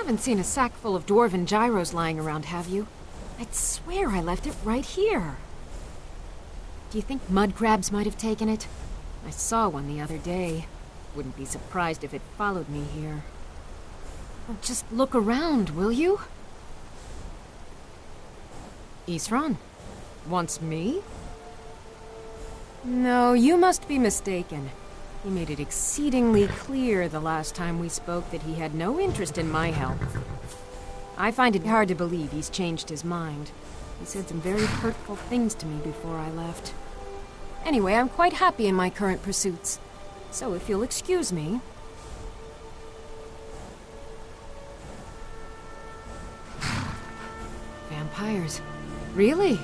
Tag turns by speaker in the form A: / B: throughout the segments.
A: haven't seen a sack full of dwarven gyros lying around, have you? I'd swear I left it right here. Do you think mud crabs might have taken it? I saw one the other day. Wouldn't be surprised if it followed me here. Well, just look around, will you? Isran? Wants me? No, you must be mistaken. He made it exceedingly clear the last time we spoke that he had no interest in my help. I find it hard to believe he's changed his mind. He said some very hurtful things to me before I left. Anyway, I'm quite happy in my current pursuits. So if you'll excuse me... Vampires. Really?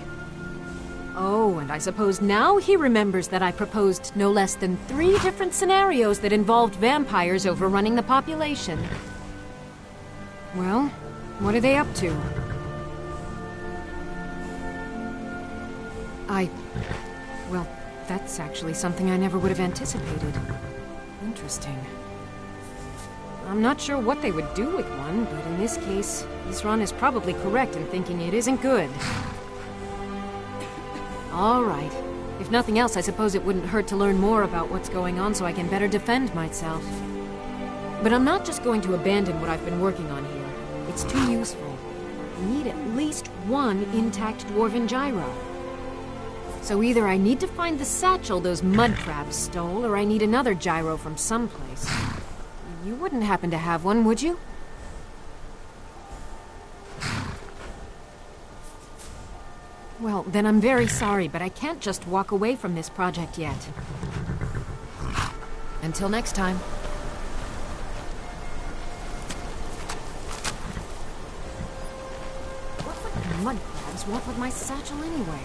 A: Oh, and I suppose now he remembers that I proposed no less than 3 different scenarios that involved vampires overrunning the population. Well, what are they up to? Well, that's actually something I never would have anticipated. Interesting. I'm not sure what they would do with one, but in this case, Isran is probably correct in thinking it isn't good. All right. If nothing else, I suppose it wouldn't hurt to learn more about what's going on so I can better defend myself. But I'm not just going to abandon what I've been working on here. It's too useful. I need at least 1 intact dwarven gyro. So either I need to find the satchel those mud crabs stole, or I need another gyro from someplace. You wouldn't happen to have one, would you? Well, then I'm very sorry, but I can't just walk away from this project yet. Until next time. What would the mud crabs want with my satchel anyway?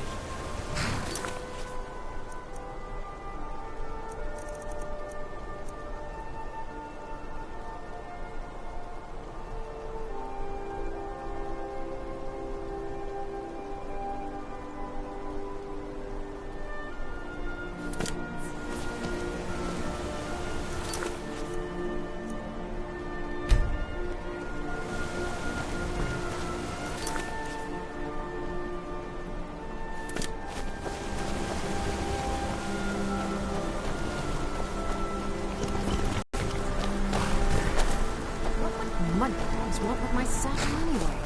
A: Mud crabs want with my satchel anyway?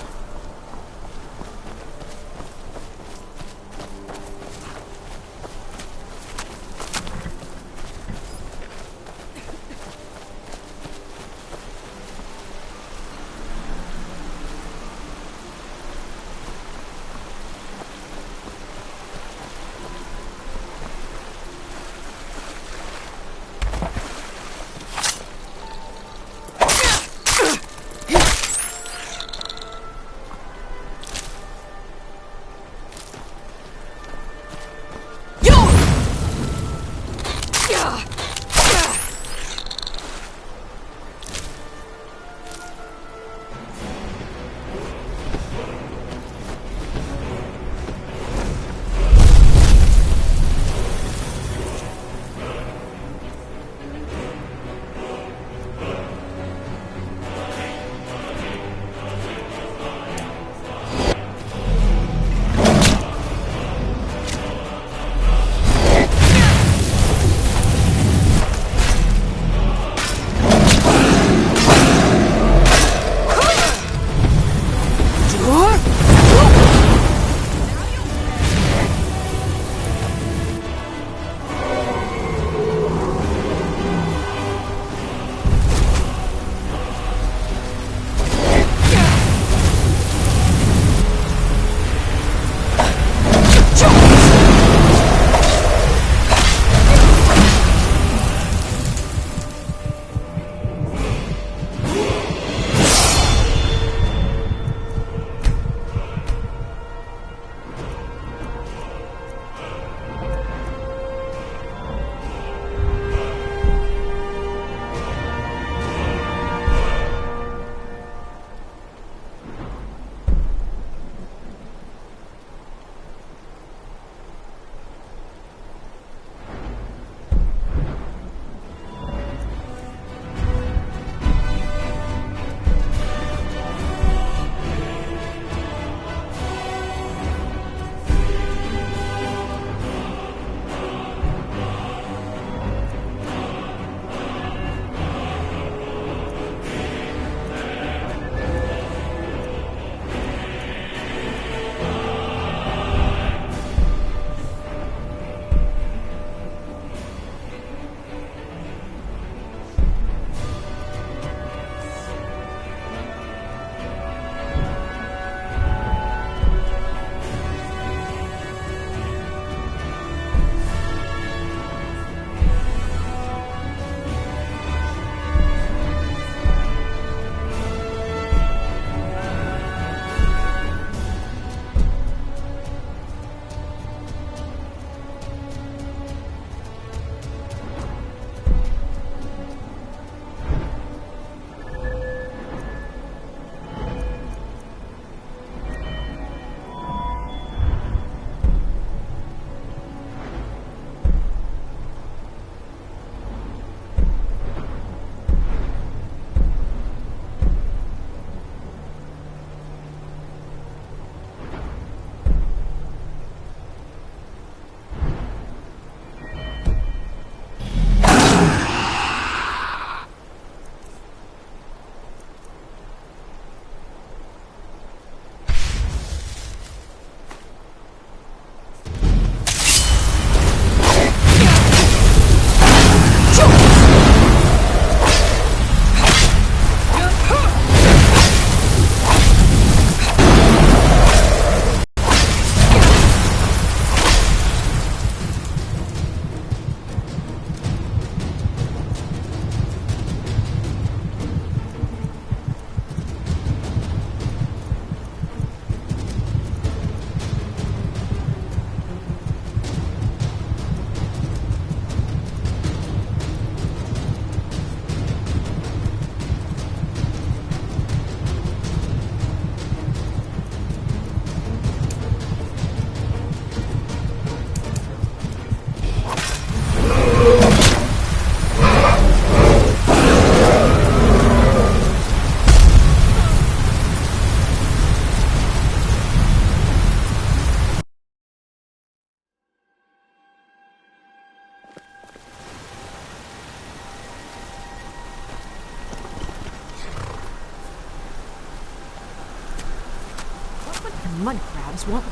A: mud crabs want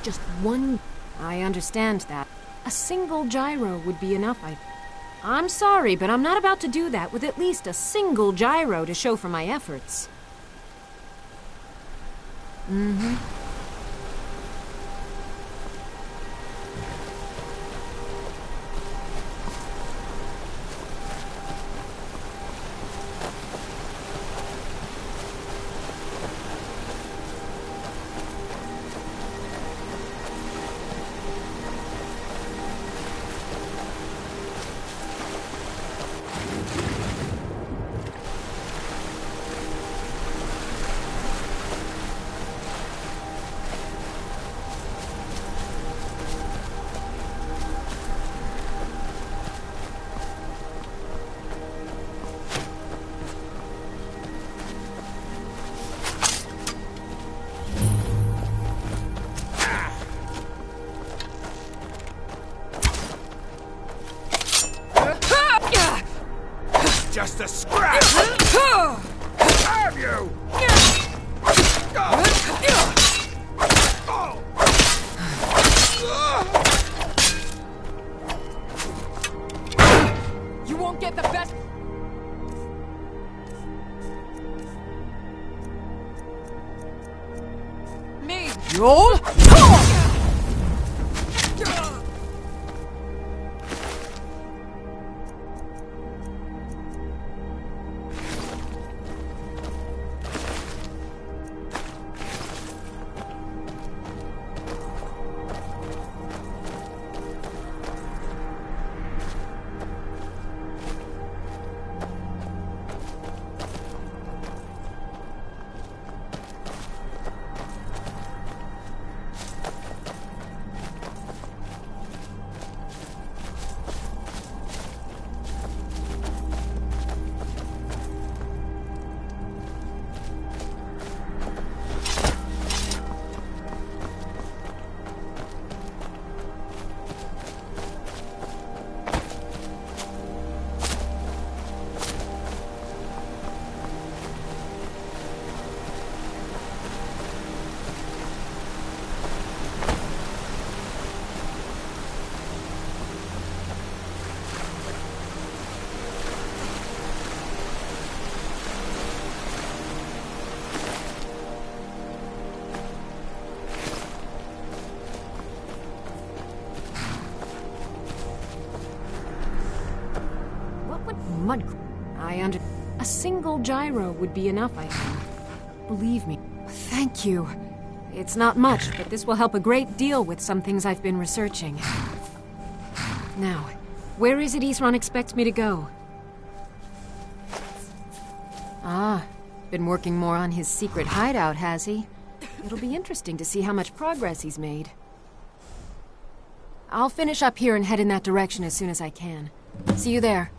A: just one... I understand that. A single gyro would be enough, I'm sorry, but I'm not about to do that with at least a single gyro to show for my efforts. Mm-hmm.
B: Just a scrap! Have you?
A: You won't get the best... Me! You'll... Mud... A single gyro would be enough, I think. Believe me. Thank you. It's not much, but this will help a great deal with some things I've been researching. Now, where is it Isran expects me to go? Ah, been working more on his secret hideout, has he? It'll be interesting to see how much progress he's made. I'll finish up here and head in that direction as soon as I can. See you there.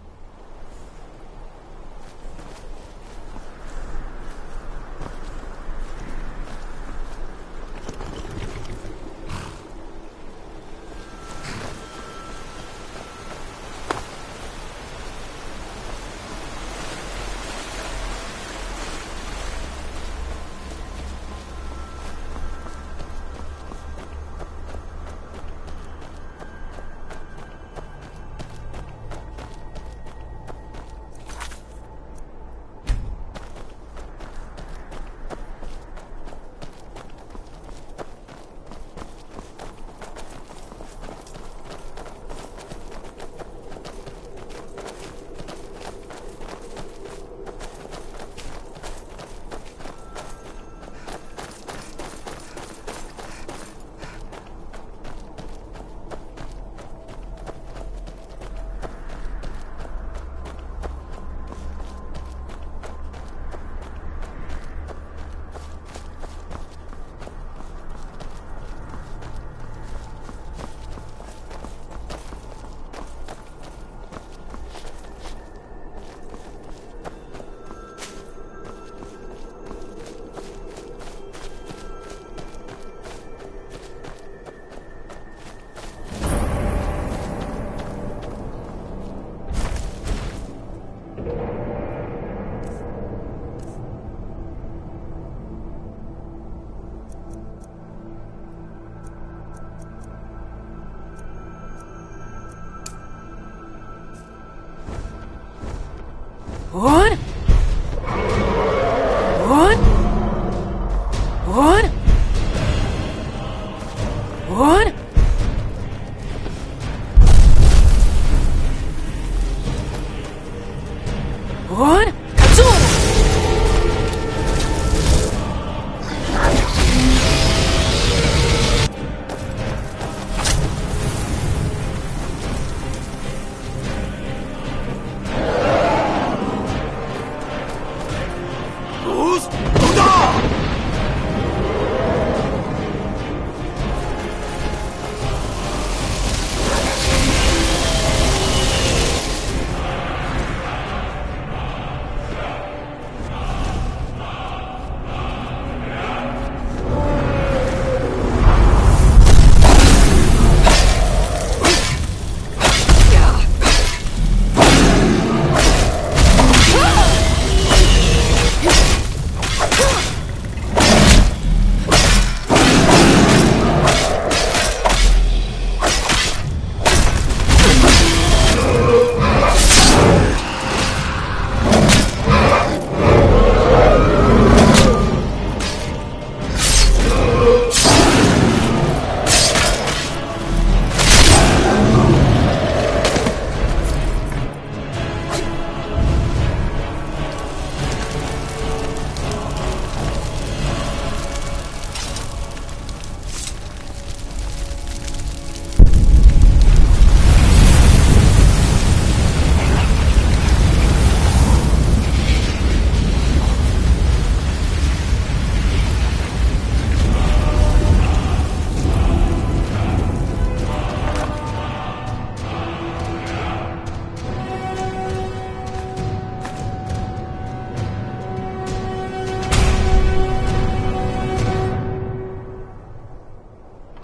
A: What? What? What? What? What? Katsura!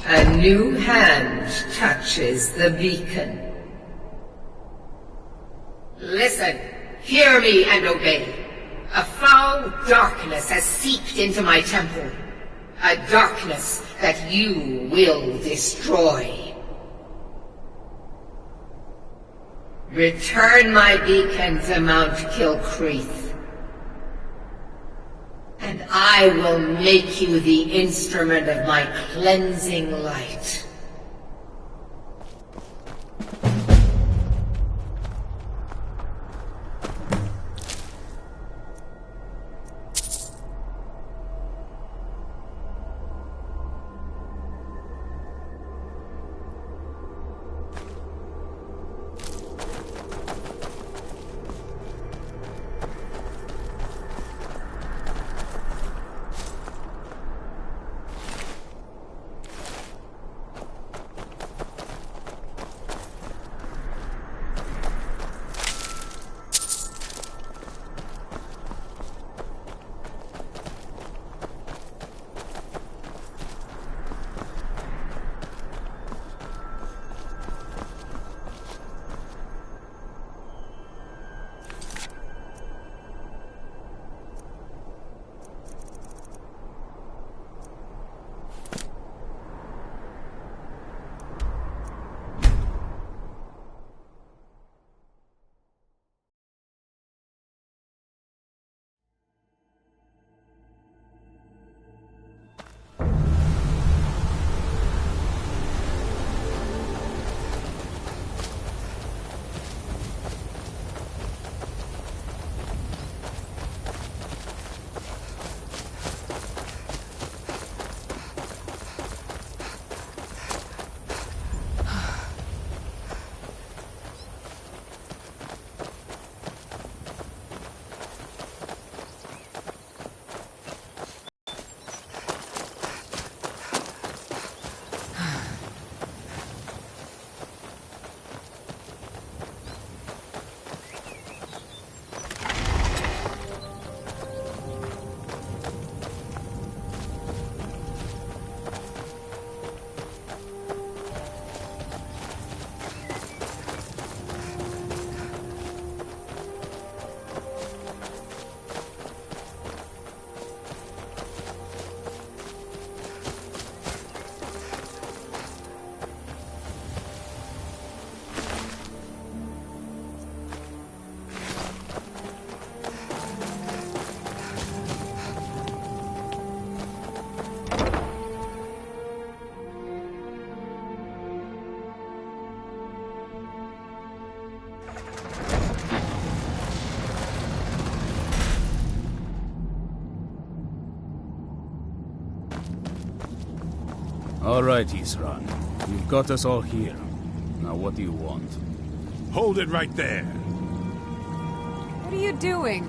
C: A new hand touches the beacon. Listen, hear me and obey. A foul darkness has seeped into my temple. A darkness that you will destroy. Return my beacon to Mount Kilcreath, and I will make you the instrument of my cleansing light.
D: All right, Isran. You've got us all here. Now what do you want?
B: Hold it right there.
A: What are you doing?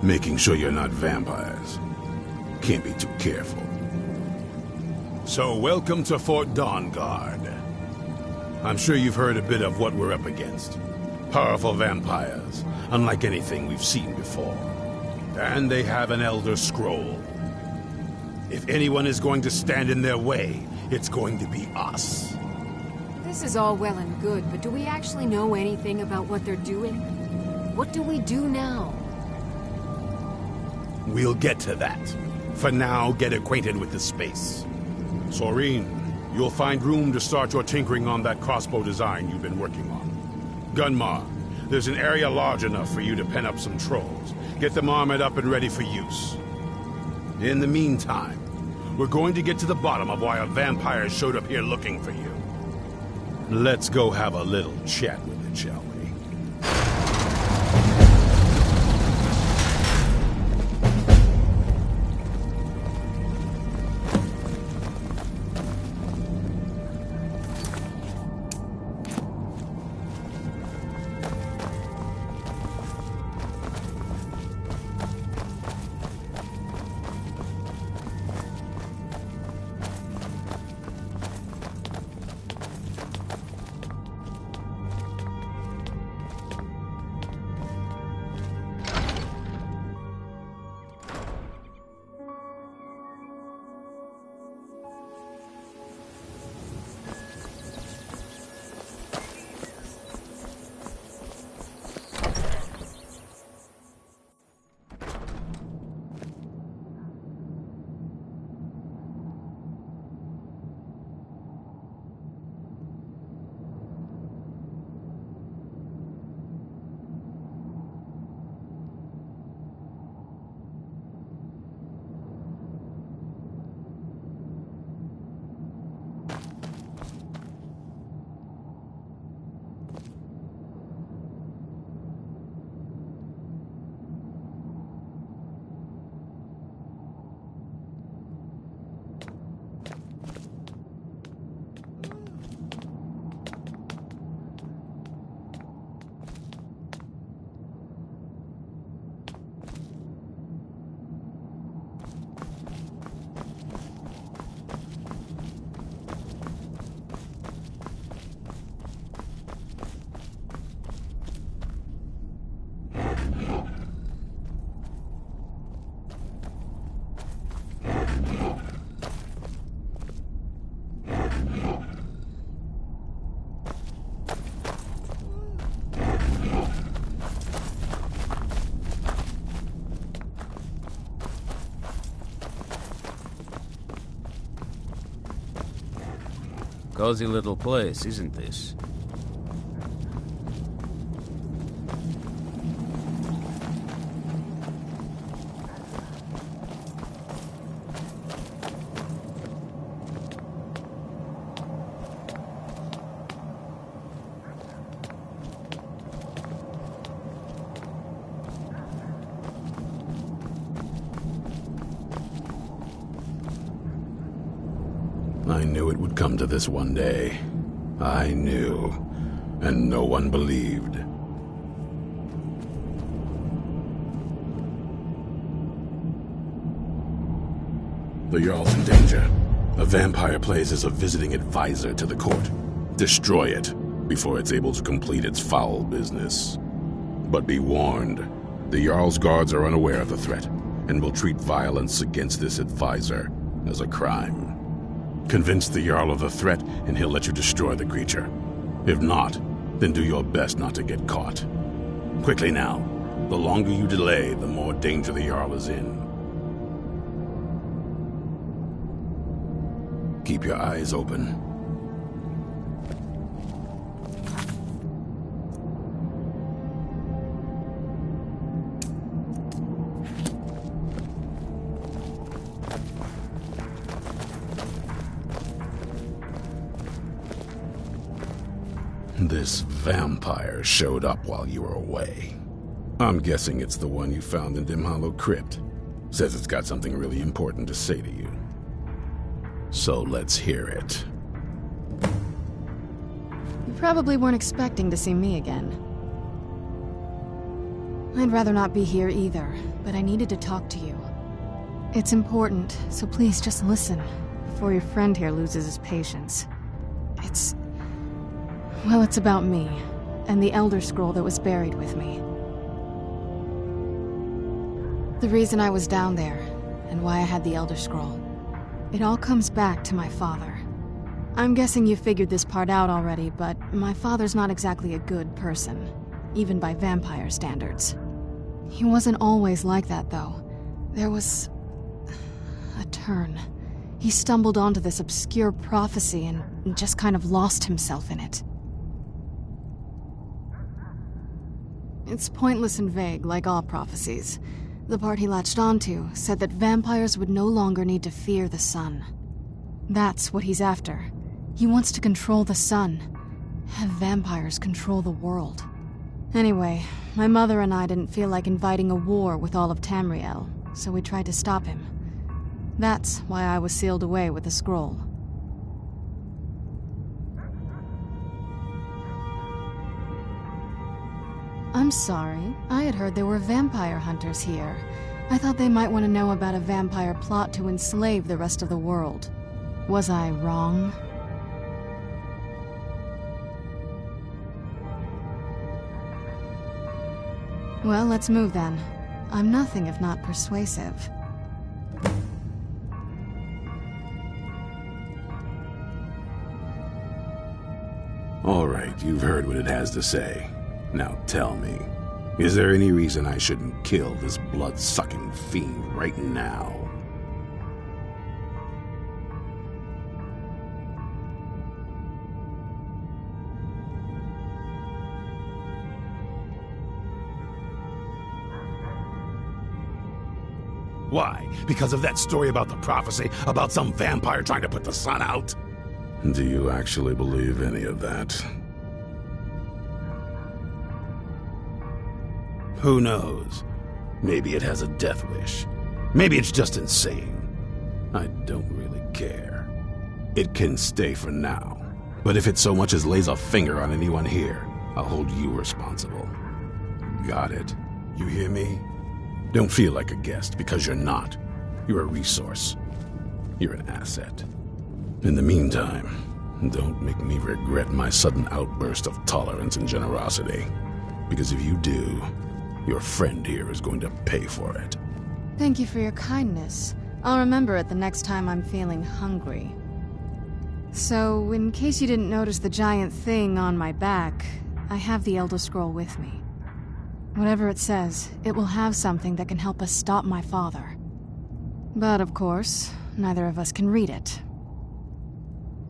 E: Making sure you're not vampires. Can't be too careful. So, welcome to Fort Dawnguard. I'm sure you've heard a bit of what we're up against. Powerful vampires, unlike anything we've seen before. And they have an Elder Scroll. If anyone is going to stand in their way, it's going to be us.
A: This is all well and good, but do we actually know anything about what they're doing? What do we do now?
E: We'll get to that. For now, get acquainted with the space. Soreen, you'll find room to start your tinkering on that crossbow design you've been working on. Gunmar, there's an area large enough for you to pen up some trolls. Get them armored up and ready for use. In the meantime, we're going to get to the bottom of why a vampire showed up here looking for you. Let's go have a little chat with it, shall we?
D: Cozy little place, isn't this?
E: I knew it would come to this one day. I knew, and no one believed. The Jarl's in danger. A vampire plays as a visiting advisor to the court. Destroy it before it's able to complete its foul business. But be warned, the Jarl's guards are unaware of the threat and will treat violence against this advisor as a crime. Convince the Jarl of the threat, and he'll let you destroy the creature. If not, then do your best not to get caught. Quickly now. The longer you delay, the more danger the Jarl is in. Keep your eyes open. This vampire showed up while you were away. I'm guessing it's the one you found in Dim Hollow Crypt. Says it's got something really important to say to you. So let's hear it.
F: You probably weren't expecting to see me again. I'd rather not be here either, but I needed to talk to you. It's important, so please just listen, before your friend here loses his patience. Well, it's about me, and the Elder Scroll that was buried with me. The reason I was down there, and why I had the Elder Scroll. It all comes back to my father. I'm guessing you figured this part out already, but my father's not exactly a good person, even by vampire standards. He wasn't always like that, though. There was a turn. He stumbled onto this obscure prophecy and just kind of lost himself in it. It's pointless and vague, like all prophecies. The part he latched onto said that vampires would no longer need to fear the sun. That's what he's after. He wants to control the sun. Have vampires control the world. Anyway, my mother and I didn't feel like inviting a war with all of Tamriel, so we tried to stop him. That's why I was sealed away with the scroll. I'm sorry. I had heard there were vampire hunters here. I thought they might want to know about a vampire plot to enslave the rest of the world. Was I wrong? Well, let's move then. I'm nothing if not persuasive.
E: All right, you've heard what it has to say. Now tell me, is there any reason I shouldn't kill this blood-sucking fiend right now?
B: Why? Because of that story about the prophecy, about some vampire trying to put the sun out?
E: Do you actually believe any of that?
B: Who knows? Maybe it has a death wish. Maybe it's just insane.
E: I don't really care. It can stay for now. But if it so much as lays a finger on anyone here, I'll hold you responsible. Got it? You hear me? Don't feel like a guest, because you're not. You're a resource. You're an asset. In the meantime, don't make me regret my sudden outburst of tolerance and generosity. Because if you do, your friend here is going to pay for it.
F: Thank you for your kindness. I'll remember it the next time I'm feeling hungry. So, in case you didn't notice the giant thing on my back, I have the Elder Scroll with me. Whatever it says, it will have something that can help us stop my father. But of course, neither of us can read it.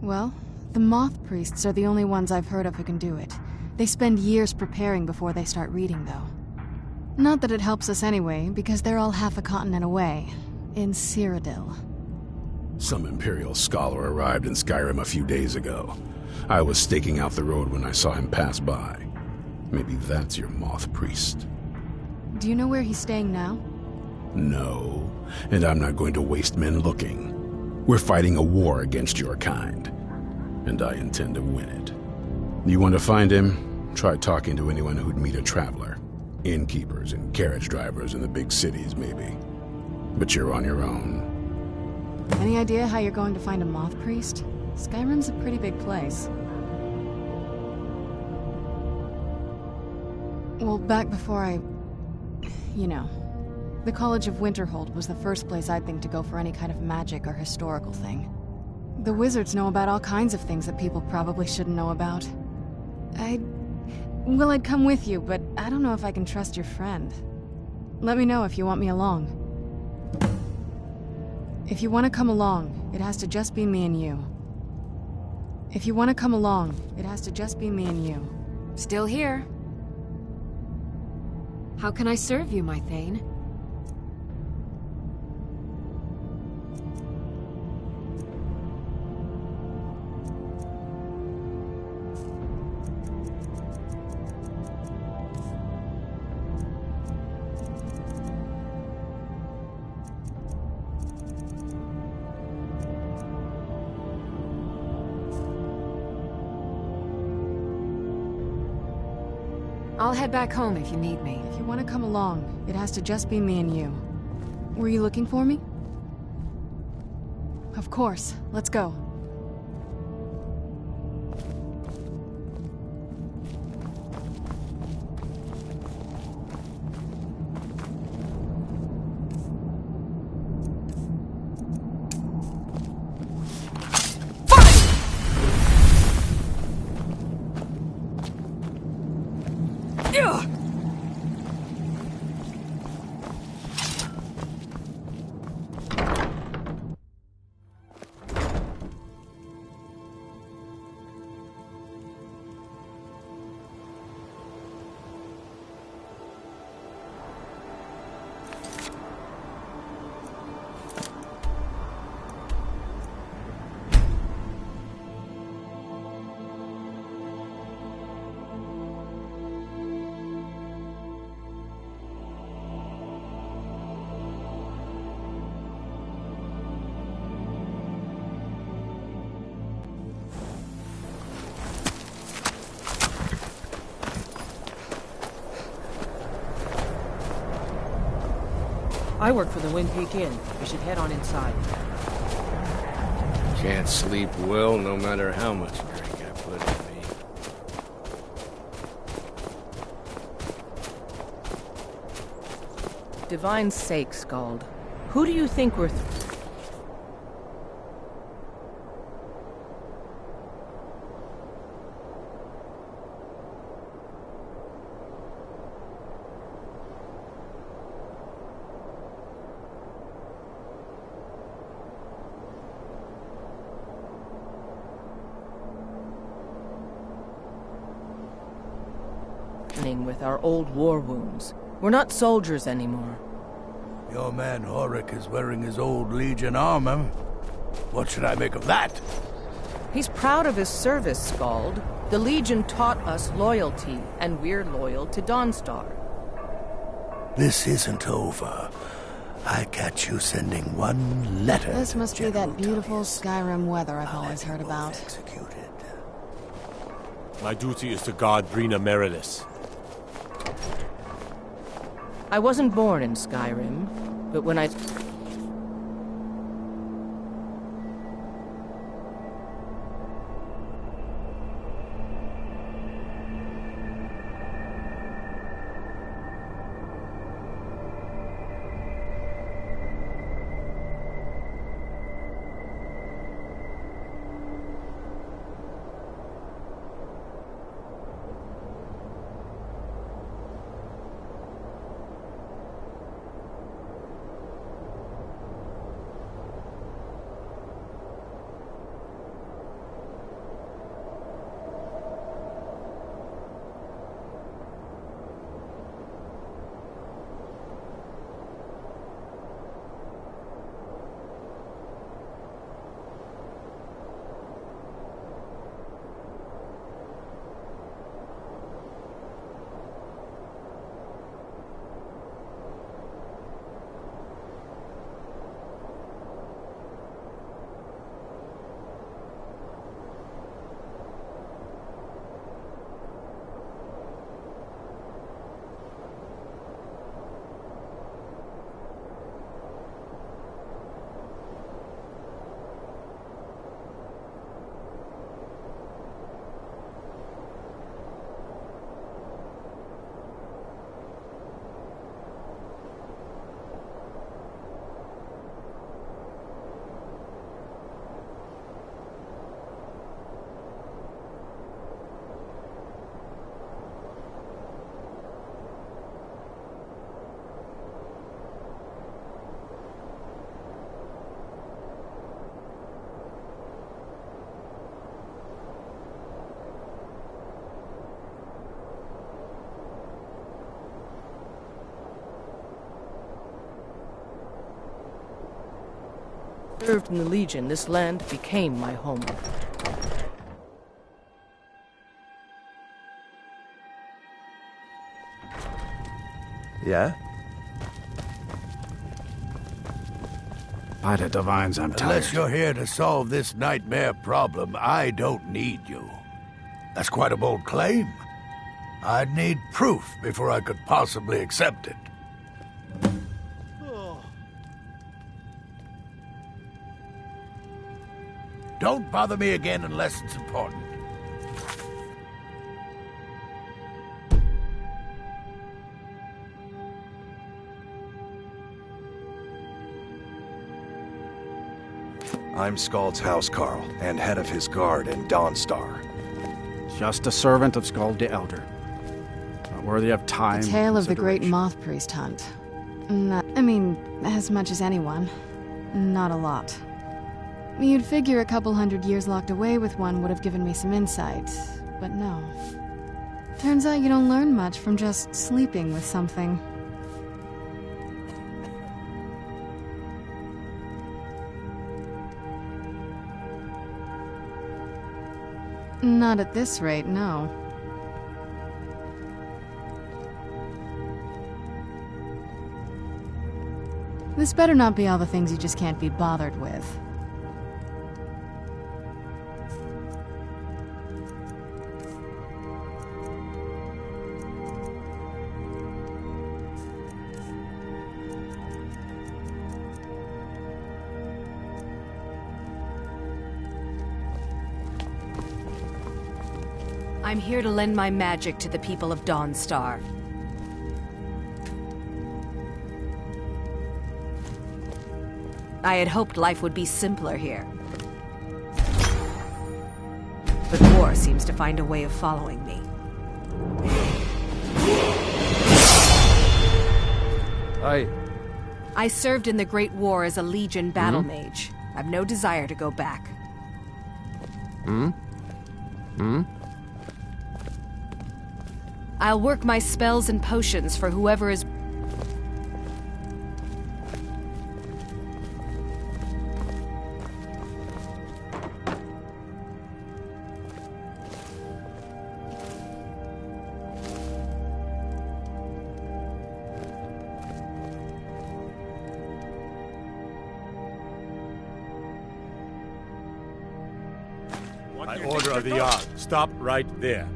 F: Well, the Moth Priests are the only ones I've heard of who can do it. They spend years preparing before they start reading, though. Not that it helps us anyway, because they're all half a continent away, in Cyrodiil.
E: Some Imperial scholar arrived in Skyrim a few days ago. I was staking out the road when I saw him pass by. Maybe that's your Moth Priest.
F: Do you know where he's staying now?
E: No, and I'm not going to waste men looking. We're fighting a war against your kind, and I intend to win it. You want to find him? Try talking to anyone who'd meet a traveler. Innkeepers and carriage drivers in the big cities, maybe. But you're on your own.
F: Any idea how you're going to find a Moth Priest? Skyrim's a pretty big place. Well, back before the College of Winterhold was the first place I'd think to go for any kind of magic or historical thing. The wizards know about all kinds of things that people probably shouldn't know about. I'd come with you, but I don't know if I can trust your friend. Let me know if you want me along. If you want to come along, it has to just be me and you. If you want to come along, it has to just be me and you.
A: Still here. How can I serve you, my Thane? I'll head back home if you need me.
F: If you want to come along, it has to just be me and you. Were you looking for me? Of course. Let's go.
G: I work for the Wind Peak Inn. We should head on inside.
H: Can't sleep well no matter how much drink I put in me.
G: Divine sake, Scald. Who do you think we're... with our old war wounds. We're not soldiers anymore.
I: Your man Horik is wearing his old Legion armor. What should I make of that?
G: He's proud of his service, Scald. The Legion taught us loyalty, and we're loyal to Dawnstar.
I: This isn't over. I catch you sending one letter.
F: This must be that beautiful
I: Tullius.
F: Skyrim weather I've
I: I'll
F: always
I: have
F: heard
I: you both
F: about.
I: executed.
J: My duty is to guard Brina Merilis.
G: I wasn't born in Skyrim, but when I... served in the Legion, this land became my home.
I: Yeah?
B: By the Divines, I'm tired.
I: Unless you're here to solve this nightmare problem, I don't need you. That's quite a bold claim. I'd need proof before I could possibly accept it. Don't bother me again unless it's important.
K: I'm Skald's housecarl, and head of his guard in Dawnstar.
L: Just a servant of Skald the Elder. Not worthy of time.
F: The tale of the great moth priest hunt. I mean, as much as anyone. Not a lot. You'd figure a couple 100 years locked away with one would have given me some insight, but no. Turns out you don't learn much from just sleeping with something. Not at this rate, no. This better not be all the things you just can't be bothered with.
G: I'm here to lend my magic to the people of Dawnstar. I had hoped life would be simpler here. But war seems to find a way of following me. I served in the Great War as a Legion battle mage. I've no desire to go back. I'll work my spells and potions for whoever is...
J: By order of the Jarl, stop right there.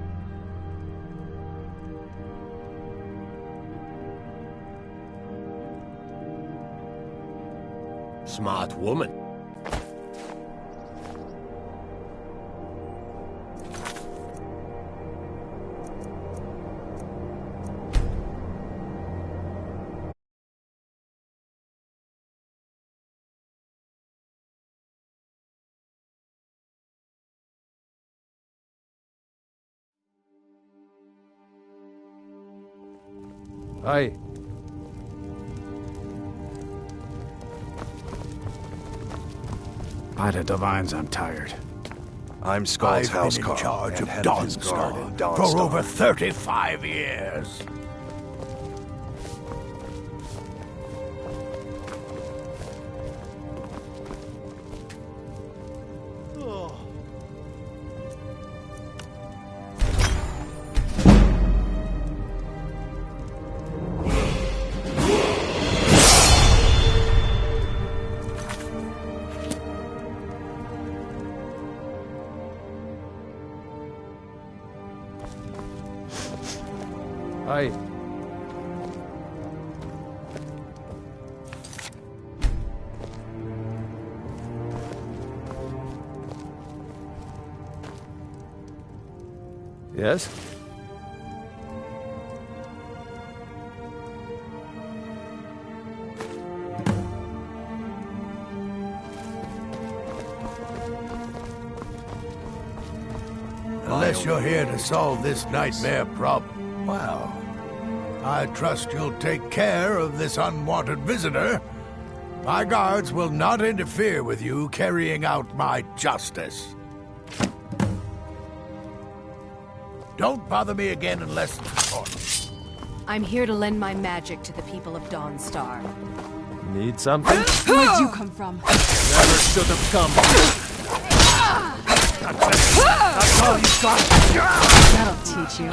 J: Smart woman.
H: Aye.
L: By the divines, I'm tired.
K: I'm Skald's
I: I've been in
K: housecarl,
I: charge
K: and
I: of
K: head of his guard in
I: Dawnstar
K: Dawnstar.
I: for over 35 years.
H: Aye. Yes?
I: Unless you're here to solve this nightmare problem, well, I trust you'll take care of this unwanted visitor. My guards will not interfere with you carrying out my justice. Don't bother me again unless it's important.
G: I'm here to lend my magic to the people of Dawnstar.
H: Need something?
F: Where'd you come from?
H: Never should have come. That's all you got.
F: That'll teach you.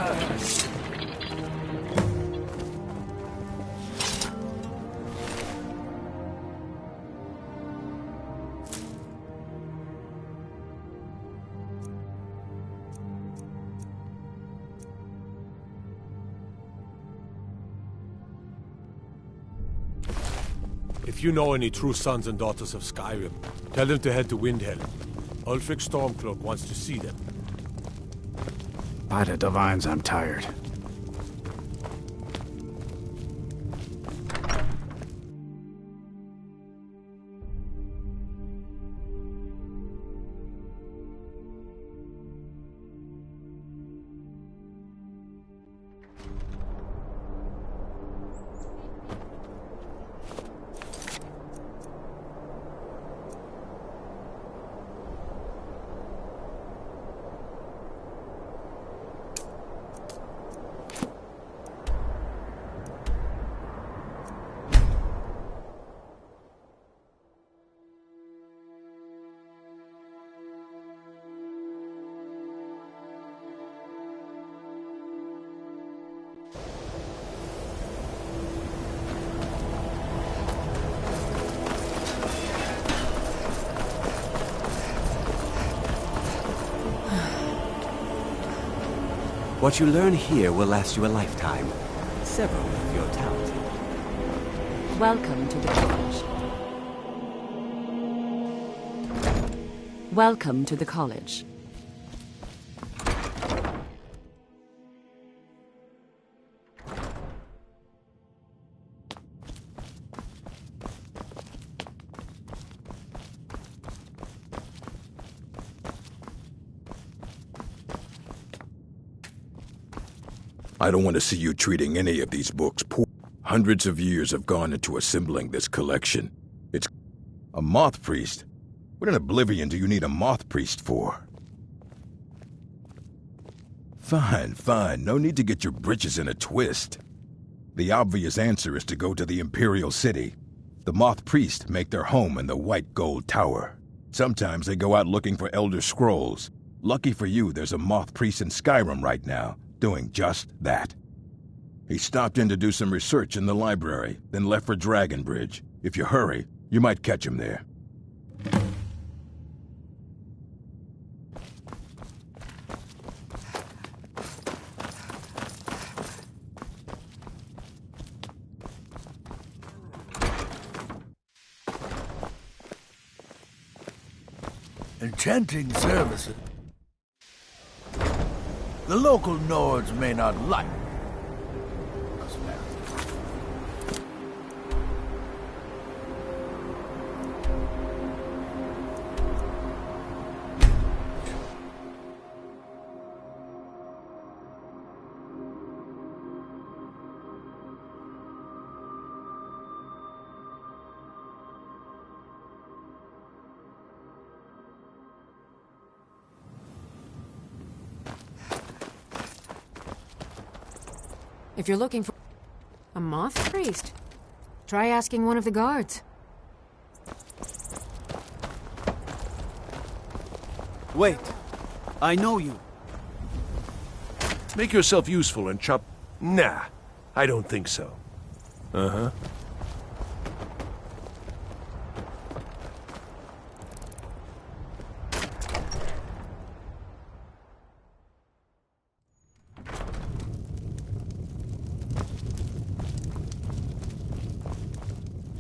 J: If you know any true sons and daughters of Skyrim, tell them to head to Windhelm. Ulfric Stormcloak wants to see them.
L: By the divines, I'm tired.
M: What you learn here will last you a lifetime. Several if you're talented.
A: Welcome to the college. Welcome to the college.
E: I don't want to see you treating any of these books poor. Hundreds of years have gone into assembling this collection. It's a moth priest. What in oblivion do you need a moth priest for? Fine. No need to get your britches in a twist. The obvious answer is to go to the Imperial City. The moth priests make their home in the White Gold Tower. Sometimes they go out looking for Elder Scrolls. Lucky for you, there's a moth priest in Skyrim right now, doing just that. He stopped in to do some research in the library, then left for Dragonbridge. If you hurry, you might catch him there.
I: Enchanting services. The local Nords may not like.
A: If you're looking for a moth priest, try asking one of the guards.
L: Wait. I know you.
N: Make yourself useful and chop... Nah, I don't think so. Uh-huh.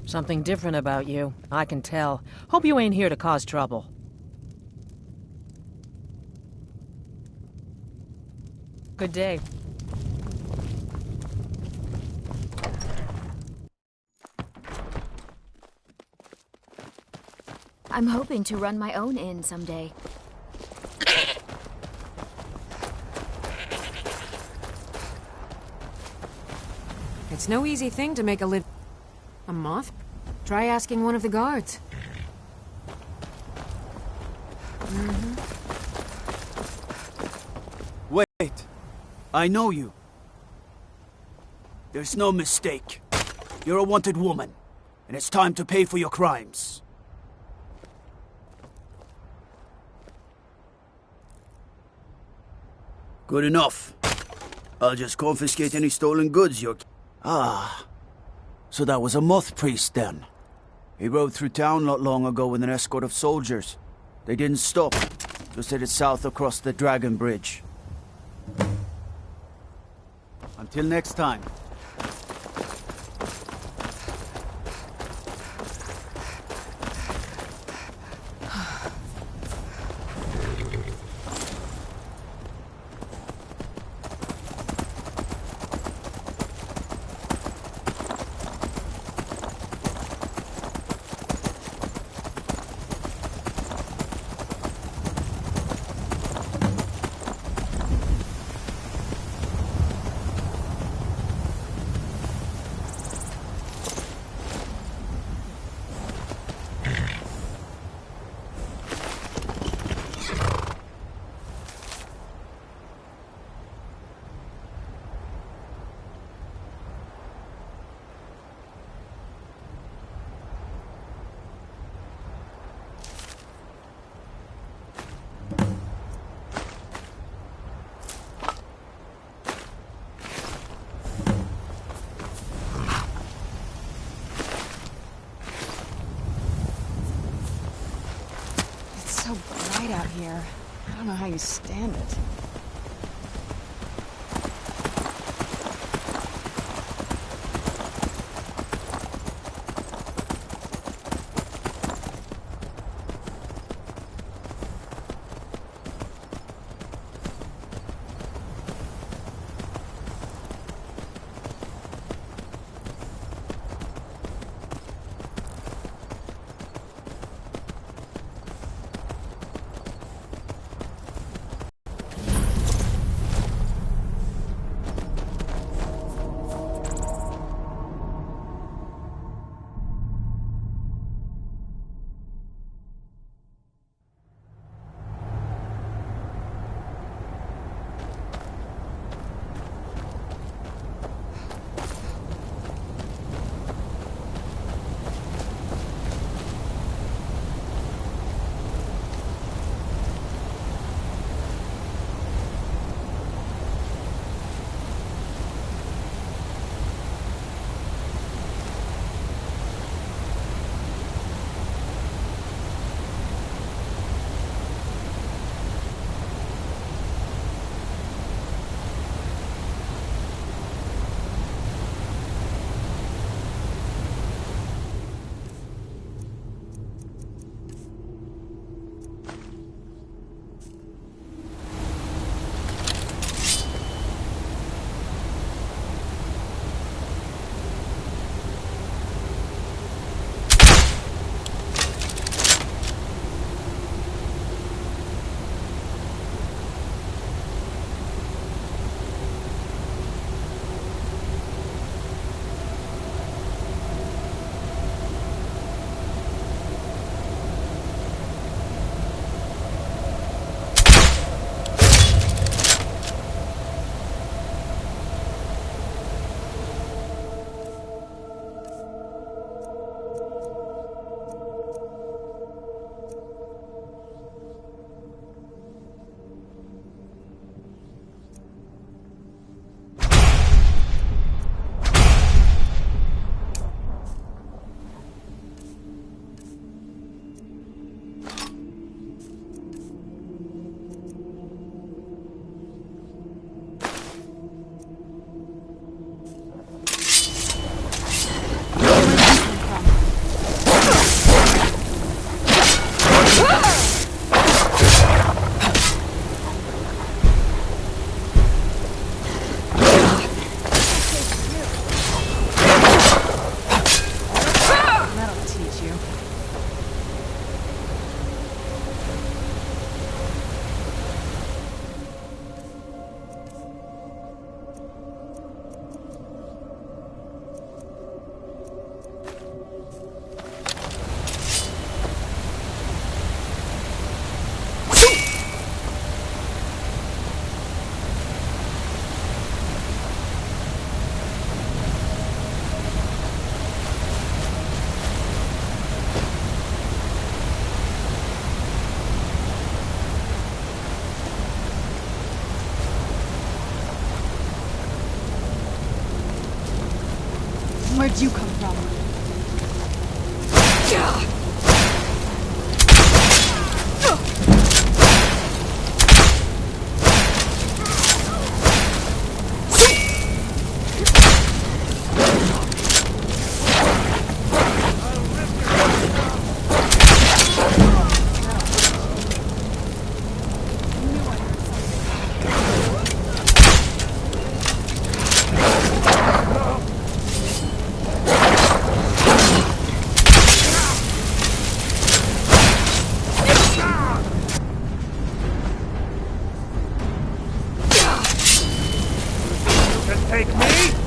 G: Something different about you, I can tell. Hope you ain't here to cause trouble. Good day.
O: I'm hoping to run my own inn someday.
A: It's no easy thing to make a living. A moth? Try asking one of the guards.
L: Wait. I know you. There's no mistake. You're a wanted woman, and it's time to pay for your crimes. Good enough. I'll just confiscate any stolen goods you're... Ah. So that was a moth priest then. He rode through town not long ago with an escort of soldiers. They didn't stop, just headed south across the Dragon Bridge. Until next time.
F: here. I don't know how you stand it. Where'd you come from?
N: Take me?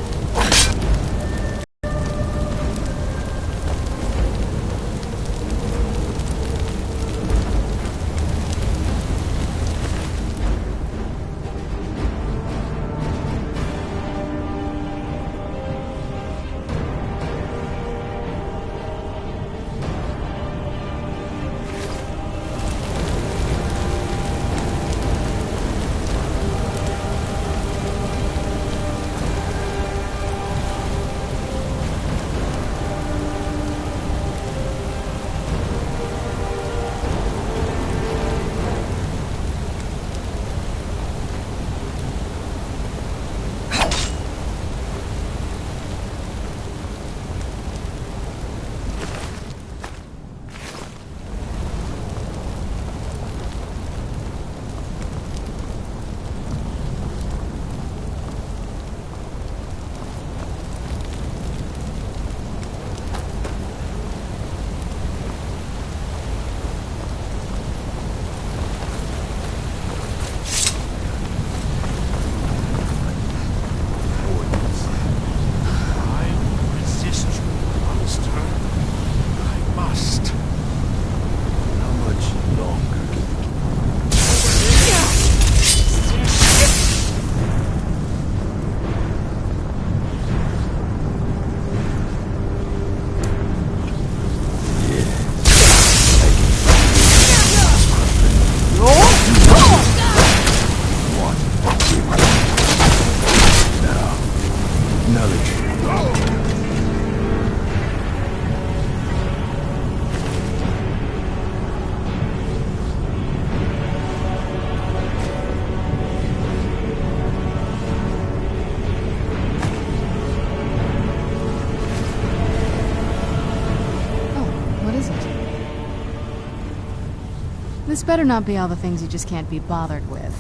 F: This better not be all the things you just can't be bothered with.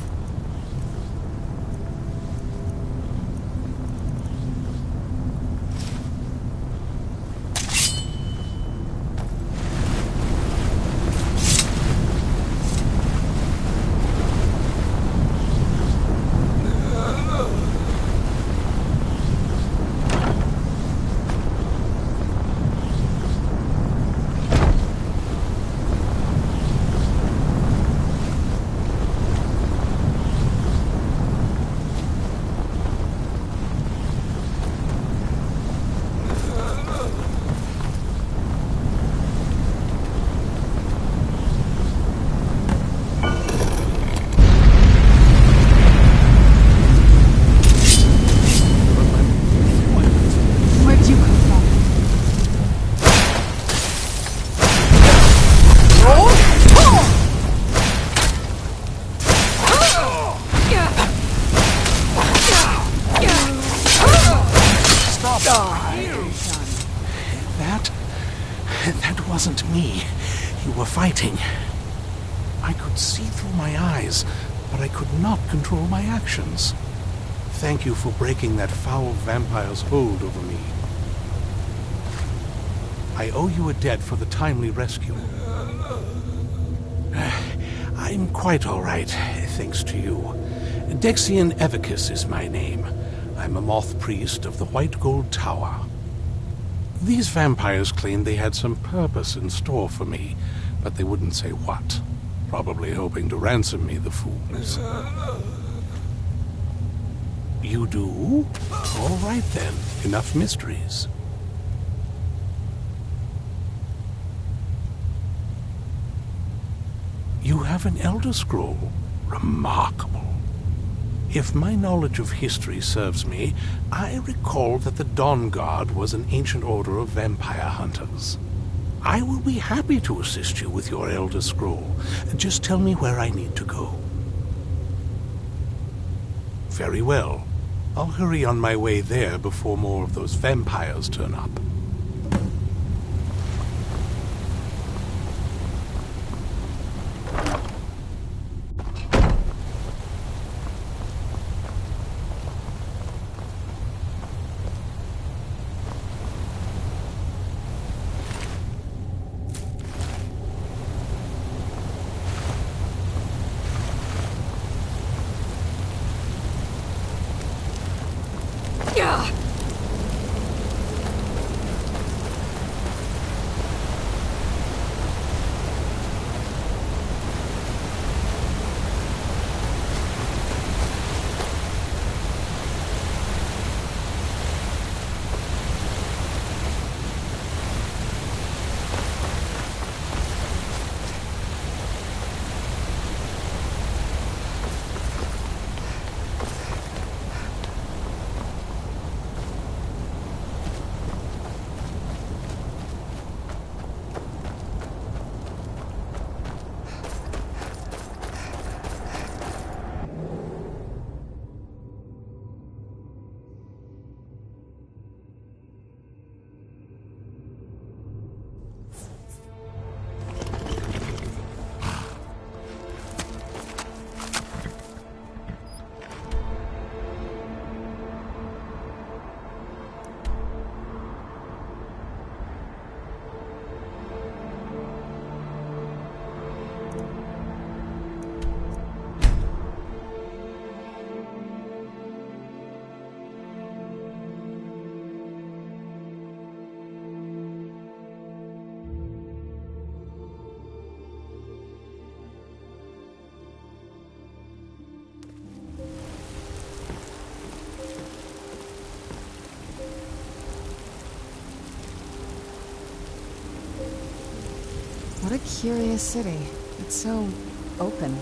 P: That wasn't me. You were fighting. I could see through my eyes, but I could not control my actions. Thank you for breaking that foul vampire's hold over me. I owe you a debt for the timely rescue. I'm quite all right, thanks to you. Dexian Evicus is my name. I'm a moth priest of the White Gold Tower. These vampires claimed they had some purpose in store for me, but they wouldn't say what. Probably hoping to ransom me, the fools. You do? All right then. Enough mysteries. You have an Elder Scroll. Remarkable. If my knowledge of history serves me, I recall that the Dawn Guard was an ancient order of vampire hunters. I will be happy to assist you with your Elder Scroll. Just tell me where I need to go. Very well. I'll hurry on my way there before more of those vampires turn up.
F: What a curious city. It's so open.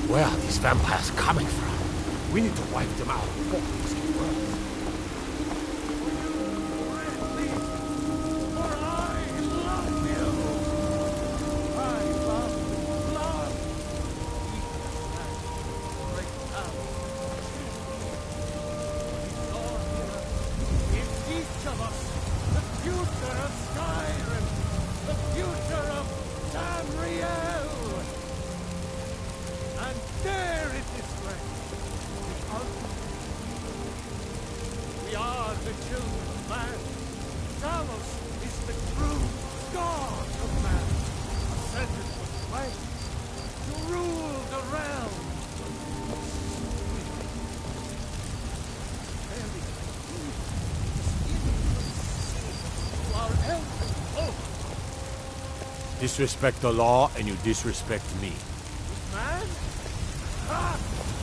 J: Where are these vampires coming from? We need to wipe them out before things get worse. Disrespect the law, and you disrespect me.
Q: Man? Ah!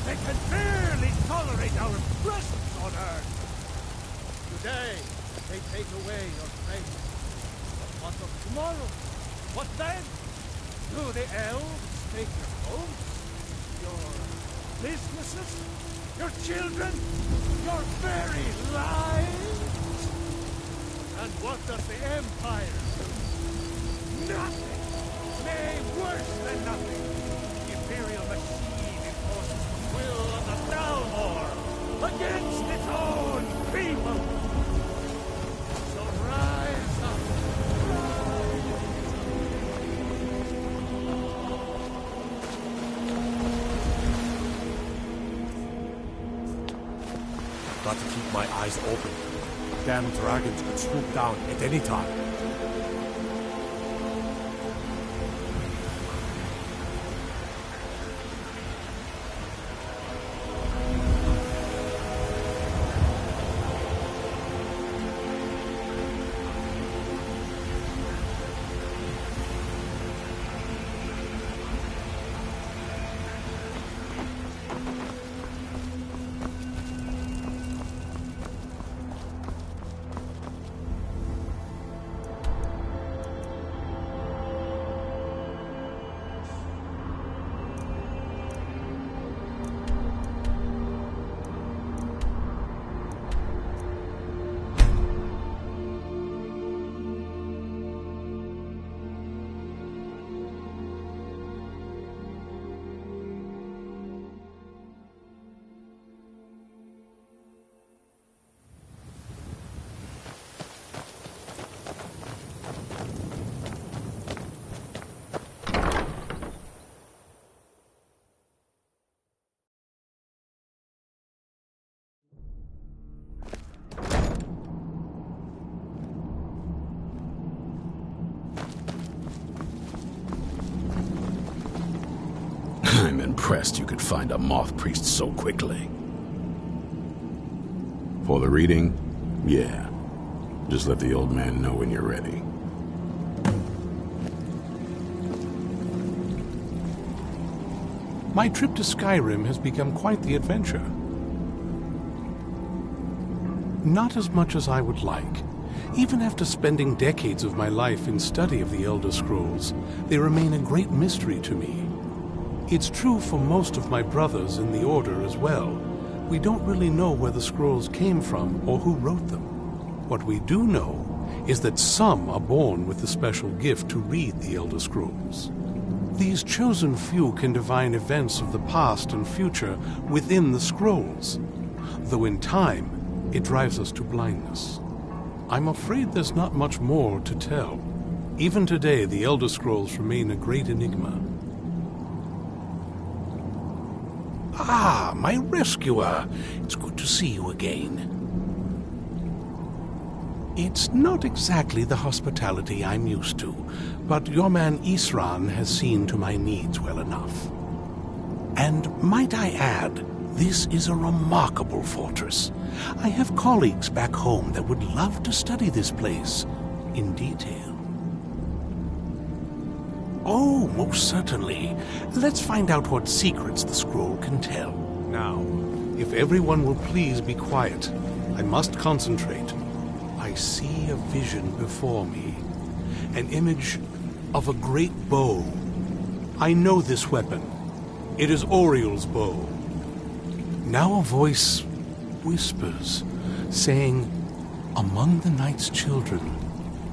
Q: They can barely tolerate our presence on Earth! Today, they take away your faith. But what of tomorrow? What then? Do the elves take your homes? Your businesses? Your children? Your very lives? And what does the Empire do? Nothing! Nay, worse than nothing! The Imperial machine enforces the will of the Thalmor against its own people! So rise up!
J: I've got to keep my eyes open. Damn dragons could swoop down at any time.
B: I'm impressed you could find a moth priest so quickly.
E: For the reading? Yeah. Just let the old man know when you're ready.
P: My trip to Skyrim has become quite the adventure. Not as much as I would like. Even after spending decades of my life in study of the Elder Scrolls, they remain a great mystery to me. It's true for most of my brothers in the Order as well. We don't really know where the scrolls came from or who wrote them. What we do know is that some are born with the special gift to read the Elder Scrolls. These chosen few can divine events of the past and future within the scrolls, though in time it drives us to blindness. I'm afraid there's not much more to tell. Even today, the Elder Scrolls remain a great enigma. Ah, my rescuer. It's good to see you again. It's not exactly the hospitality I'm used to, but your man Isran has seen to my needs well enough. And might I add, this is a remarkable fortress. I have colleagues back home that would love to study this place in detail. Oh, most certainly. Let's find out what secrets the scroll can tell. Now, if everyone will please be quiet, I must concentrate. I see a vision before me. An image of a great bow. I know this weapon. It is Oriel's bow. Now a voice whispers, saying, "Among the night's children,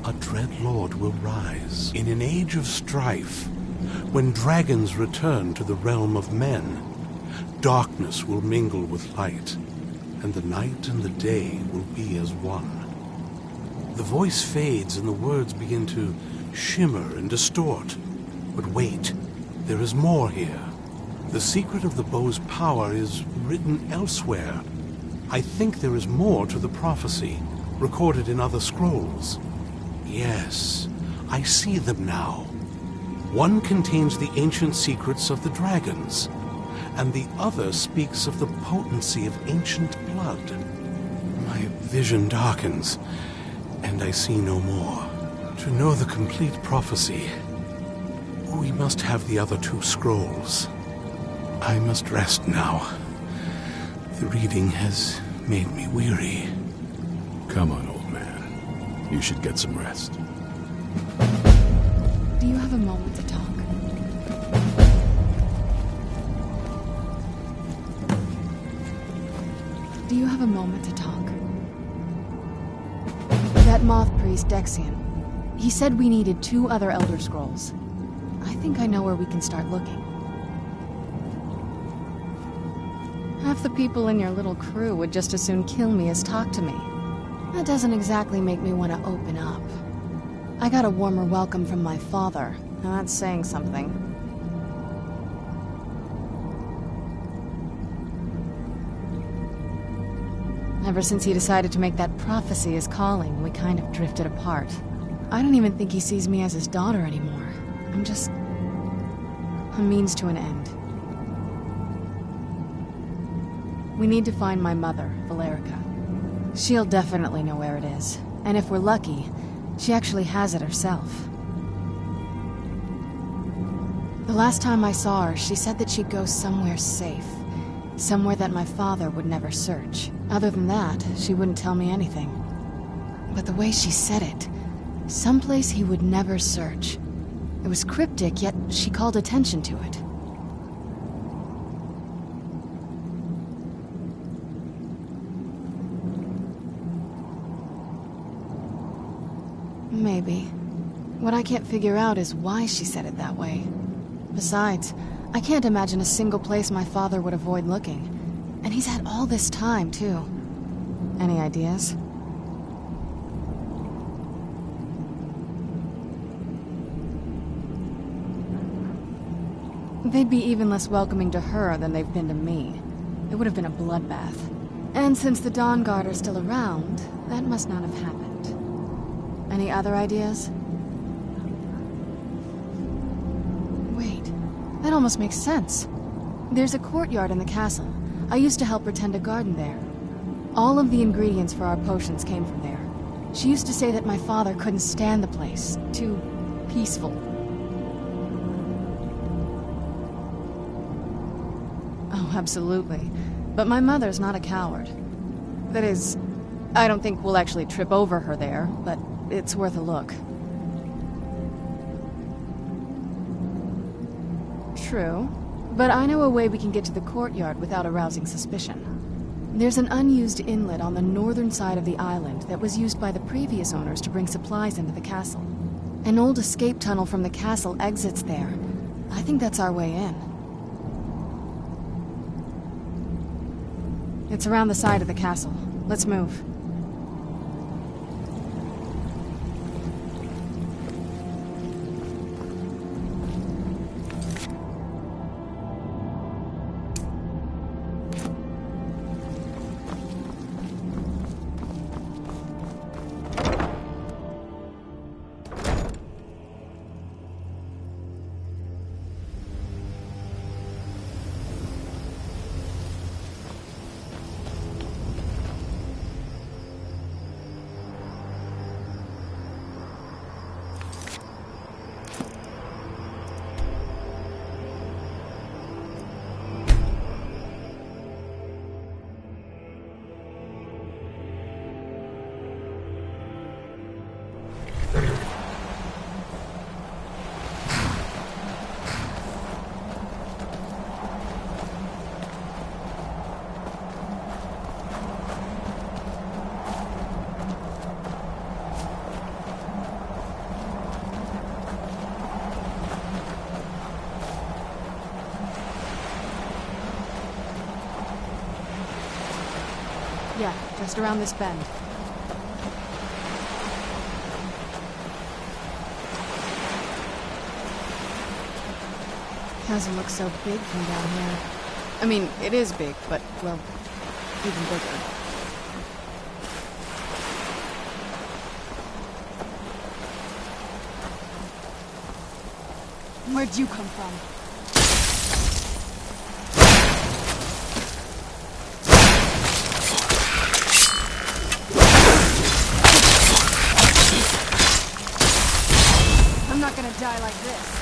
P: a dread lord will rise. In an age of strife, when dragons return to the realm of men, darkness will mingle with light, and the night and the day will be as one." The voice fades and the words begin to shimmer and distort. But wait, there is more here. The secret of the bow's power is written elsewhere. I think there is more to the prophecy, recorded in other scrolls. Yes, I see them now. One contains the ancient secrets of the dragons, and the other speaks of the potency of ancient blood. My vision darkens, and I see no more. To know the complete prophecy, we must have the other two scrolls. I must rest now. The reading has made me weary.
B: Come on, old man. You should get some rest.
F: Do you have a moment to talk? Do you have a moment to talk? That moth priest, Dexian, he said we needed 2 other Elder Scrolls. I think I know where we can start looking. Half the people in your little crew would just as soon kill me as talk to me. That doesn't exactly make me want to open up. I got a warmer welcome from my father, and that's saying something. Ever since he decided to make that prophecy his calling, we kind of drifted apart. I don't even think he sees me as his daughter anymore. I'm just a means to an end. We need to find my mother, Valerica. She'll definitely know where it is, and if we're lucky, she actually has it herself. The last time I saw her, she said that she'd go somewhere safe. Somewhere that my father would never search. Other than that, she wouldn't tell me anything. But the way she said it, someplace he would never search. It was cryptic, yet she called attention to it. Maybe. What I can't figure out is why she said it that way. Besides, I can't imagine a single place my father would avoid looking. And he's had all this time, too. Any ideas? They'd be even less welcoming to her than they've been to me. It would have been a bloodbath. And since the Dawn Guard are still around, that must not have happened. Any other ideas? Wait, that almost makes sense. There's a courtyard in the castle. I used to help her tend a garden there. All of the ingredients for our potions came from there. She used to say that my father couldn't stand the place. Too peaceful. Oh, absolutely. But my mother's not a coward. That is, I don't think we'll actually trip over her there, but it's worth a look. True, but I know a way we can get to the courtyard without arousing suspicion. There's an unused inlet on the northern side of the island that was used by the previous owners to bring supplies into the castle. An old escape tunnel from the castle exits there. I think that's our way in. It's around the side of the castle. Let's move. Yeah, just around this bend. Doesn't look so big from down here. I mean, it is big, but, well, even bigger. Where'd you come from? I'm not gonna die like this.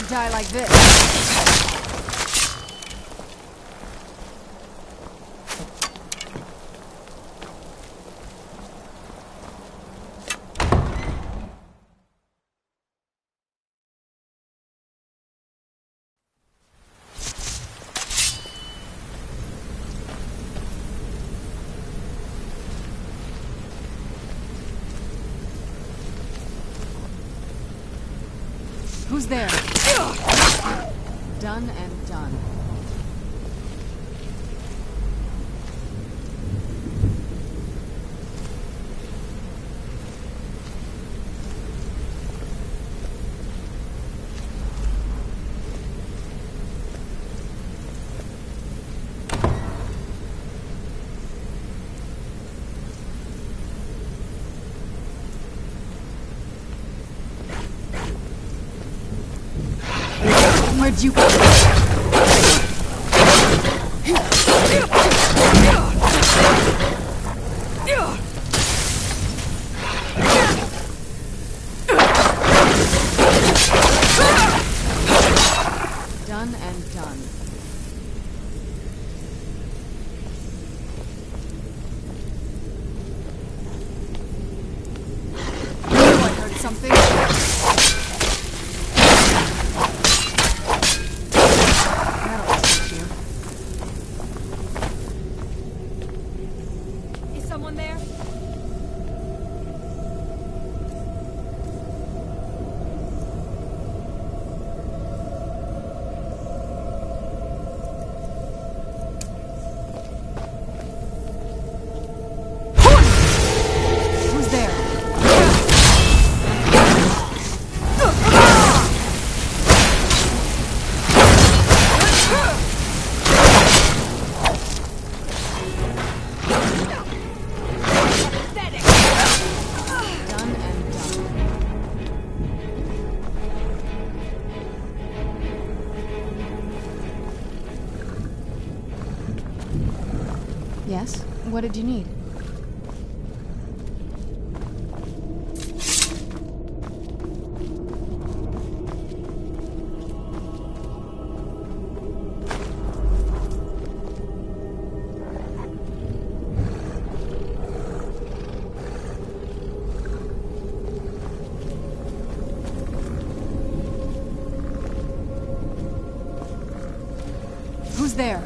F: Die like this. Who's there? Done and done. Where'd you go? Done and done. I knew I heard something. Yes? What did you need? Who's there?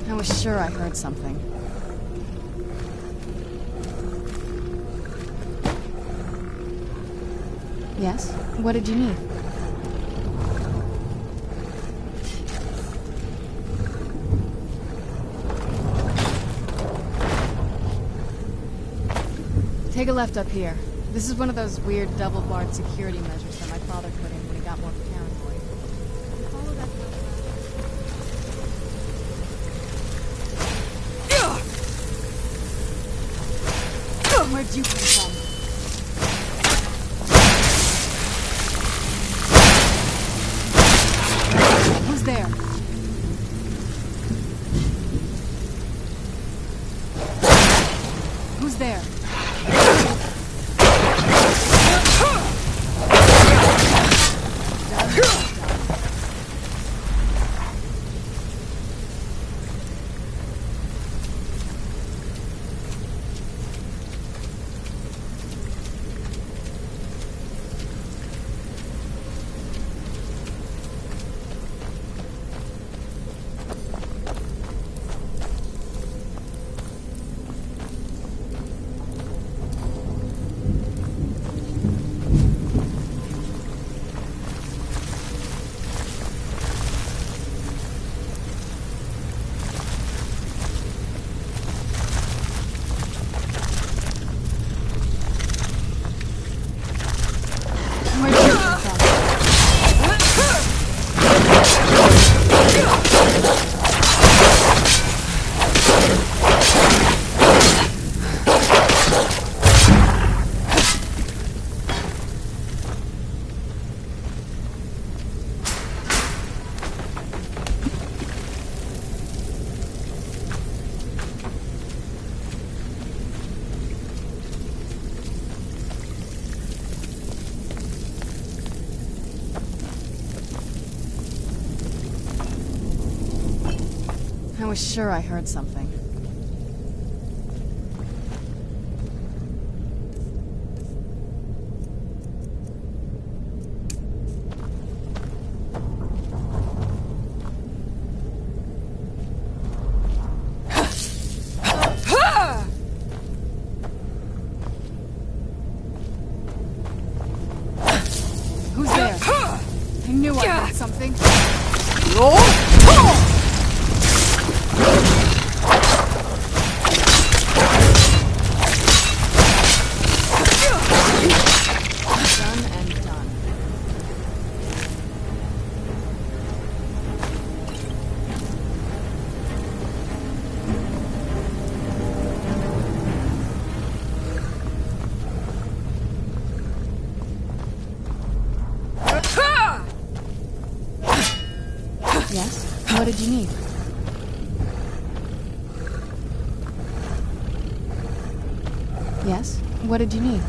F: I was sure I heard something. Yes? What did you need? Take a left up here. This is one of those weird double-barred security measures that my father put in when he got more paranoid. Follow that path. Where'd you come from? Who's there? Who's there? I was sure I heard something. Who's there? I knew I heard something. Done and done. Yes? What did you need? Yes? What did you need?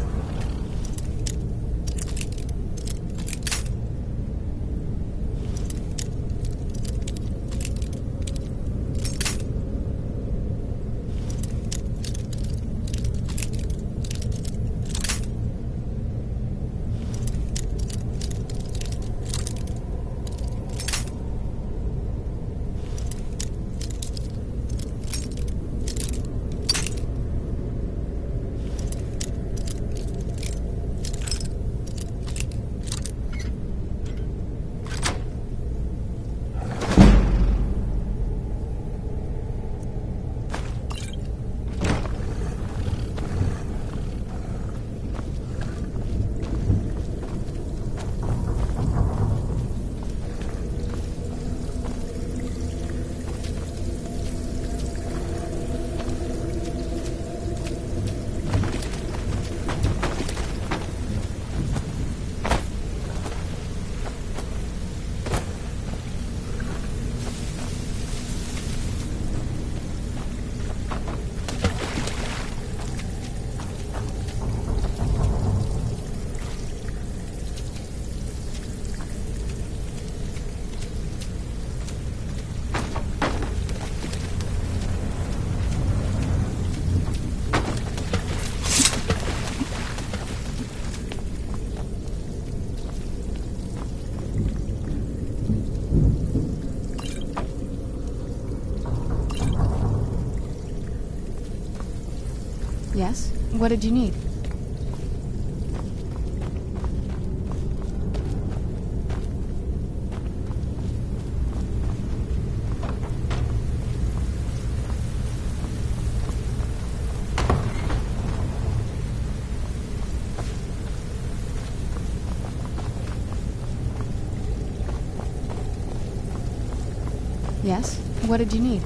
F: Yes? What did you need? Yes? What did you need?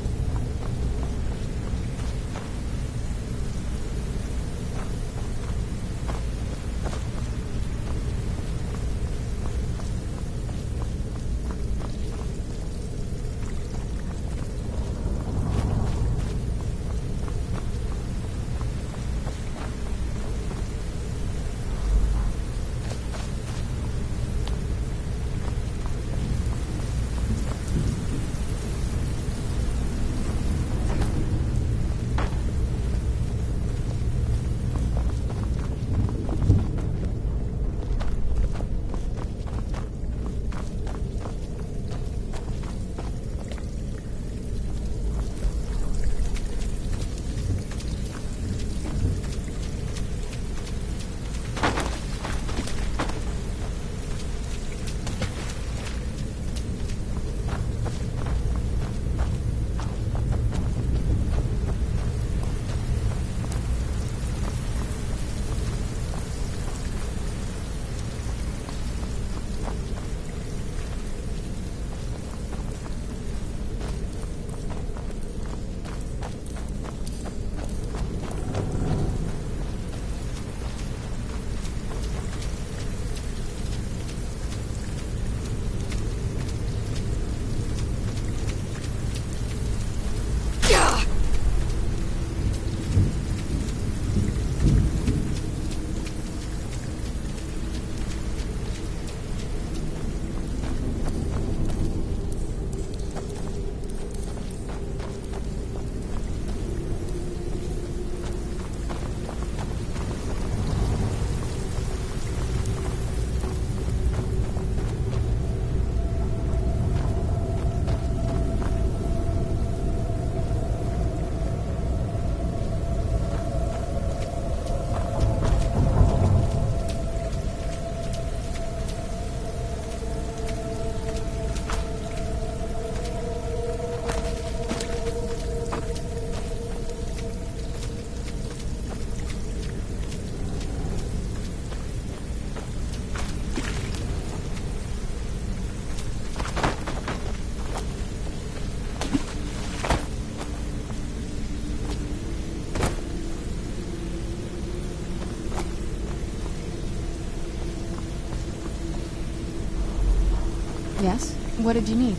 F: Yes? What did you need?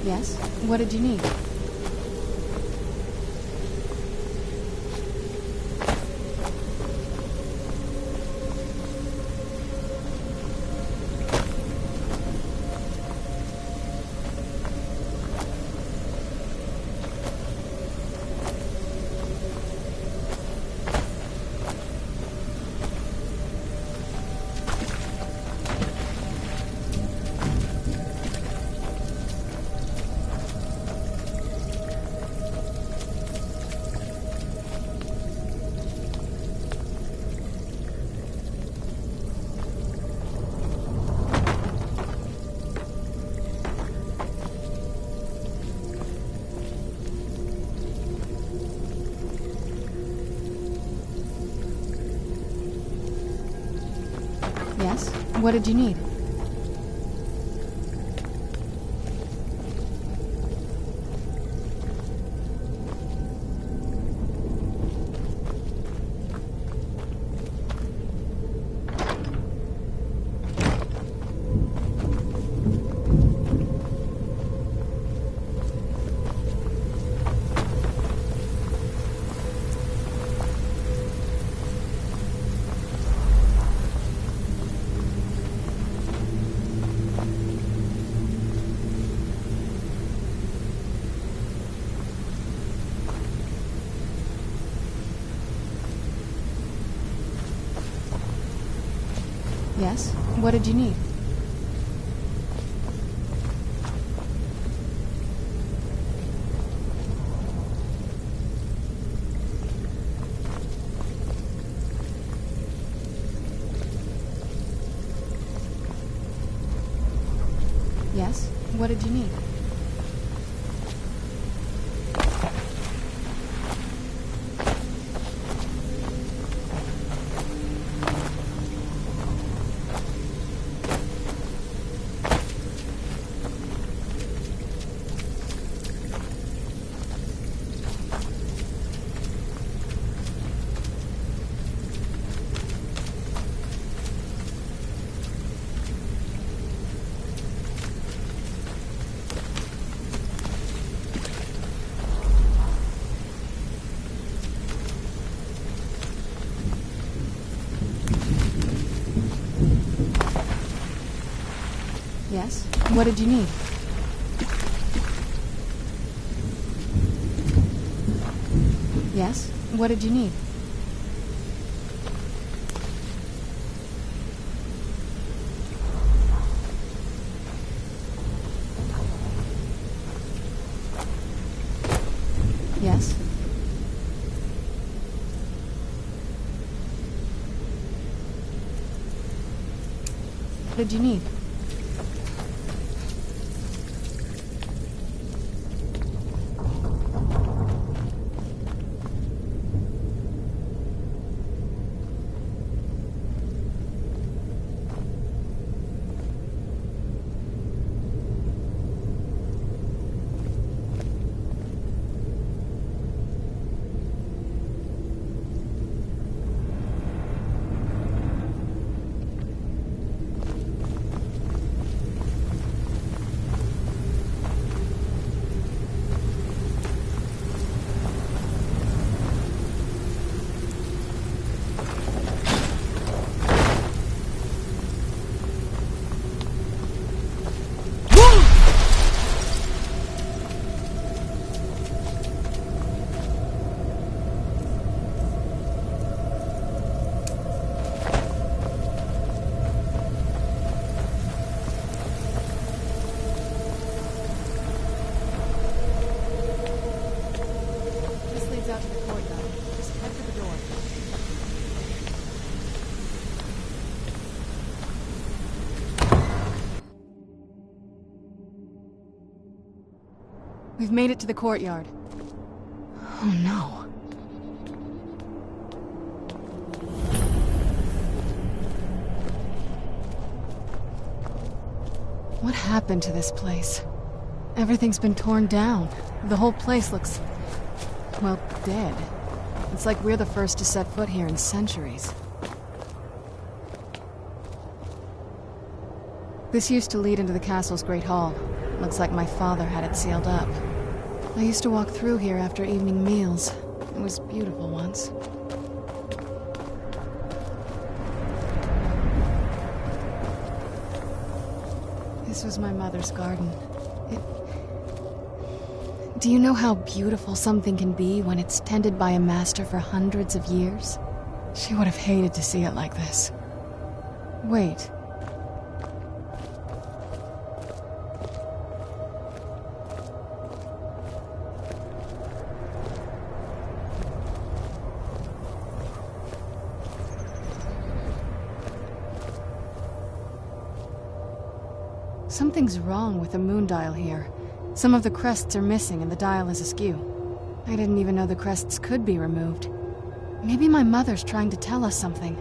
F: Yes? What did you need? Yes? What did you need? Yes? What did you need? Yes? What did you need? Yes? What did you need? Yes? What did you need? Yes? What did you need? Out to the courtyard. Just head for the door. We've made it to the courtyard. Oh no. What happened to this place? Everything's been torn down. The whole place looks, well, dead. It's like we're the first to set foot here in centuries. This used to lead into the castle's great hall. Looks like my father had it sealed up. I used to walk through here after evening meals. It was beautiful once. This was my mother's garden. Do you know how beautiful something can be when it's tended by a master for hundreds of years? She would have hated to see it like this. Wait. Something's wrong with the moon dial here. Some of the crests are missing and the dial is askew. I didn't even know the crests could be removed. Maybe my mother's trying to tell us something.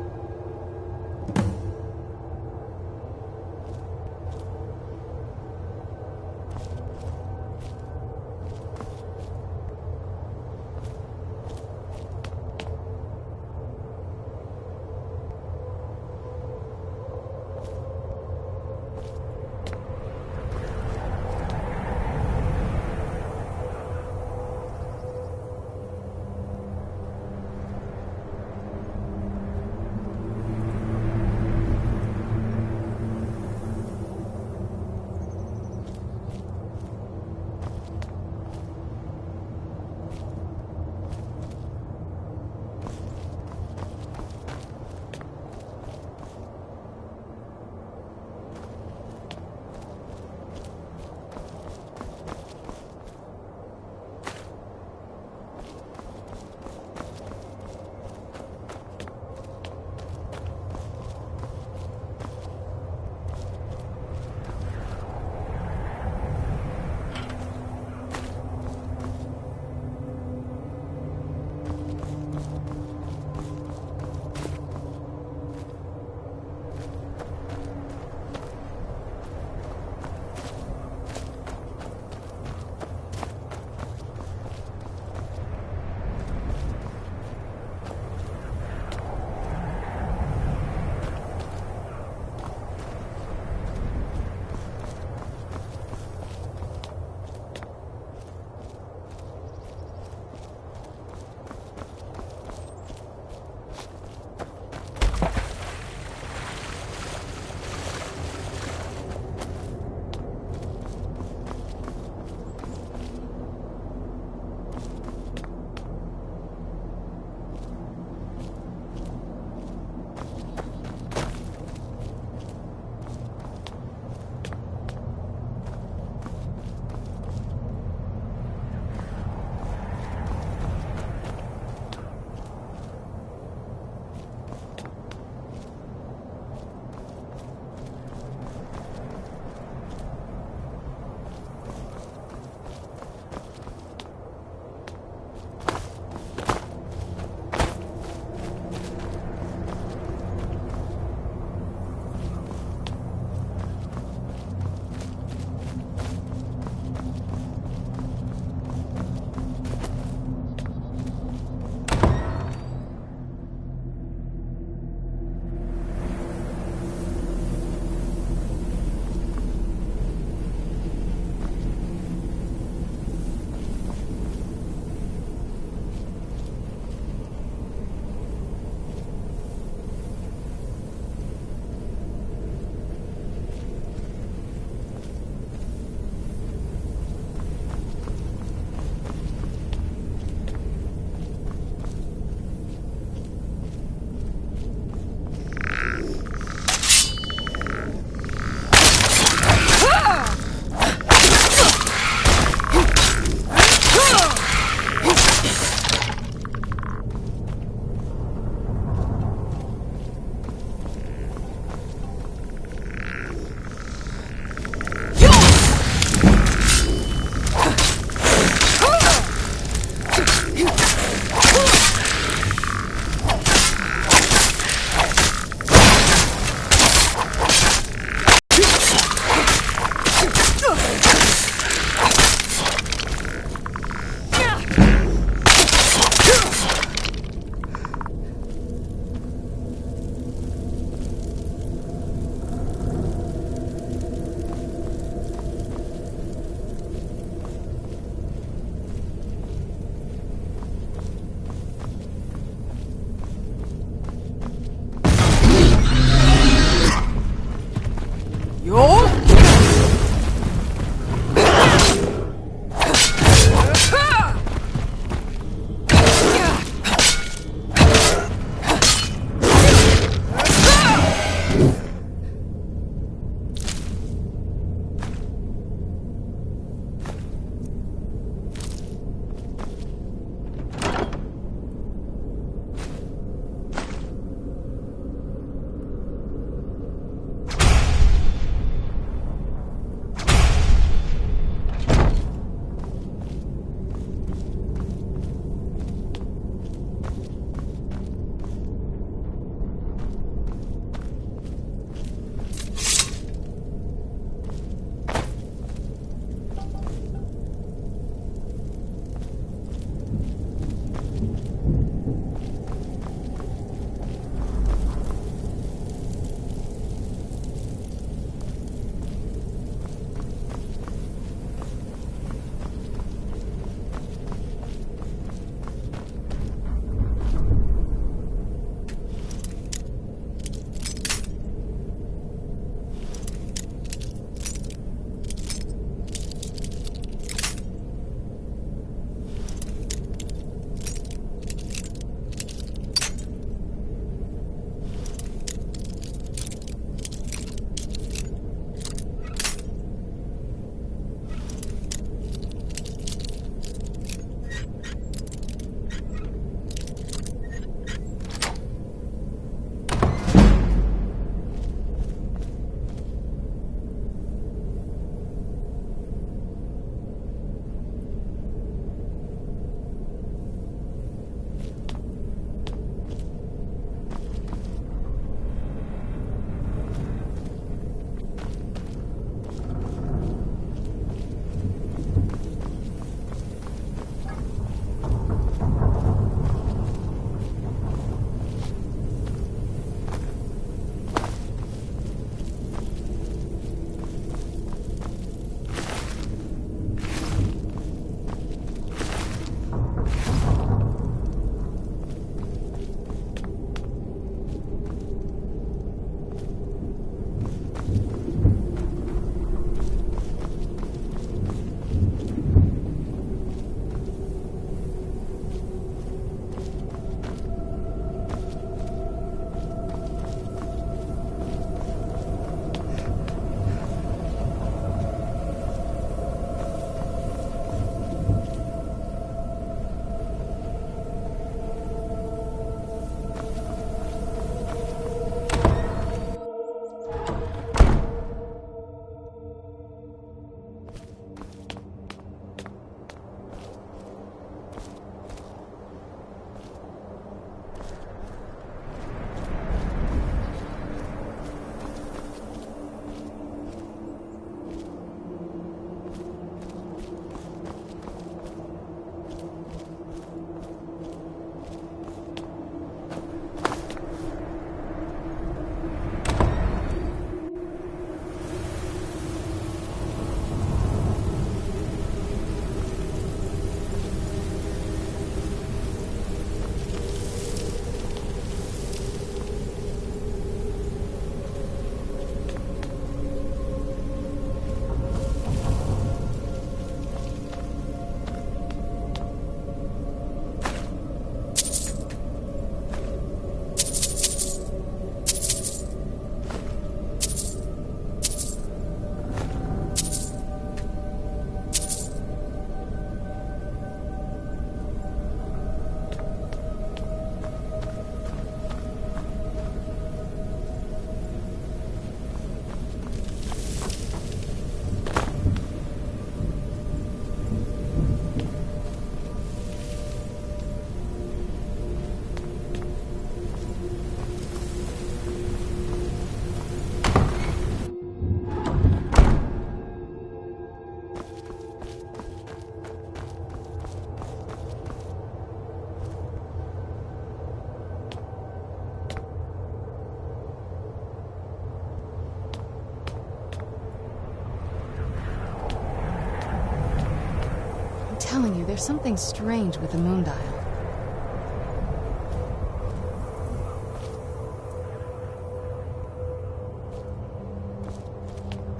F: there's something strange with the moon dial.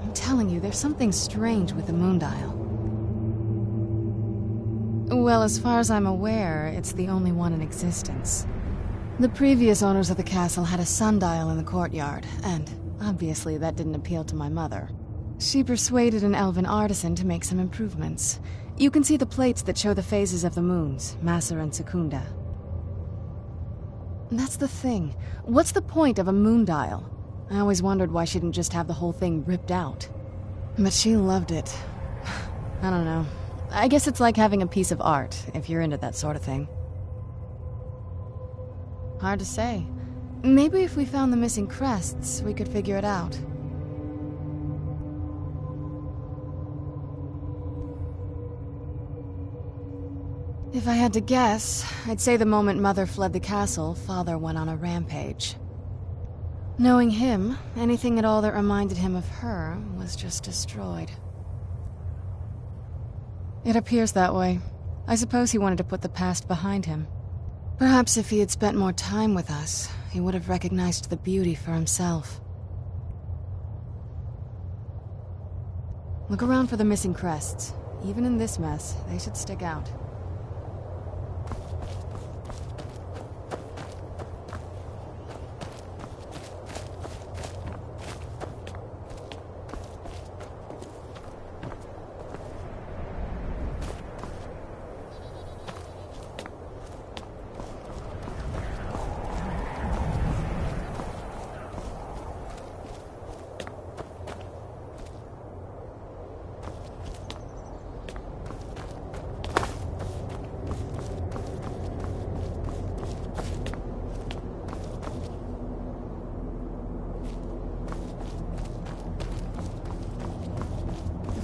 F: I'm telling you, there's something strange with the moon dial. Well, as far as I'm aware, it's the only one in existence. The previous owners of the castle had a sundial in the courtyard, and obviously that didn't appeal to my mother. She persuaded an elven artisan to make some improvements. You can see the plates that show the phases of the moons, Maser and Secunda. That's the thing. What's the point of a moon dial? I always wondered why she didn't just have the whole thing ripped out. But she loved it. I don't know. I guess it's like having a piece of art, if you're into that sort of thing. Hard to say. Maybe if we found the missing crests, we could figure it out. If I had to guess, I'd say the moment Mother fled the castle, Father went on a rampage. Knowing him, anything at all that reminded him of her was just destroyed. It appears that way. I suppose he wanted to put the past behind him. Perhaps if he had spent more time with us, he would have recognized the beauty for himself. Look around for the missing crests. Even in this mess, they should stick out.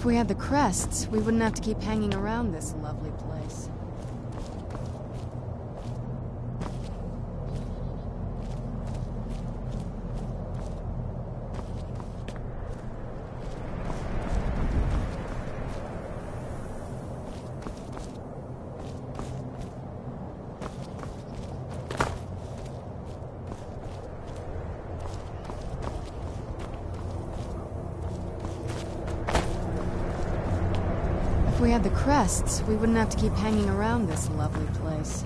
F: If we had the crests, we wouldn't have to keep hanging around this lovely place. If we had the crests, we wouldn't have to keep hanging around this lovely place.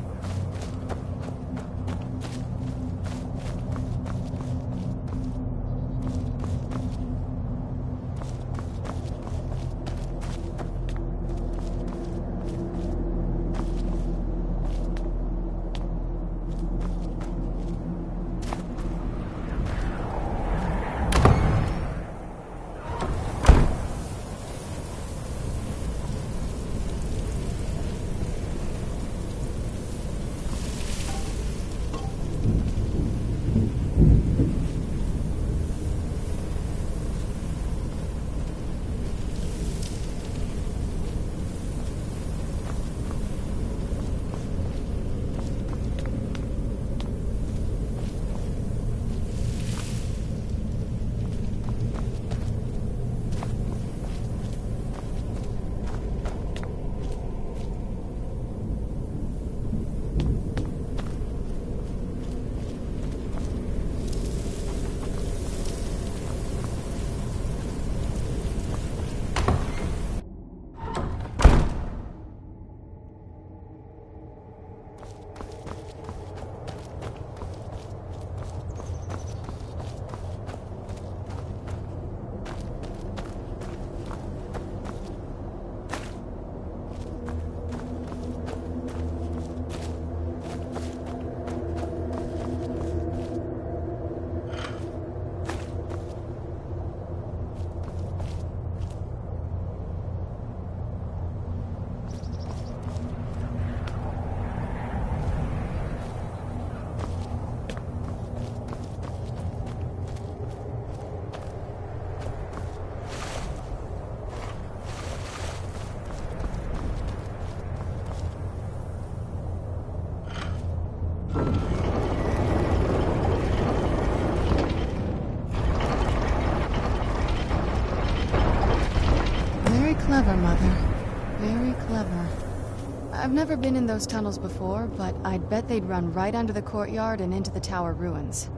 F: I've never been in those tunnels before, but I'd bet they'd run right under the courtyard and into the tower ruins.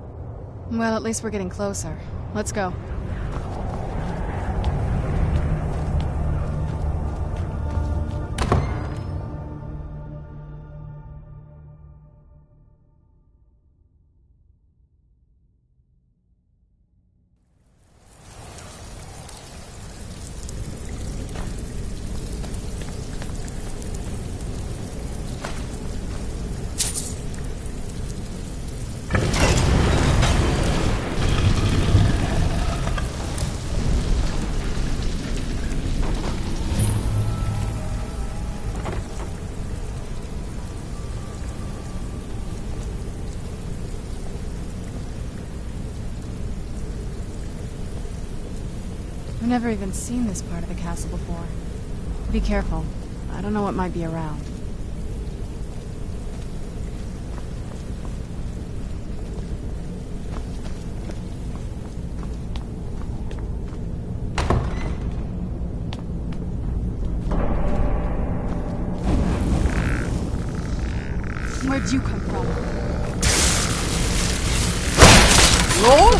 F: Well, at least we're getting closer. Let's go. I've never even seen this part of the castle before. Be careful. I don't know what might be around. Where'd you come from?
G: Roll!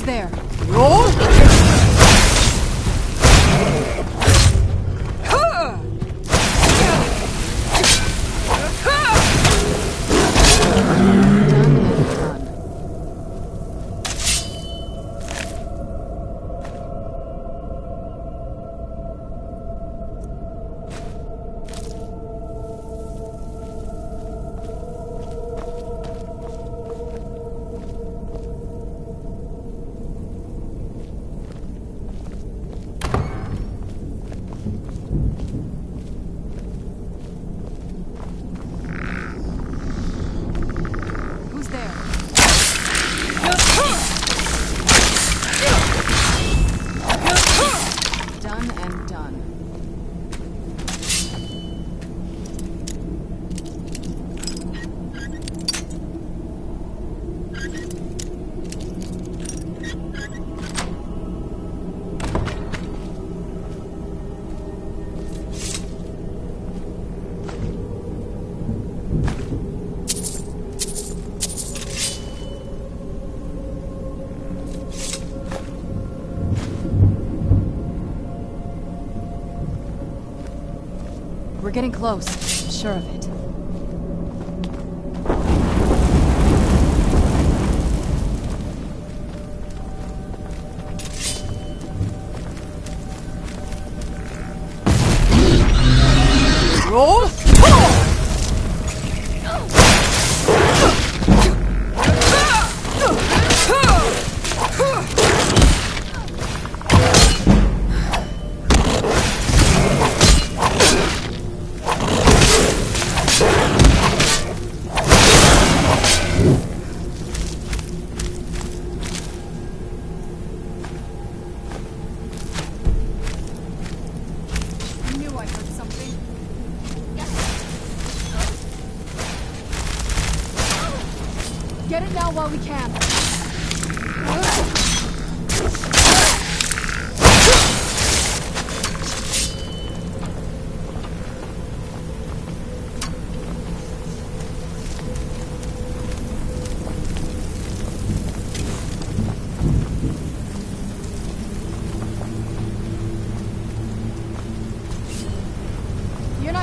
F: There.
G: Roll!
F: We're getting close. I'm sure of it.
G: Roll!
F: Get it now while we can.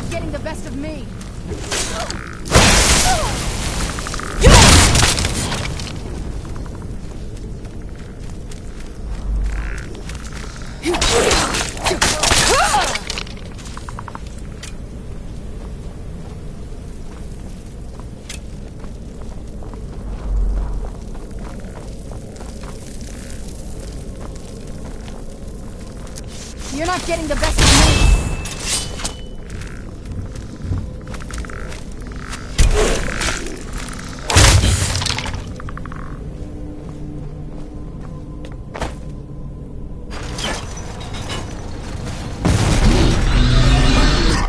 F: not getting the best of me. You're not getting the best of me.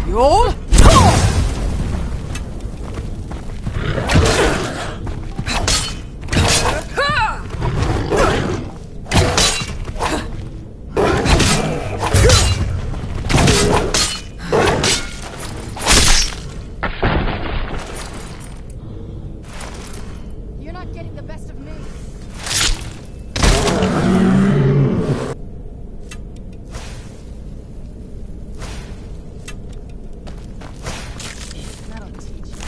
G: Yo!
F: You're not getting the best of me. That'll teach you.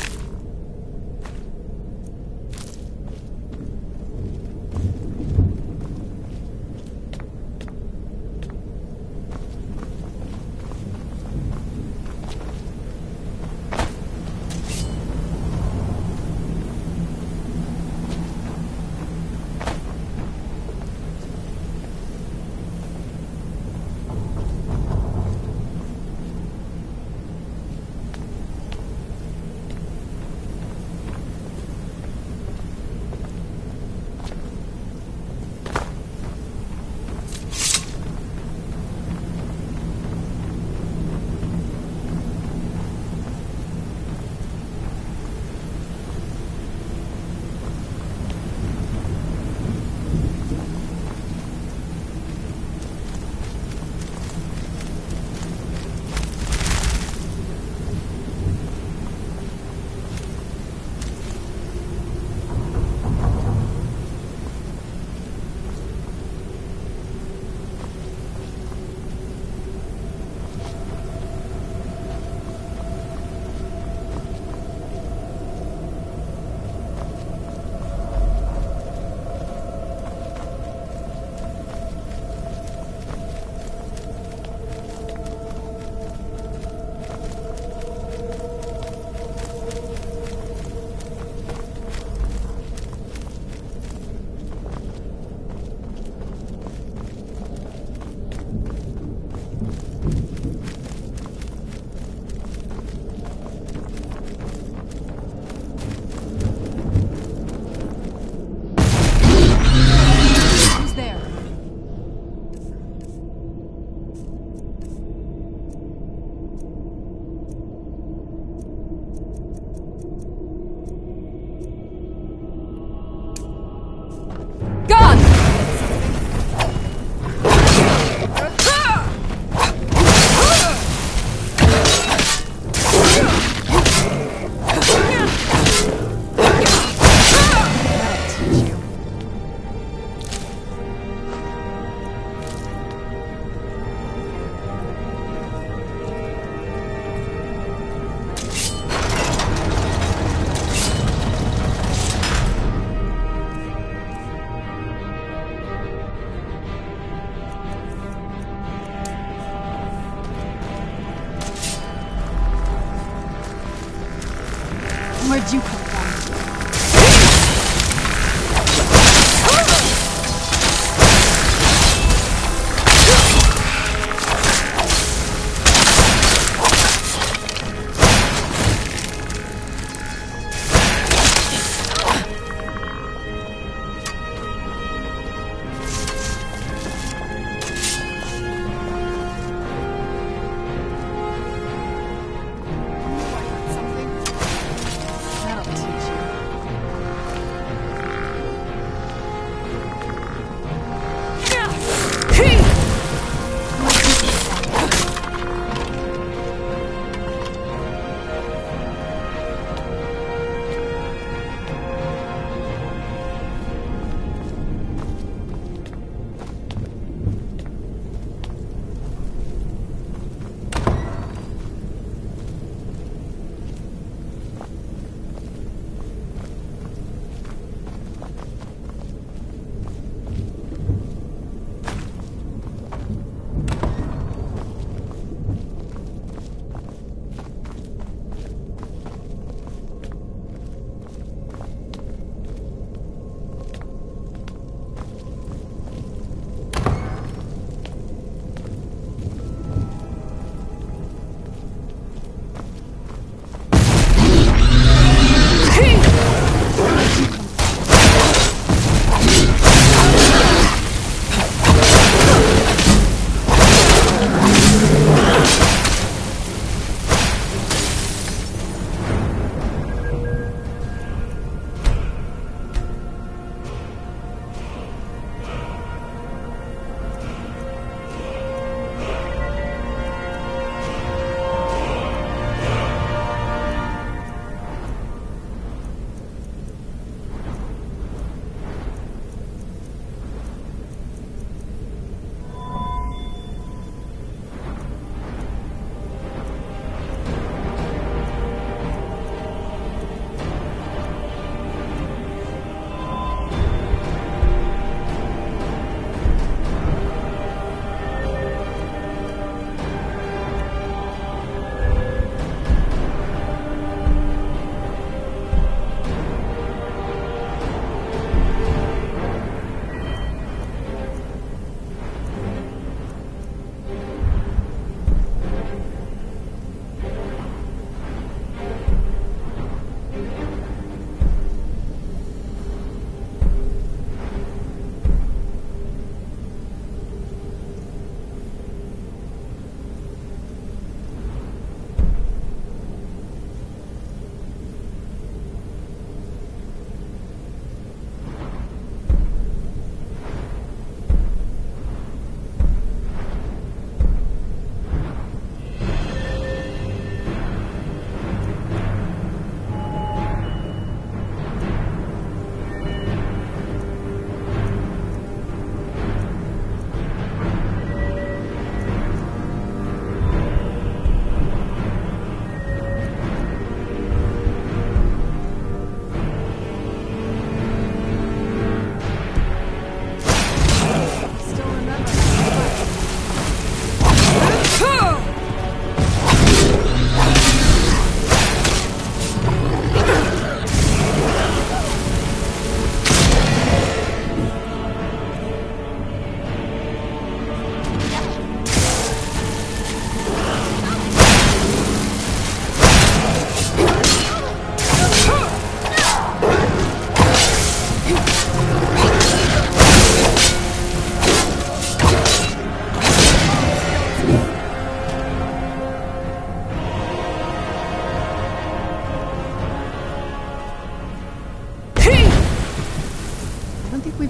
F: Where'd you come from? That'll teach.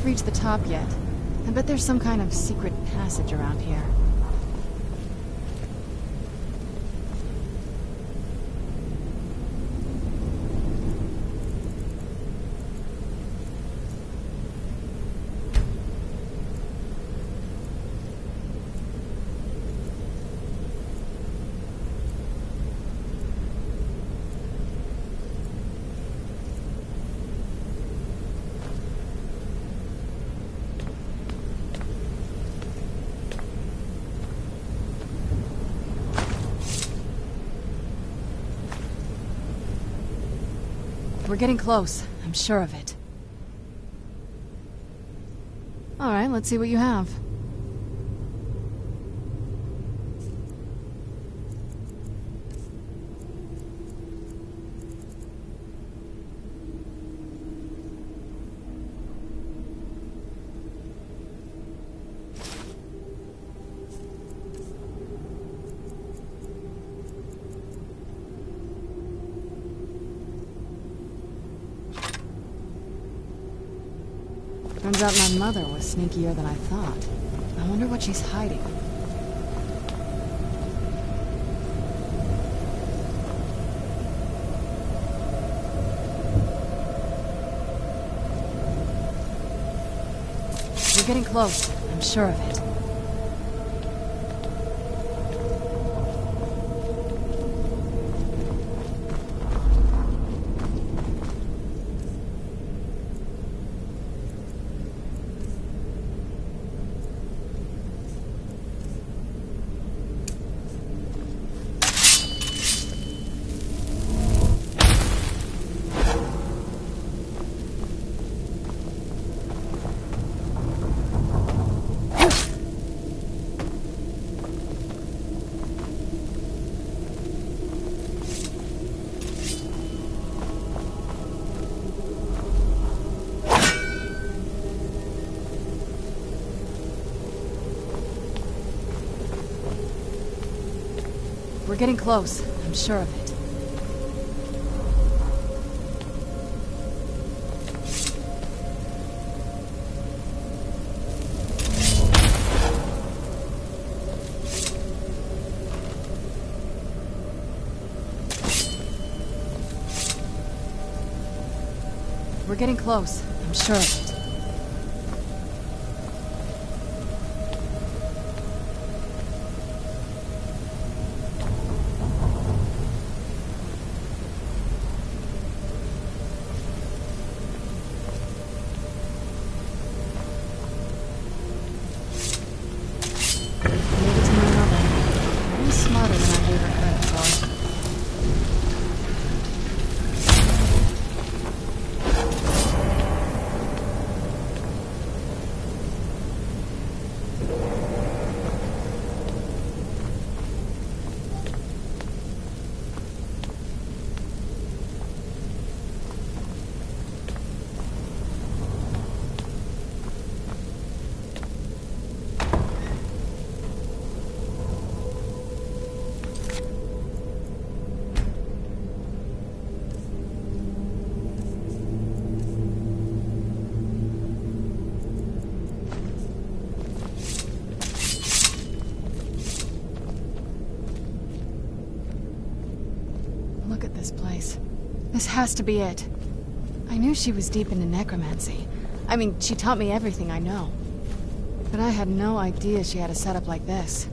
F: I've reached the top yet. I bet there's some kind of secret passage around here. We're getting close. I'm sure of it. Alright, let's see what you have. Turns out my mother was sneakier than I thought. I wonder what she's hiding. We're getting close. I'm sure of it. We're getting close. I'm sure of it. We're getting close. I'm sure of it. Smarter than I gave her credit for. Look at this place. This has to be it. I knew she was deep into necromancy. I mean, she taught me everything I know. But I had no idea she had a setup like this.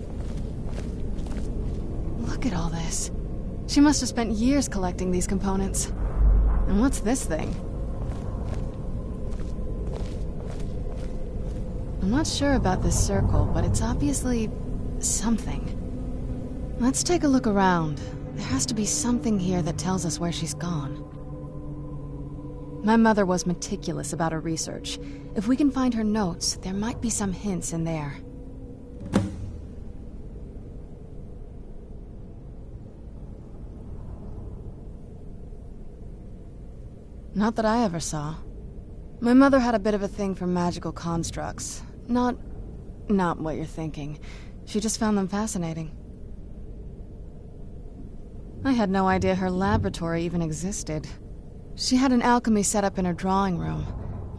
F: Look at all this. She must have spent years collecting these components. And what's this thing? I'm not sure about this circle, but it's obviously something. Let's take a look around. There has to be something here that tells us where she's gone. My mother was meticulous about her research. If we can find her notes, there might be some hints in there. Not that I ever saw. My mother had a bit of a thing for magical constructs. Not what you're thinking. She just found them fascinating. I had no idea her laboratory even existed. She had an alchemy set up in her drawing room,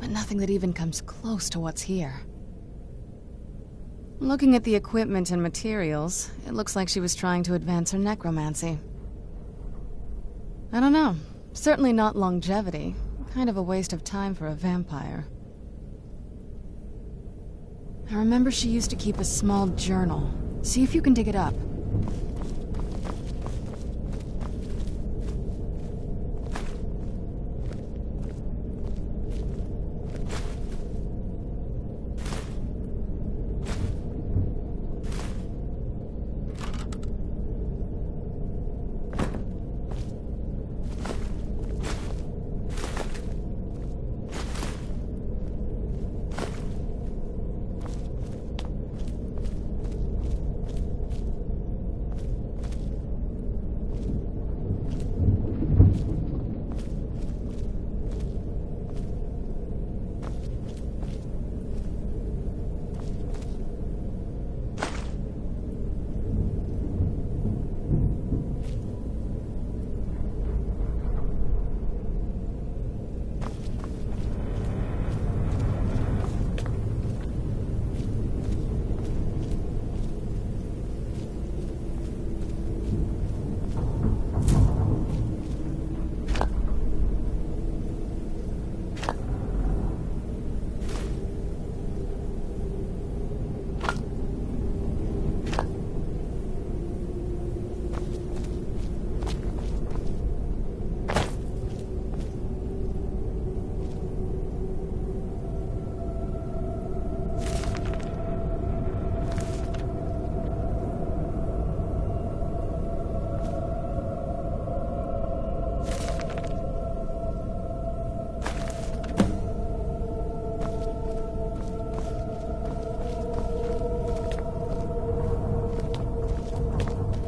F: but nothing that even comes close to what's here. Looking at the equipment and materials, it looks like she was trying to advance her necromancy. I don't know. Certainly not longevity. Kind of a waste of time for a vampire. I remember she used to keep a small journal. See if you can dig it up.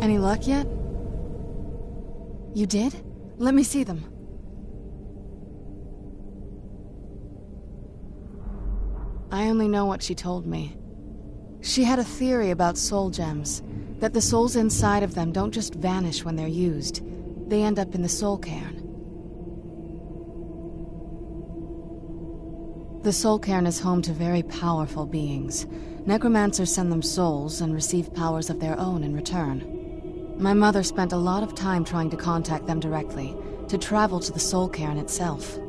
F: Any luck yet? You did? Let me see them. I only know what she told me. She had a theory about soul gems, that the souls inside of them don't just vanish when they're used. They end up in the soul cairn. The soul cairn is home to very powerful beings. Necromancers send them souls and receive powers of their own in return. My mother spent a lot of time trying to contact them directly, to travel to the soul cairn itself.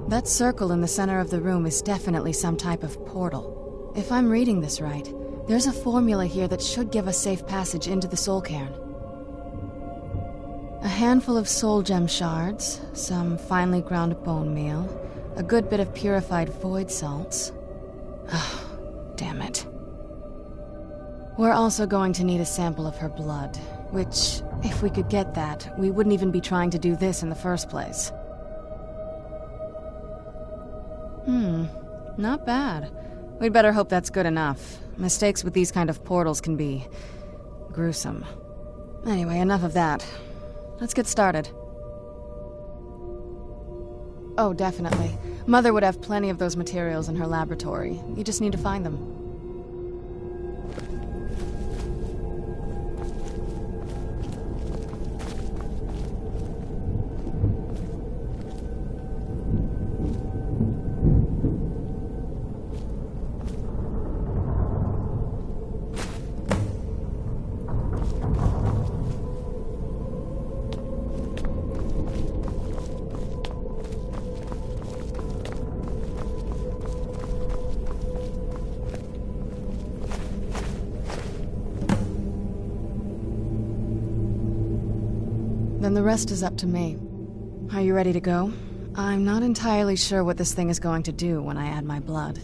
F: That circle in the center of the room is definitely some type of portal. If I'm reading this right, there's a formula here that should give us safe passage into the soul cairn. A handful of soul gem shards, some finely ground bone meal, a good bit of purified void salts. Oh, damn it. We're also going to need a sample of her blood, which, if we could get that, we wouldn't even be trying to do this in the first place. Not bad. We'd better hope that's good enough. Mistakes with these kind of portals can be gruesome. Anyway, enough of that. Let's get started. Oh, definitely. Mother would have plenty of those materials in her laboratory. You just need to find them. Then the rest is up to me. Are you ready to go? I'm not entirely sure what this thing is going to do when I add my blood.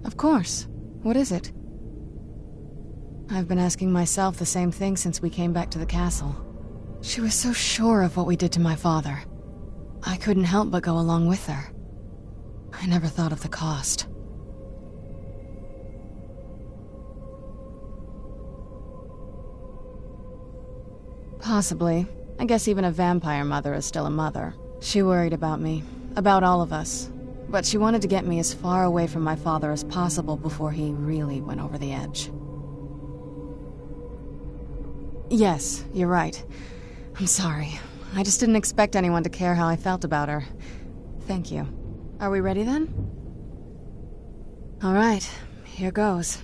F: Of course. What is it? I've been asking myself the same thing since we came back to the castle. She was so sure of what we did to my father. I couldn't help but go along with her. I never thought of the cost. Possibly. I guess even a vampire mother is still a mother. She worried about me, about all of us. But she wanted to get me as far away from my father as possible before he really went over the edge. Yes, you're right. I'm sorry. I just didn't expect anyone to care how I felt about her. Thank you. Are we ready then? All right, here goes.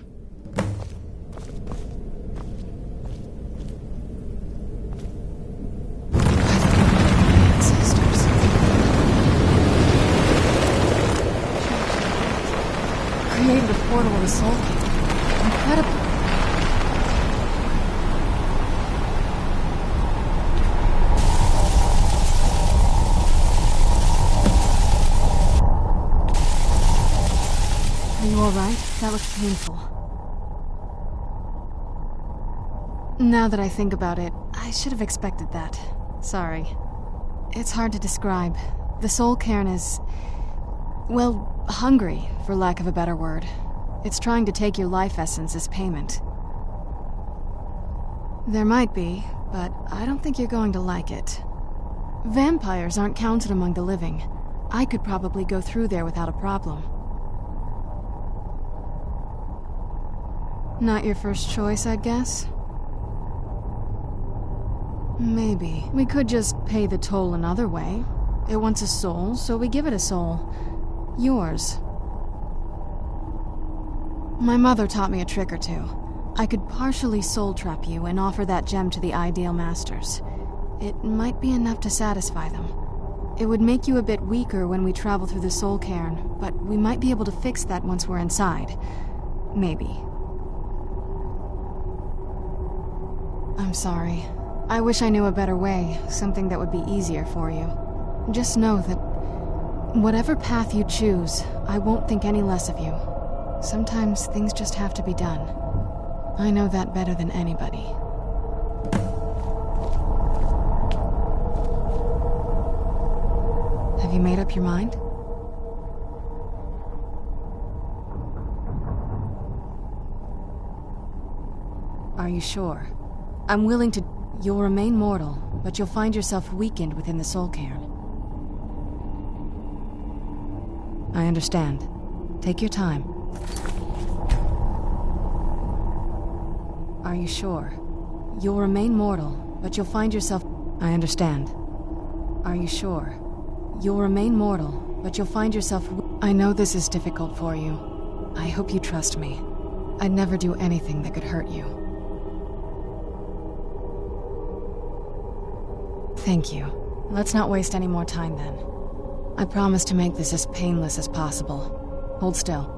F: Created a portal of the Soul King. Incredible. Are you alright? That looks painful. Now that I think about it, I should have expected that. Sorry. It's hard to describe. The Soul Cairn is... well, hungry, for lack of a better word. It's trying to take your life essence as payment. There might be, but I don't think you're going to like it. Vampires aren't counted among the living. I could probably go through there without a problem. Not your first choice, I'd guess? Maybe. We could just pay the toll another way. It wants a soul, so we give it a soul. Yours. My mother taught me a trick or two. I could partially soul trap you and offer that gem to the Ideal Masters. It might be enough to satisfy them. It would make you a bit weaker when we travel through the Soul Cairn, but we might be able to fix that once we're inside. Maybe. I'm sorry. I wish I knew a better way, something that would be easier for you. Just know that whatever path you choose, I won't think any less of you. Sometimes things just have to be done. I know that better than anybody. Have you made up your mind? Are you sure? I'm willing to... You'll remain mortal, but you'll find yourself weakened within the Soul Cairn. I understand. Take your time. Are you sure? You'll remain mortal, but you'll find yourself... I understand. Are you sure? You'll remain mortal, but you'll find yourself... I know this is difficult for you. I hope you trust me. I'd never do anything that could hurt you. Thank you. Let's not waste any more time then. I promise to make this as painless as possible. Hold still.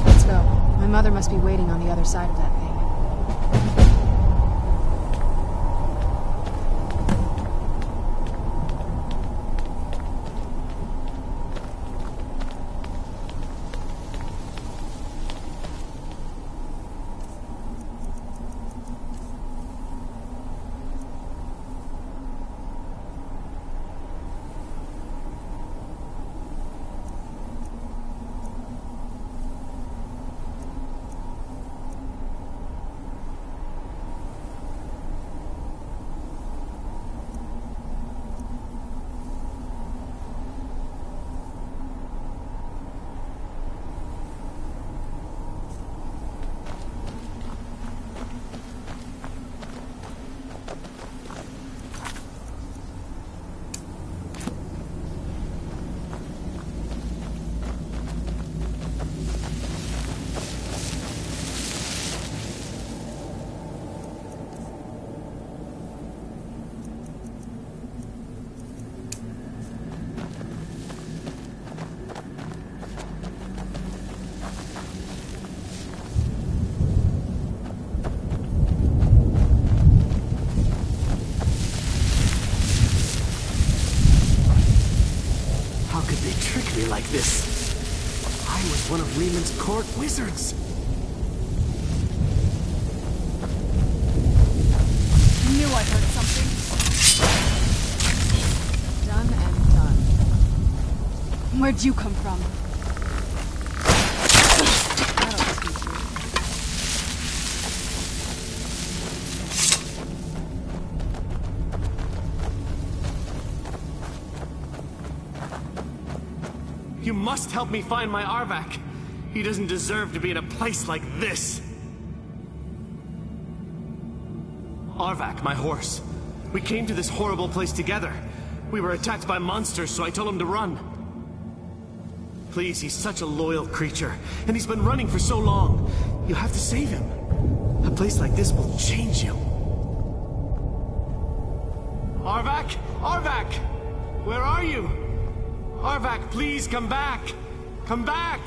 F: Let's go. My mother must be waiting on the other side of that thing.
M: Trick me like this. I was one of Lehman's court wizards.
F: Knew I heard something. Done and done. Where'd you come from? That'll teach you.
R: You must help me find my Arvak. He doesn't deserve to be in a place like this. Arvak, my horse. We came to this horrible place together. We were attacked by monsters, so I told him to run. Please, he's such a loyal creature, and he's been running for so long. You have to save him. A place like this will change you. Arvak! Arvak! Where are you? Arvak, please come back! Come back!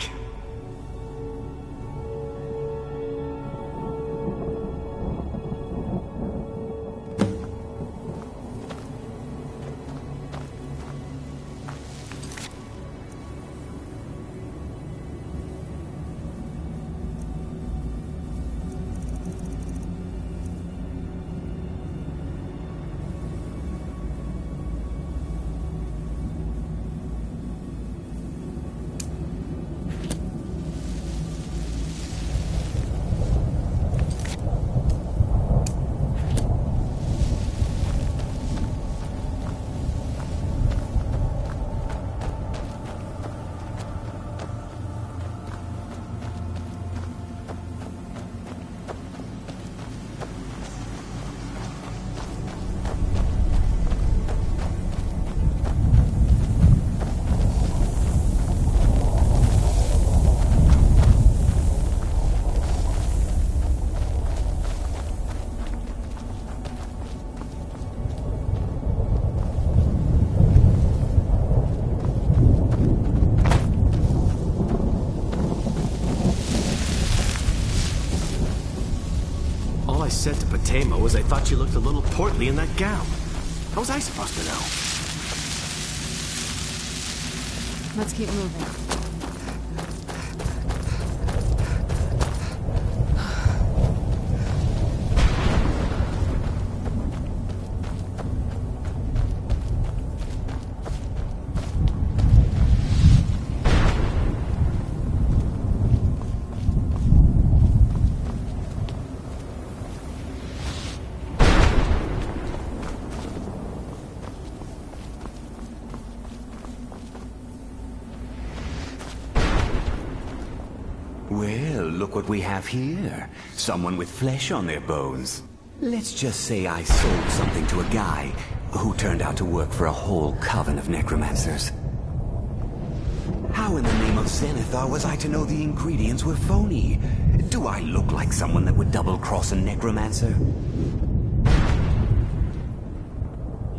R: All I said to Patema was I thought you looked a little portly in that gown. How was I supposed to know?
F: Let's keep moving.
M: Well, look what we have here. Someone with flesh on their bones. Let's just say I sold something to a guy who turned out to work for a whole coven of necromancers. How in the name of Zenithar was I to know the ingredients were phony? Do I look like someone that would double-cross a necromancer?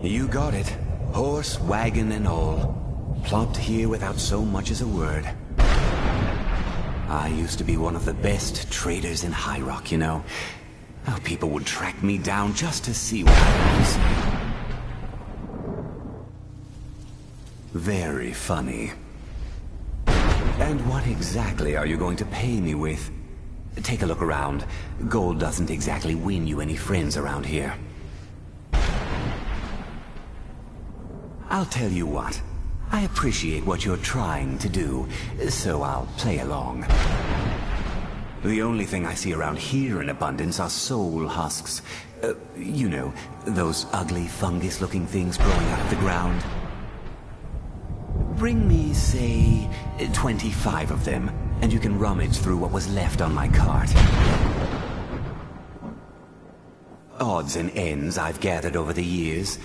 M: You got it. Horse, wagon, and all. Plopped here without so much as a word. I used to be one of the best traders in High Rock, you know. Oh, people would track me down just to see what I was. Very funny. And what exactly are you going to pay me with? Take a look around. Gold doesn't exactly win you any friends around here. I'll tell you what. I appreciate what you're trying to do, so I'll play along. The only thing I see around here in abundance are soul husks. You know, those ugly fungus-looking things growing out of the ground. Bring me, say, 25 of them, and you can rummage through what was left on my cart. Odds and ends I've gathered over the years.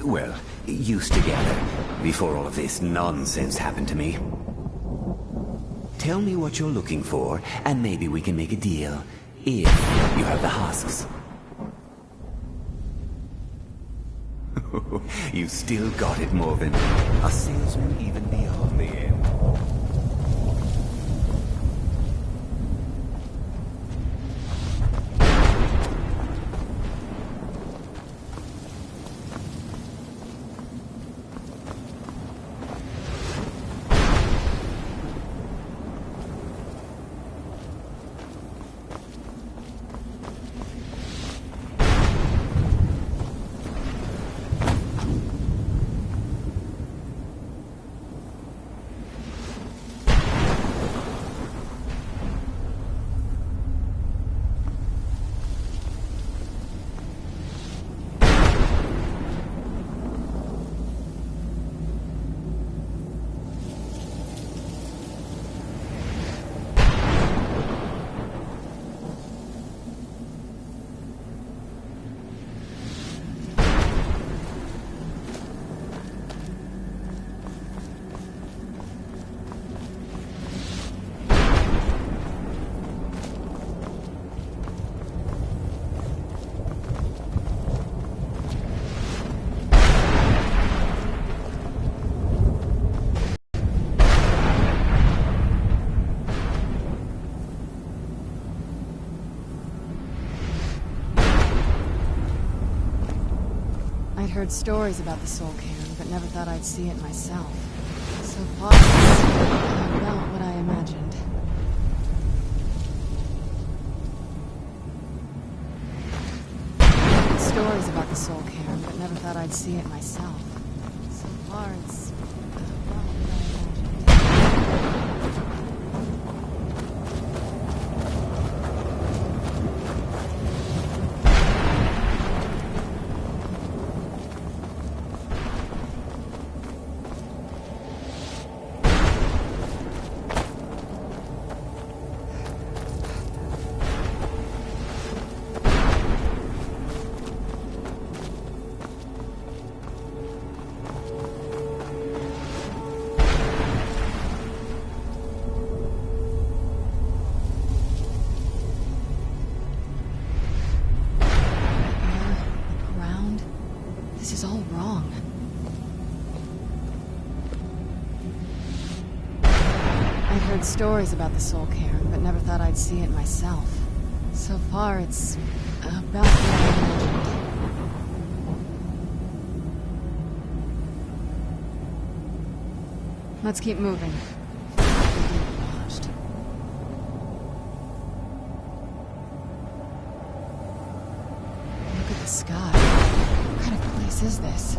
M: Well, used to gather, before all of this nonsense happened to me. Tell me what you're looking for, and maybe we can make a deal, if you have the husks. You still got it, Morven. A salesman even beyond the end.
F: heard stories about the Soul Cairn, but never thought I'd see it myself. So far, it's about what I imagined. Stories about the Soul Cairn, but never thought I'd see it myself. So far, it's about what I imagined. Stories about the Soul Cairn, but never thought I'd see it myself. So far, it's about what I imagined. Let's keep moving. Watched. Look at the sky. What kind of place is this?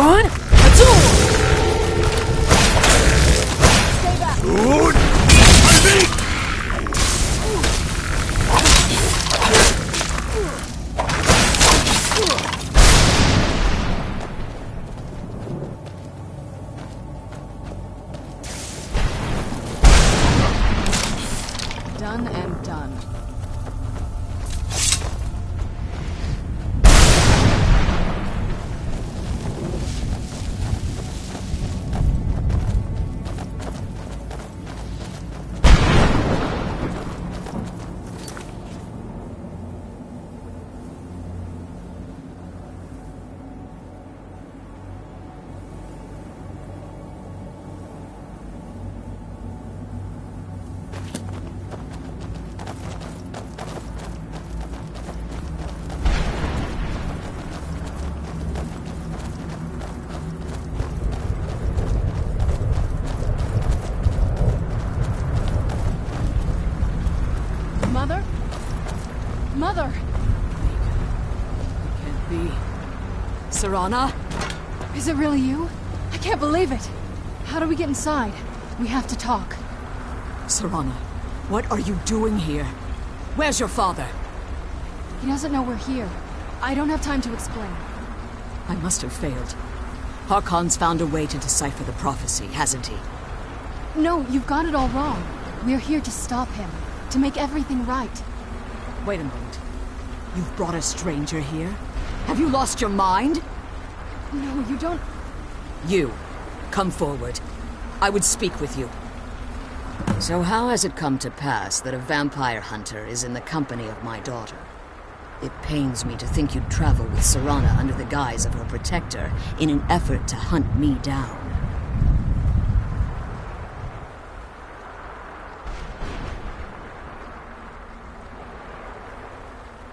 A: One, two! Stay back!
F: Done and done. Mother? Mother!
G: Can't be. Serana?
F: Is it really you? I can't believe it! How do we get inside? We have to talk.
G: Serana, what are you doing here? Where's your father?
F: He doesn't know we're here. I don't have time to explain.
G: I must have failed. Harkon's found a way to decipher the prophecy, hasn't he?
F: No, you've got it all wrong. We're here to stop him. To make everything right.
G: Wait a moment. You've brought a stranger here? Have you lost your mind?
F: No, you don't...
G: You, come forward. I would speak with you. So how has it come to pass that a vampire hunter is in the company of my daughter? It pains me to think you'd travel with Serana under the guise of her protector in an effort to hunt me down.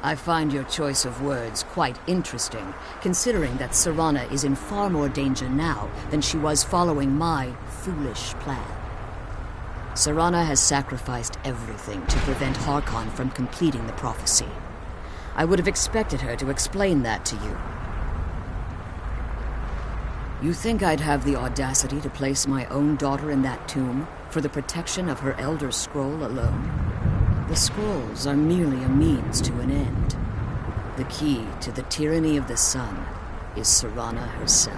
G: I find your choice of words quite interesting, considering that Serana is in far more danger now than she was following my foolish plan. Serana has sacrificed everything to prevent Harkon from completing the prophecy. I would have expected her to explain that to you. You think I'd have the audacity to place my own daughter in that tomb for the protection of her Elder Scroll alone? The scrolls are merely a means to an end. The key to the tyranny of the sun is Serana herself.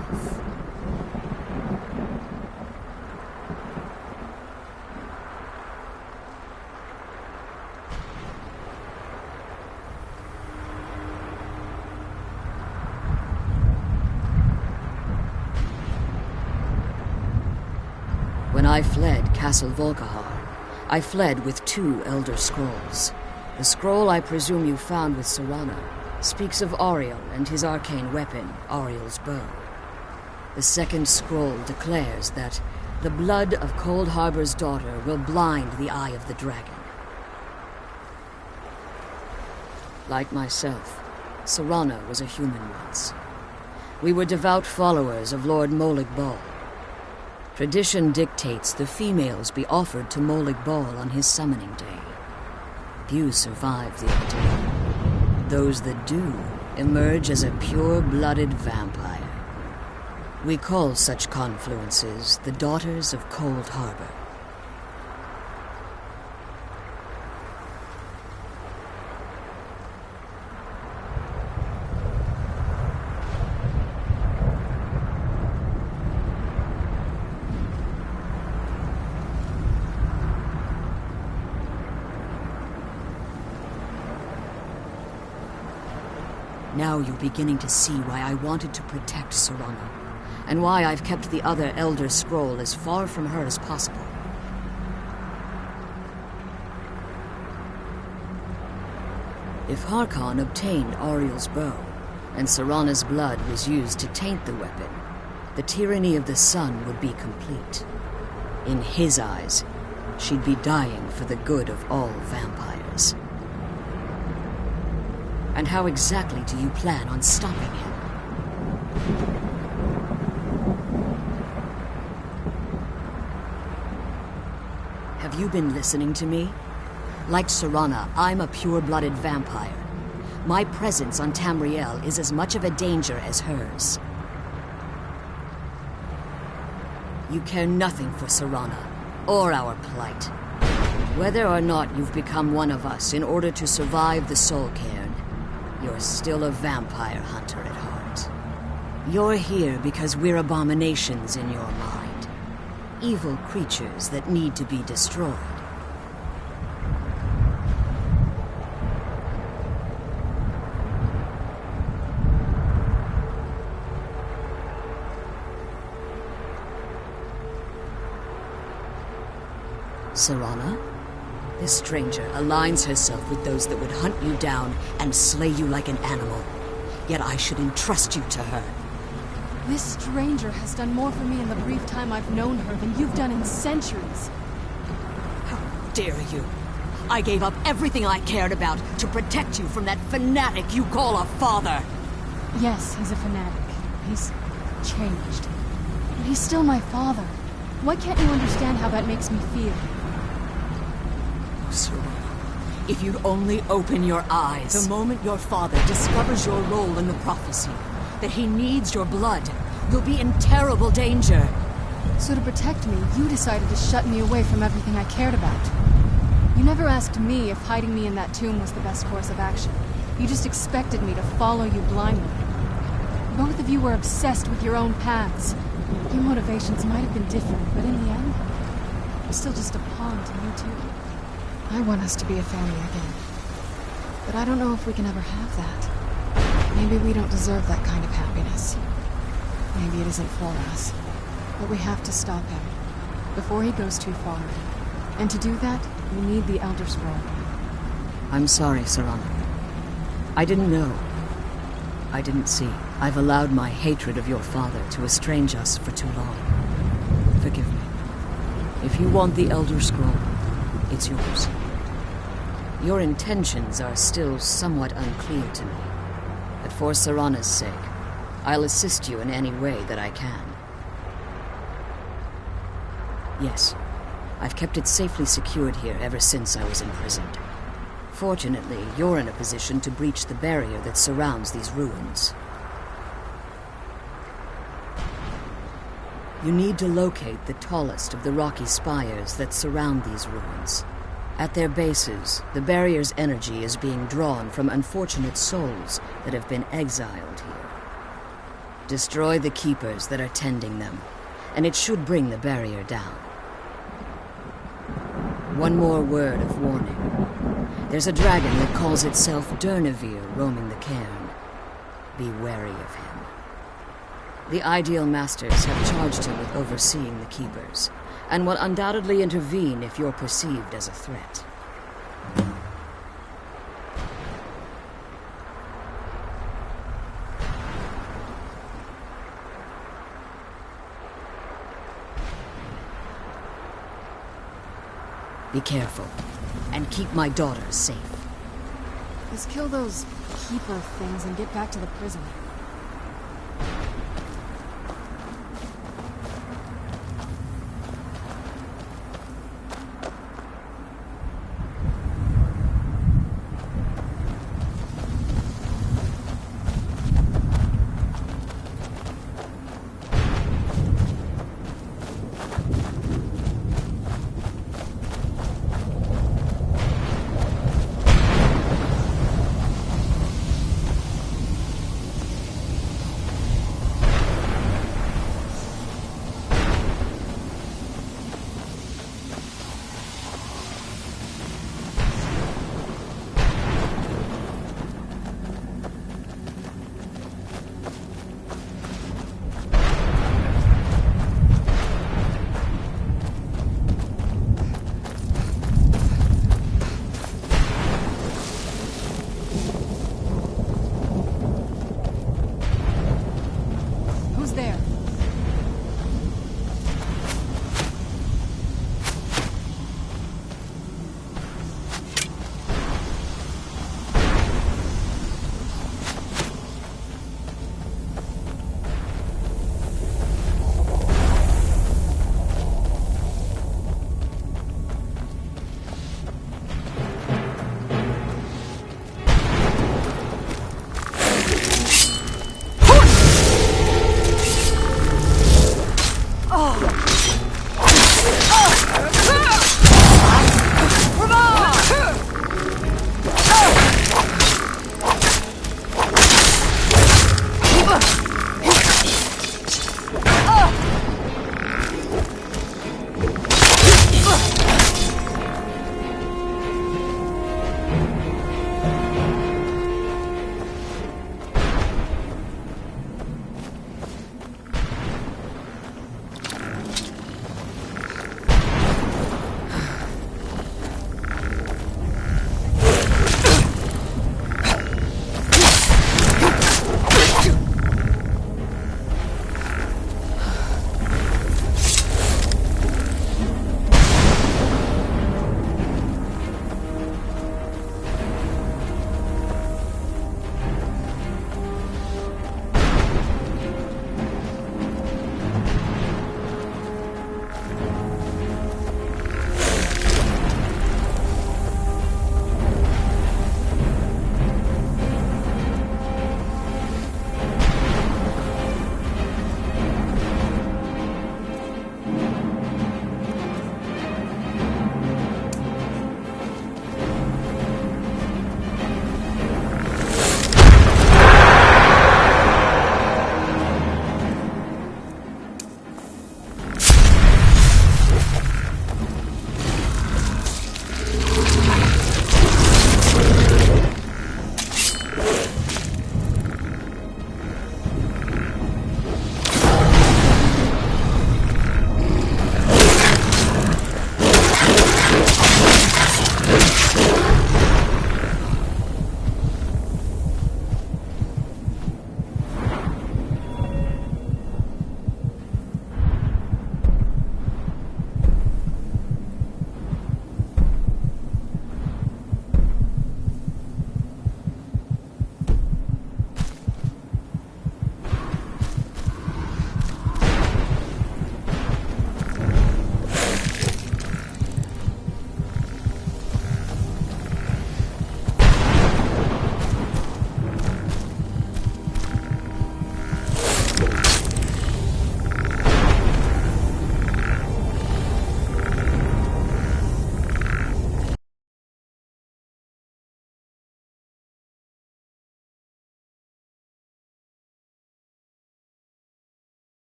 G: When I fled Castle Volkihar, I fled with 2 Elder Scrolls. The scroll I presume you found with Serana speaks of Auriel and his arcane weapon, Auriel's bow. The second scroll declares that the blood of Cold Harbor's daughter will blind the eye of the dragon. Like myself, Serana was a human once. We were devout followers of Lord Molig Bal. Tradition dictates the females be offered to Molig Bal on his summoning day. Few survive the ordeal. Those that do emerge as a pure-blooded vampire. We call such confluences the Daughters of Cold Harbor. Now you're beginning to see why I wanted to protect Serana, and why I've kept the other Elder Scroll as far from her as possible. If Harkon obtained Auriel's bow, and Serana's blood was used to taint the weapon, the tyranny of the sun would be complete. In his eyes, she'd be dying for the good of all vampires. And how exactly do you plan on stopping him? Have you been listening to me? Like Serana, I'm a pure-blooded vampire. My presence on Tamriel is as much of a danger as hers. You care nothing for Serana, or our plight. Whether or not you've become one of us in order to survive the Soul Cairn, you're still a vampire hunter at heart. You're here because we're abominations in your mind. Evil creatures that need to be destroyed. Serana? This stranger aligns herself with those that would hunt you down and slay you like an animal. Yet I should entrust you to her.
F: This stranger has done more for me in the brief time I've known her than you've done in centuries.
G: How dare you? I gave up everything I cared about to protect you from that fanatic you call a father.
F: Yes, he's a fanatic. He's changed. But he's still my father. Why can't you understand how that makes me feel?
G: Serana, if you'd only open your eyes. The moment your father discovers your role in the prophecy, that he needs your blood, you'll be in terrible danger.
F: So to protect me, you decided to shut me away from everything I cared about. You never asked me if hiding me in that tomb was the best course of action. You just expected me to follow you blindly. Both of you were obsessed with your own paths. Your motivations might have been different, but in the end, I'm still just a pawn to you two. I want us to be a family again. But I don't know if we can ever have that. Maybe we don't deserve that kind of happiness. Maybe it isn't for us. But we have to stop him, before he goes too far. And to do that, we need the Elder Scroll.
G: I'm sorry, Serana. I didn't know. I didn't see. I've allowed my hatred of your father to estrange us for too long. Forgive me. If you want the Elder Scroll, it's yours. Your intentions are still somewhat unclear to me, but for Serana's sake, I'll assist you in any way that I can. Yes, I've kept it safely secured here ever since I was imprisoned. Fortunately, you're in a position to breach the barrier that surrounds these ruins. You need to locate the tallest of the rocky spires that surround these ruins. At their bases, the barrier's energy is being drawn from unfortunate souls that have been exiled here. Destroy the keepers that are tending them, and it should bring the barrier down. One more word of warning. There's a dragon that calls itself Durnevere roaming the cairn. Be wary of him. The Ideal Masters have charged him with overseeing the keepers, and will undoubtedly intervene if you're perceived as a threat. Be careful, and keep my daughters safe.
F: Let's kill those keeper things and get back to the prison.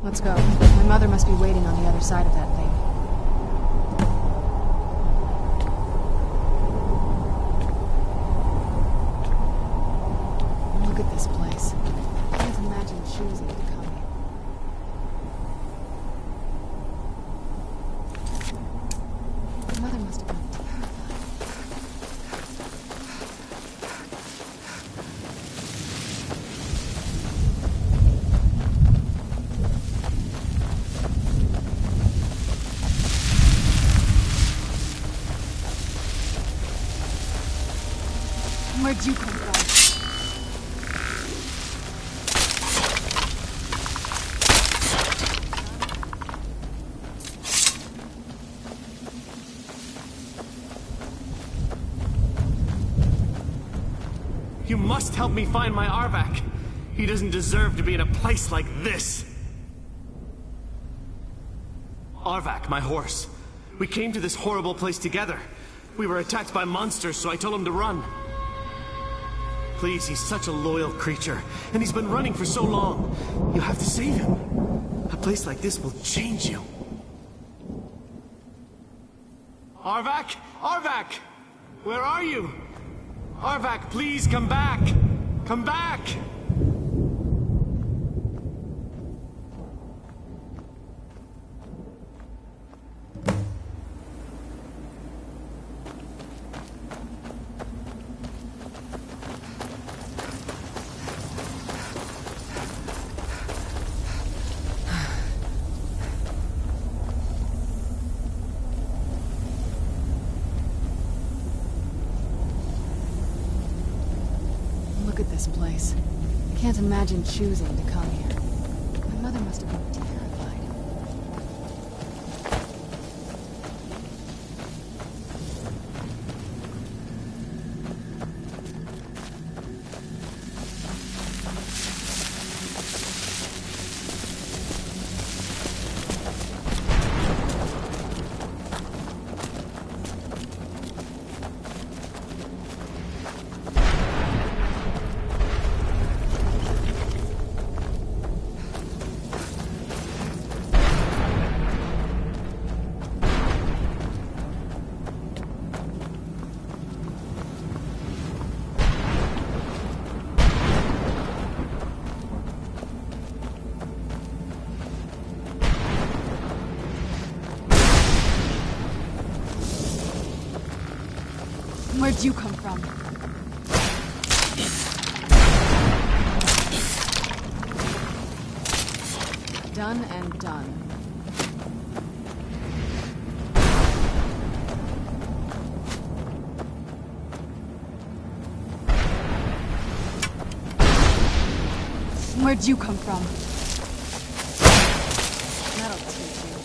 F: Let's go. My mother must be waiting on the other side of that thing. Look at this place. I can't imagine choosing to come here. My mother must have been Where'd you come from?
R: You must help me find my Arvak. He doesn't deserve to be in a place like this. Arvak, my horse. We came to this horrible place together. We were attacked by monsters, so I told him to run. Please, he's such a loyal creature, and he's been running for so long. You have to save him. A place like this will change you. Arvak? Arvak! Where are you? Arvak, please come back! Come back!
F: Look at this place. I can't imagine choosing to come here. My mother must have been terrified. Where'd you come from? Done and done. Where'd you come from? That'll teach you.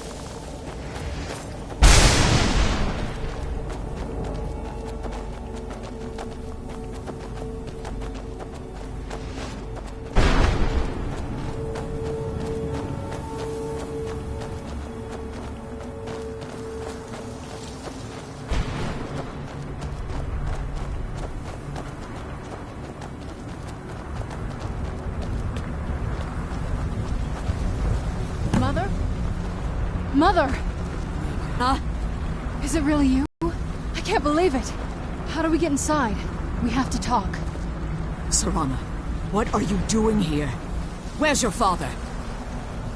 F: Mother? Mother! Huh? Is it really you? I can't believe it. How do we get inside? We have to talk.
G: Serana, what are you doing here? Where's your father?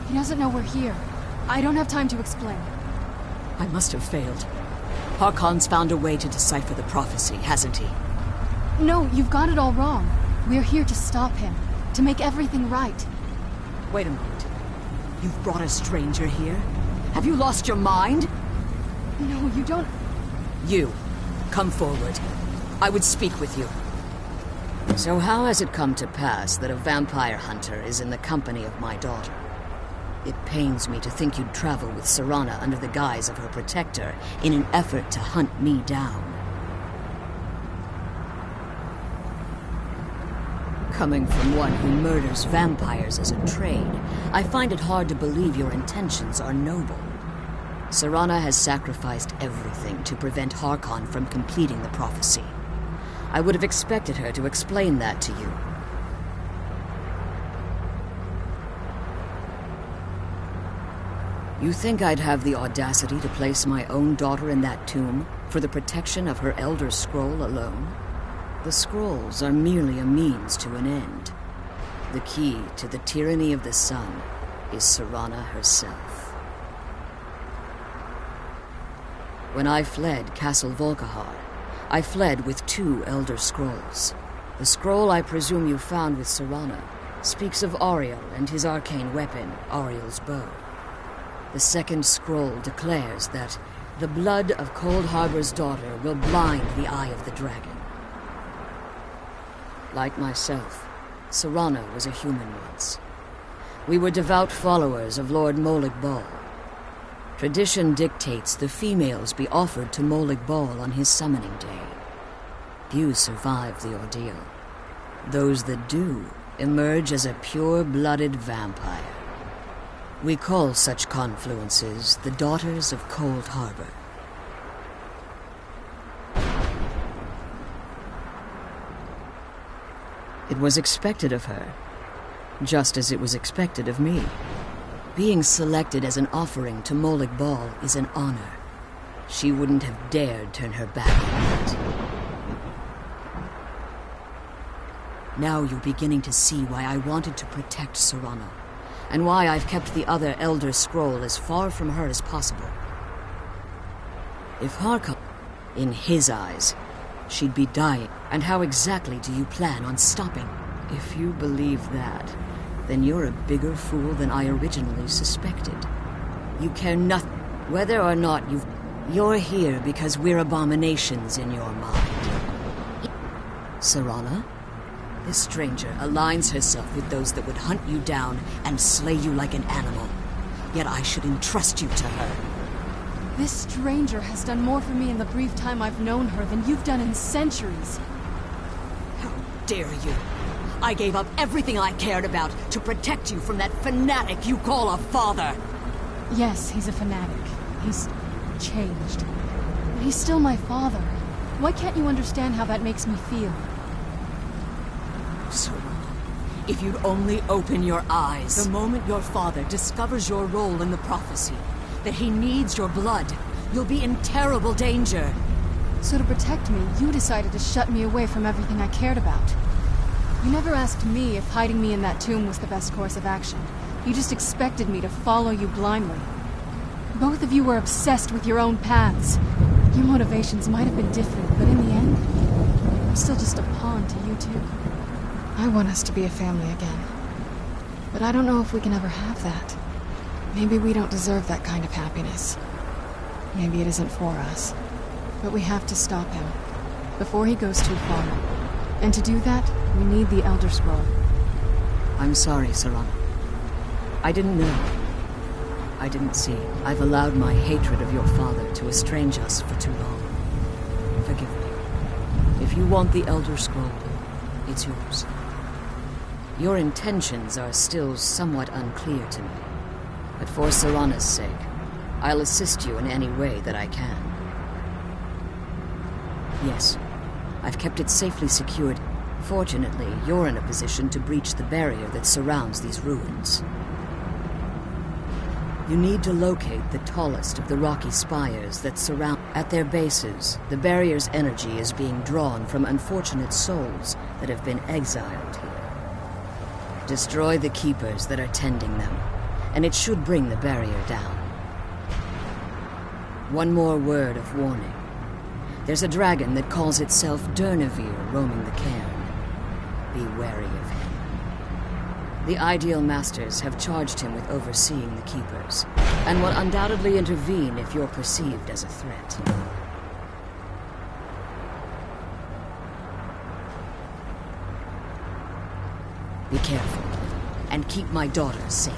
F: He doesn't know we're here. I don't have time to explain.
G: I must have failed. Harkon's found a way to decipher the prophecy, hasn't he?
F: No, you've got it all wrong. We're here to stop him. To make everything right.
G: Wait a moment. You've brought a stranger here? Have you lost your mind?
F: No, you don't...
G: You, come forward. I would speak with you. So how has it come to pass that a vampire hunter is in the company of my daughter? It pains me to think you'd travel with Serana under the guise of her protector in an effort to hunt me down. Coming from one who murders vampires as a trade, I find it hard to believe your intentions are noble. Serana has sacrificed everything to prevent Harkon from completing the prophecy. I would have expected her to explain that to you. You think I'd have the audacity to place my own daughter in that tomb for the protection of her Elder Scroll alone? The scrolls are merely a means to an end. The key to the tyranny of the sun is Serana herself. When I fled Castle Volkihar, I fled with 2 Elder Scrolls. The scroll I presume you found with Serana speaks of Auriel and his arcane weapon, Auriel's bow. The second scroll declares that the blood of Cold Harbor's daughter will blind the eye of the dragon. Like myself, Serana was a human once. We were devout followers of Lord Molig Bal. Tradition dictates the females be offered to Molig Bal on his summoning day. Few survive the ordeal. Those that do emerge as a pure-blooded vampire. We call such confluences the Daughters of Cold Harbor. It was expected of her, just as it was expected of me. Being selected as an offering to Molig Bal is an honor. She wouldn't have dared turn her back on it. Now you're beginning to see why I wanted to protect Serana, and why I've kept the other Elder Scroll as far from her as possible. If Harkon, in his eyes, she'd be dying, and how exactly do you plan on stopping? If you believe that, then you're a bigger fool than I originally suspected. You care nothing whether or not you're here because we're abominations in your mind. Serana? This stranger aligns herself with those that would hunt you down and slay you like an animal. Yet I should entrust you to her.
F: This stranger has done more for me in the brief time I've known her than you've done in centuries.
G: How dare you? I gave up everything I cared about to protect you from that fanatic you call a father.
F: Yes, he's a fanatic. He's changed. But he's still my father. Why can't you understand how that makes me feel?
G: Serana, if you'd only open your eyes. The moment your father discovers your role in the prophecy, that he needs your blood, you'll be in terrible danger.
F: So to protect me, you decided to shut me away from everything I cared about. You never asked me if hiding me in that tomb was the best course of action. You just expected me to follow you blindly. Both of you were obsessed with your own paths. Your motivations might have been different, but in the end, I'm still just a pawn to you two. I want us to be a family again. But I don't know if we can ever have that. Maybe we don't deserve that kind of happiness. Maybe it isn't for us. But we have to stop him, before he goes too far. And to do that, we need the Elder Scroll.
G: I'm sorry, Serana. I didn't know. I didn't see. I've allowed my hatred of your father to estrange us for too long. Forgive me. If you want the Elder Scroll, it's yours. Your intentions are still somewhat unclear to me. But for Serana's sake, I'll assist you in any way that I can. Yes, I've kept it safely secured. Fortunately, you're in a position to breach the barrier that surrounds these ruins. You need to locate the tallest of the rocky spires that surround. At their bases, the barrier's energy is being drawn from unfortunate souls that have been exiled here. Destroy the keepers that are tending them, and it should bring the barrier down. One more word of warning. There's a dragon that calls itself Durnavir roaming the cairn. Be wary of him. The Ideal Masters have charged him with overseeing the keepers, and will undoubtedly intervene if you're perceived as a threat. Be careful, and keep my daughter safe.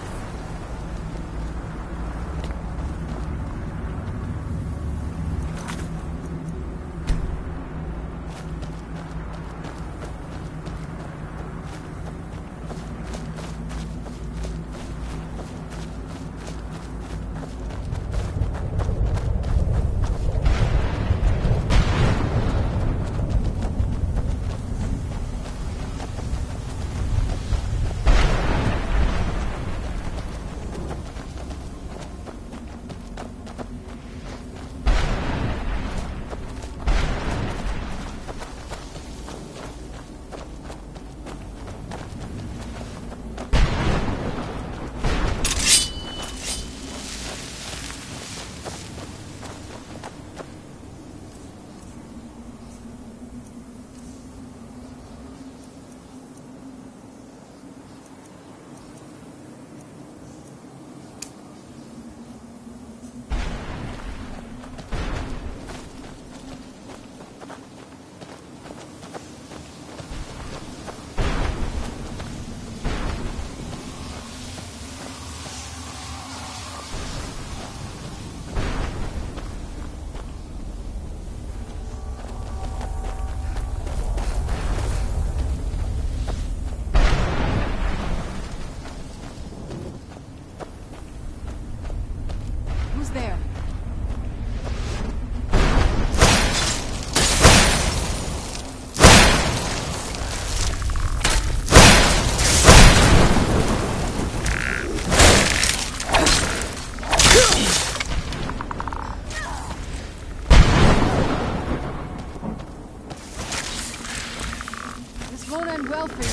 F: won't end well for you.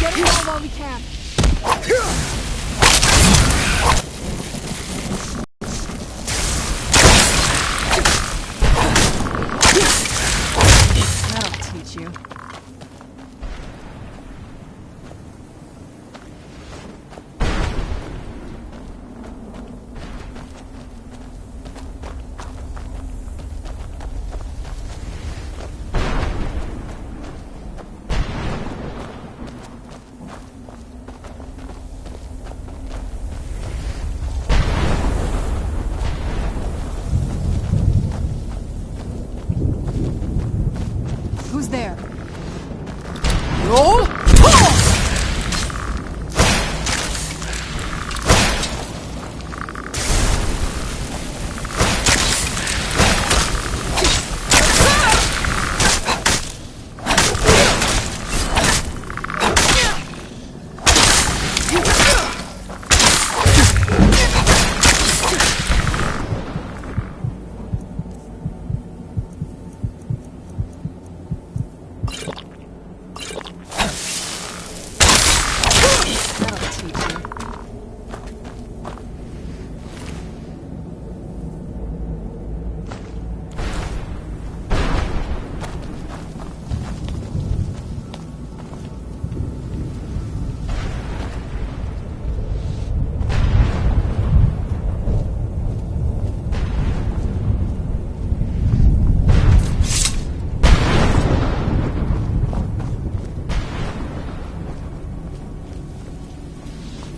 F: Get it all while we can. That'll teach you. Who's there? No!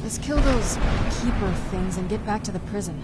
F: Let's kill those keeper things and get back to the prison.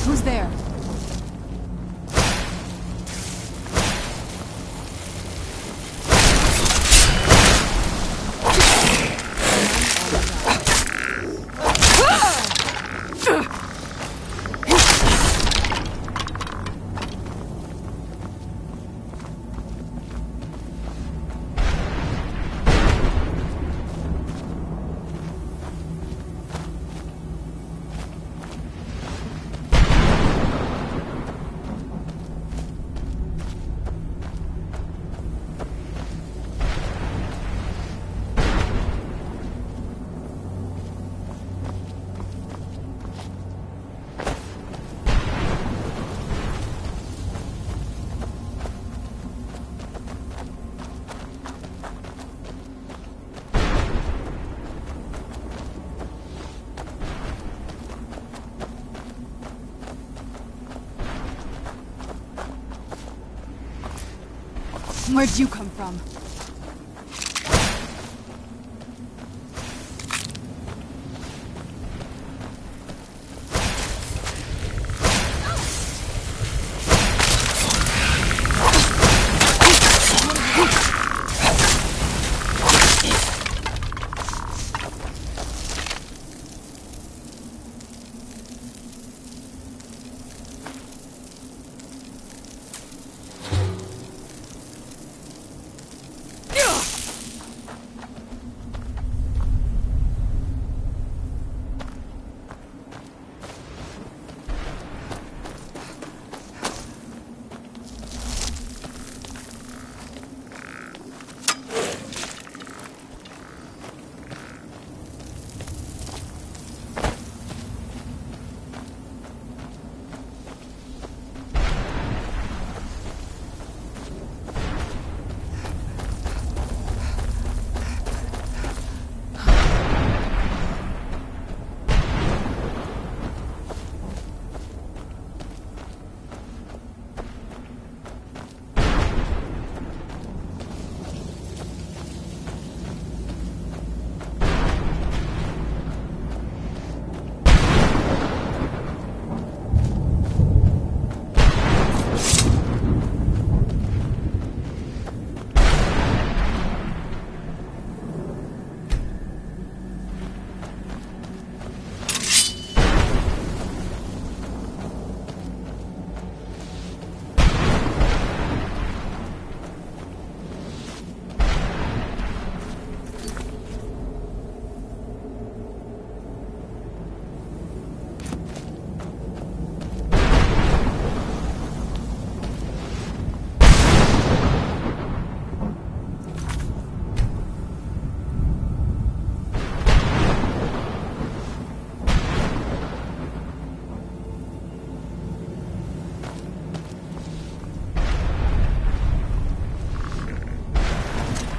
F: Who's there? Where'd you come from?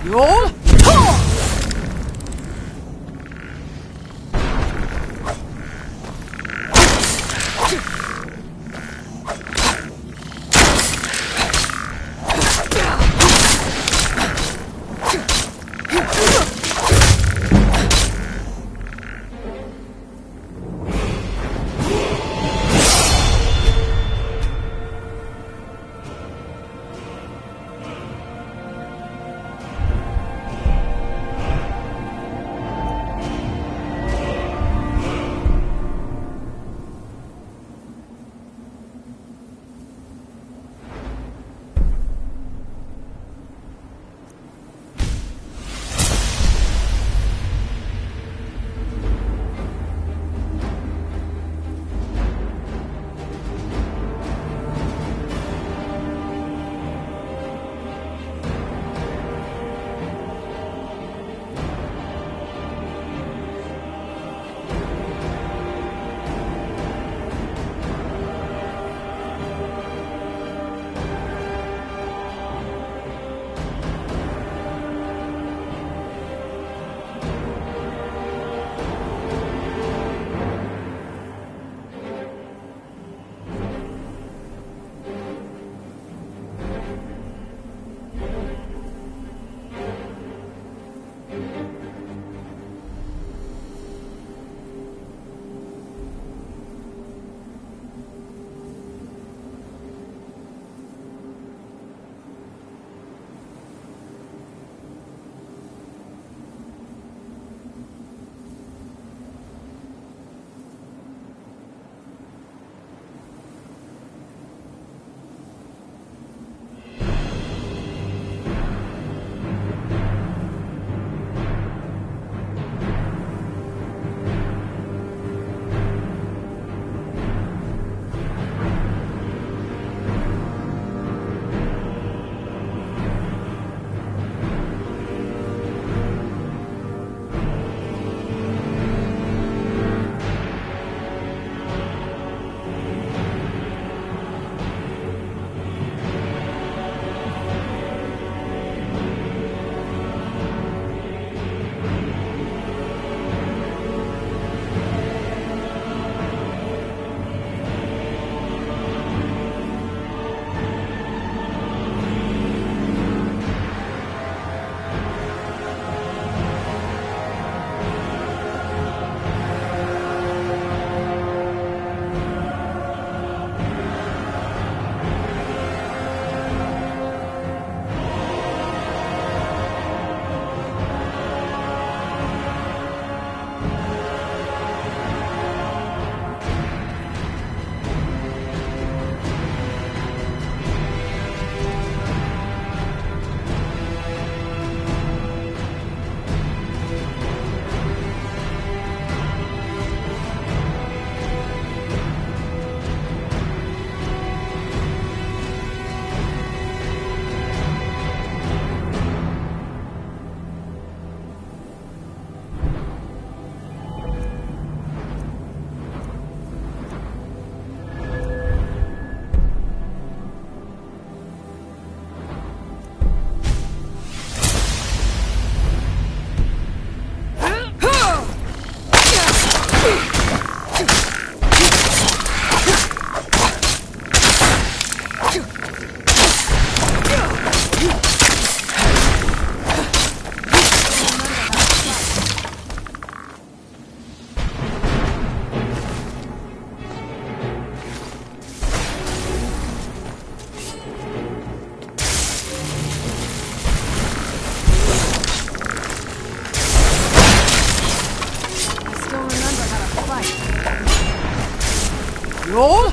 S: Roll! Roll!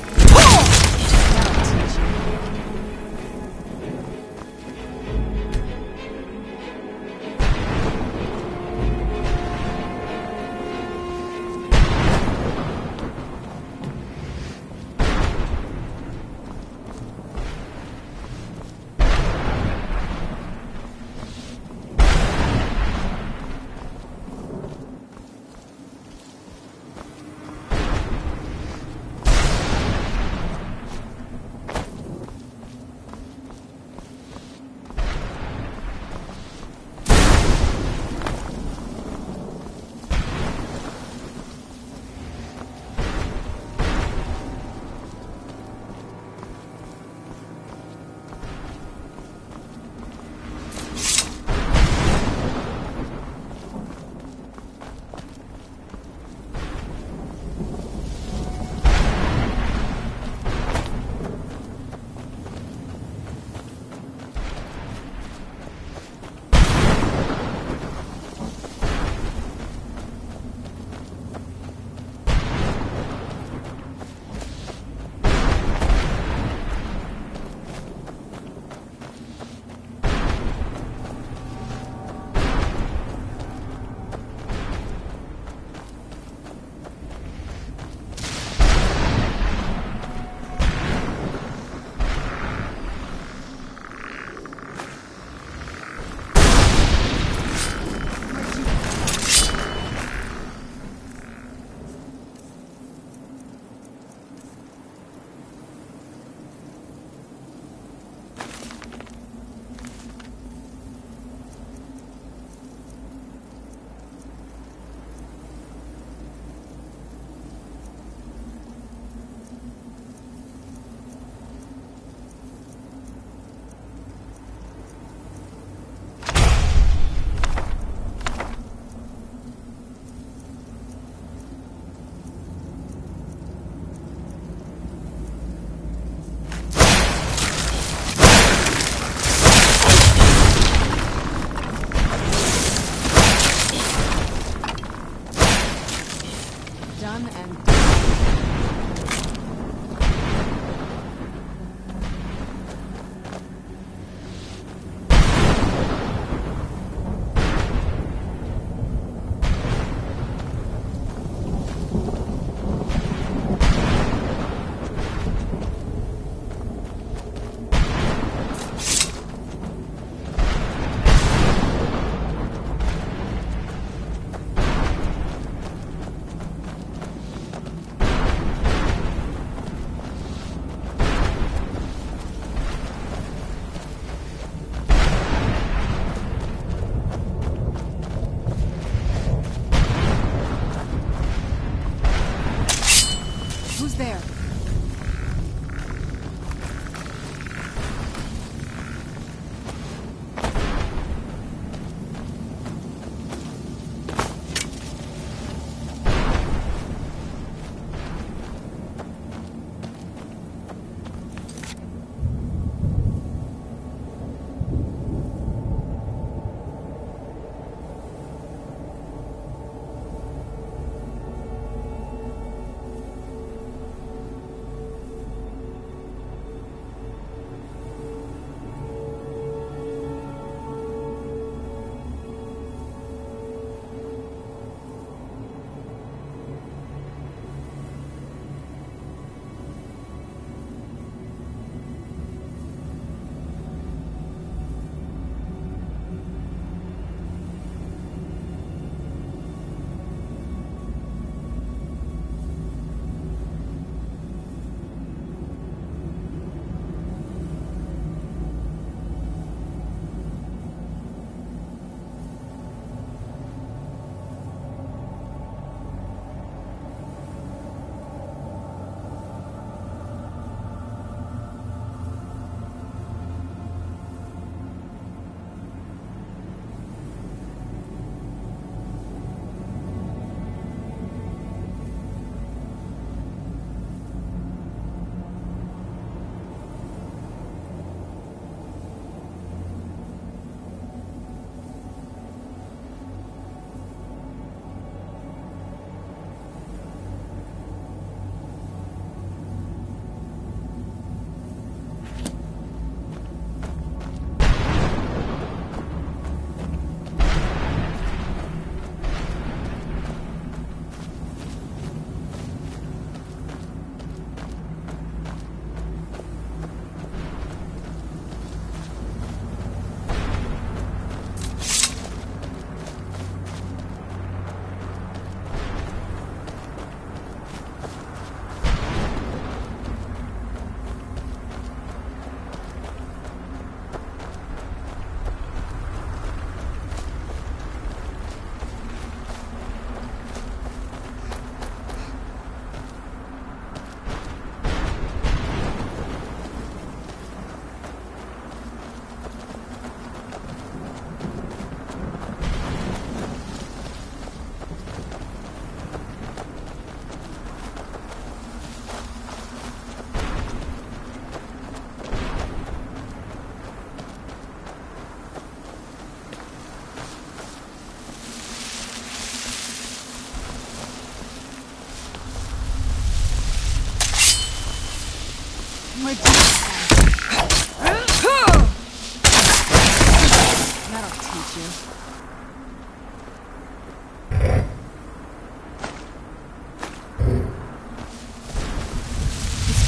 F: Let's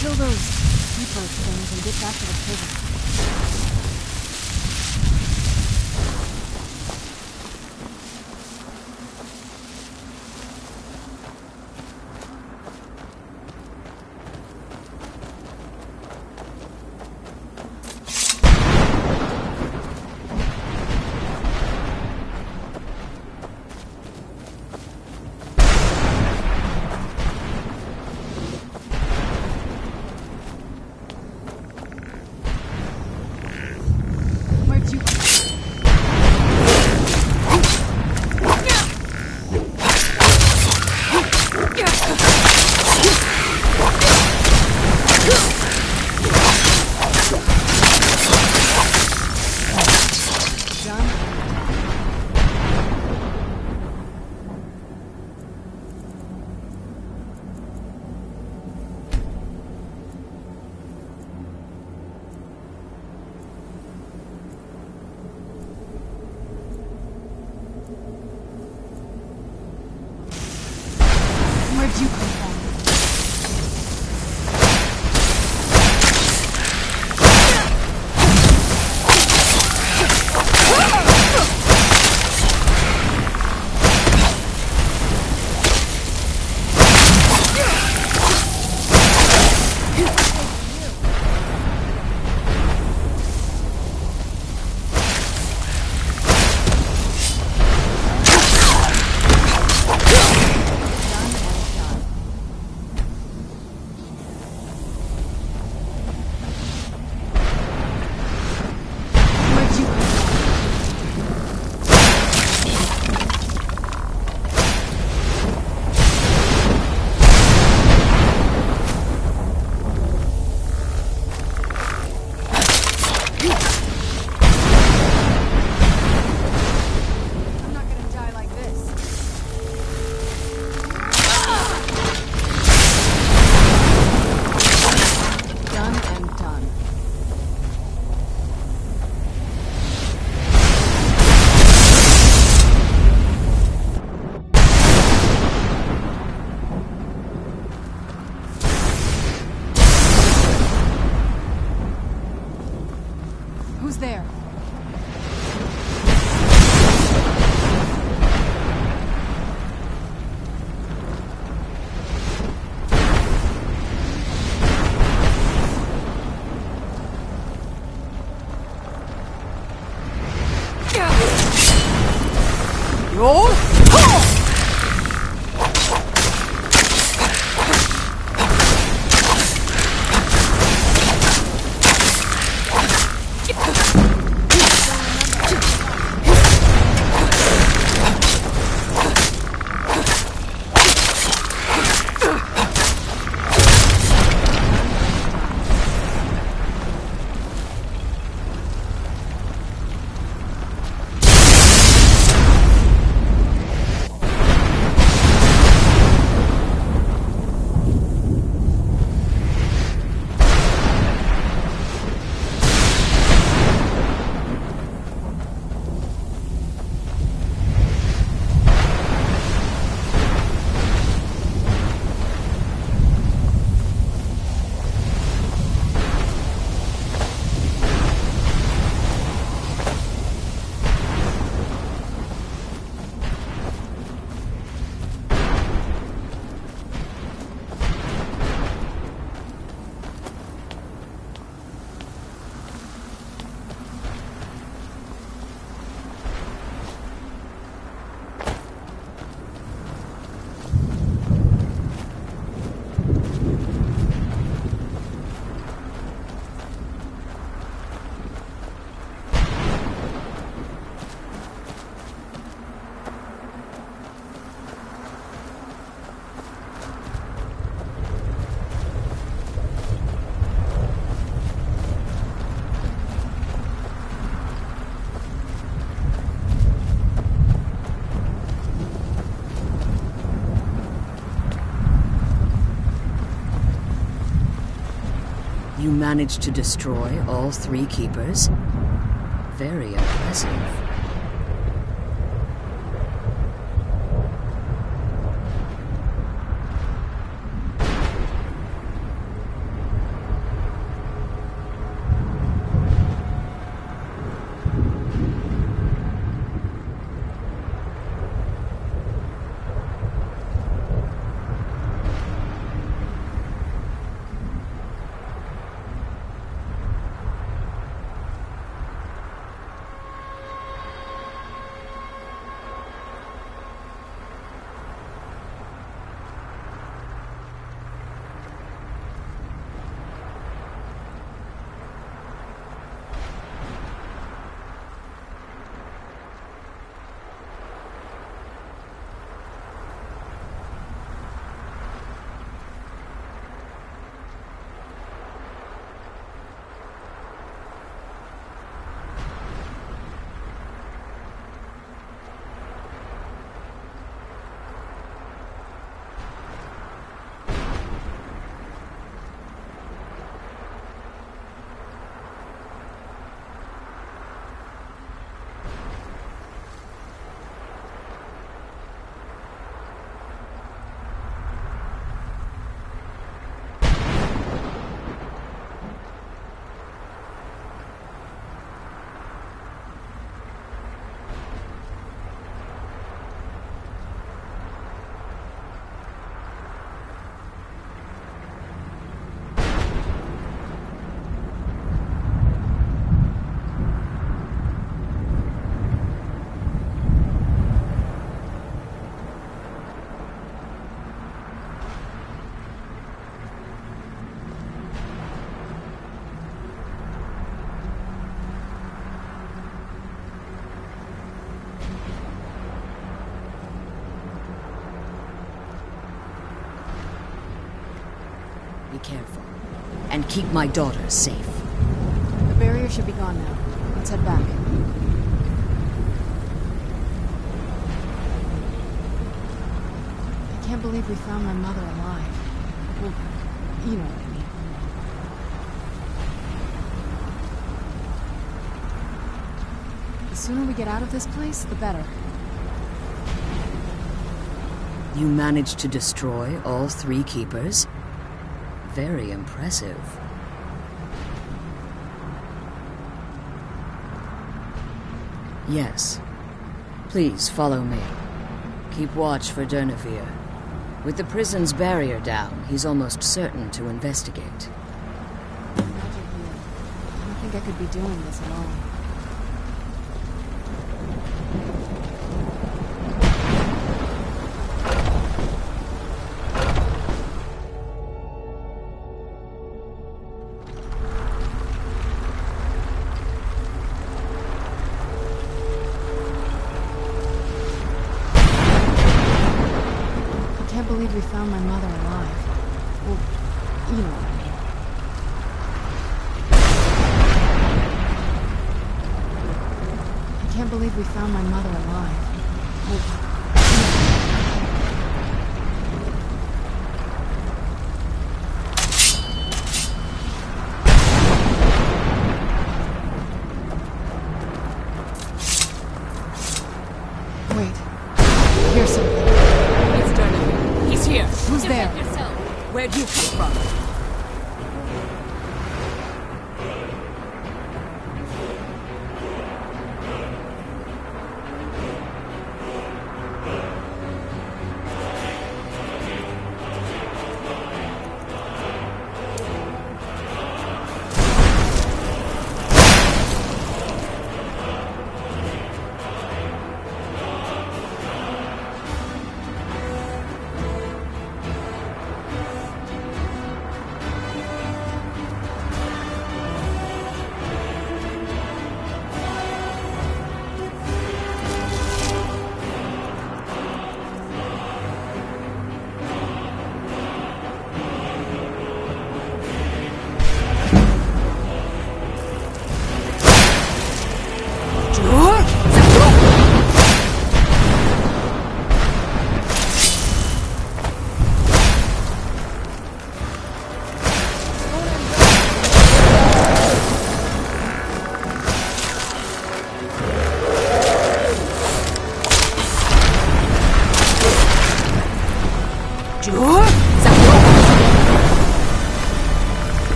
F: kill those Keeper things and get back to the prison. Where'd you come from? Who's there?
G: You managed to destroy all 3 keepers? Very impressive. careful. And keep my daughter safe.
F: The barrier should be gone now. Let's head back. I can't believe we found my mother alive. Well, you know what I mean. The sooner we get out of this place, the better.
G: You managed to destroy all 3 keepers? Very impressive. Yes. Please follow me. Keep watch for Durnevere. With the prison's barrier down, he's almost certain to investigate.
F: I don't think I could be doing this alone. I can't believe we found my mother alive. Well, you know what I mean. I can't believe we found my mother alive. Well,
G: where'd you come from?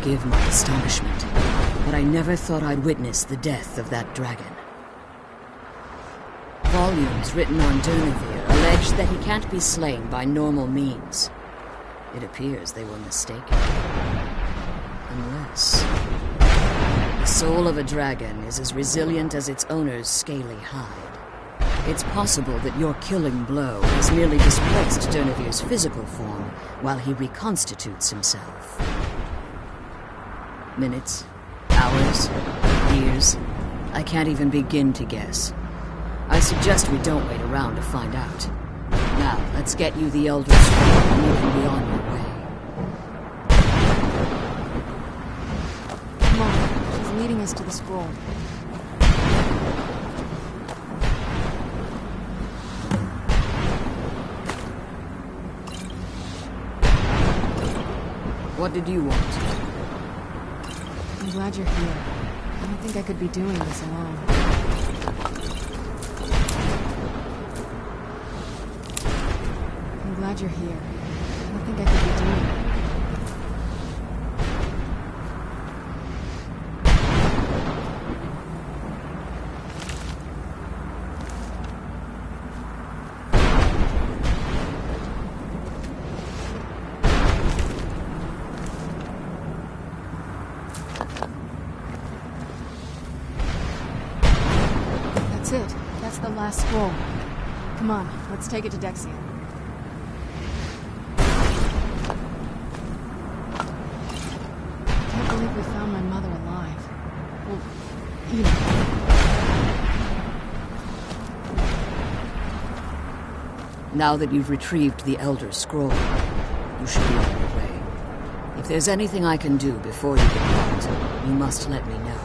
G: Forgive my astonishment, but I never thought I'd witness the death of that dragon. Volumes written on Durnevere allege that he can't be slain by normal means. It appears they were mistaken. Unless... the soul of a dragon is as resilient as its owner's scaly hide. It's possible that your killing blow has merely displaced Durnevere's physical form while he reconstitutes himself. Minutes, hours, years. I can't even begin to guess. I suggest we don't wait around to find out. Now, let's get you the Elder Scroll and you can be on your way.
F: Come on, she's leading us to the scroll.
G: What did you want?
F: I'm glad you're here. I don't think I could be doing this alone. I'm glad you're here. I don't think I could be doing it. That's it. That's the last scroll. Come on, let's take it to Dexion. I can't believe we found my mother alive. Well, you know.
G: Now that you've retrieved the Elder Scroll, you should be on your way. If there's anything I can do before you depart, you must let me know.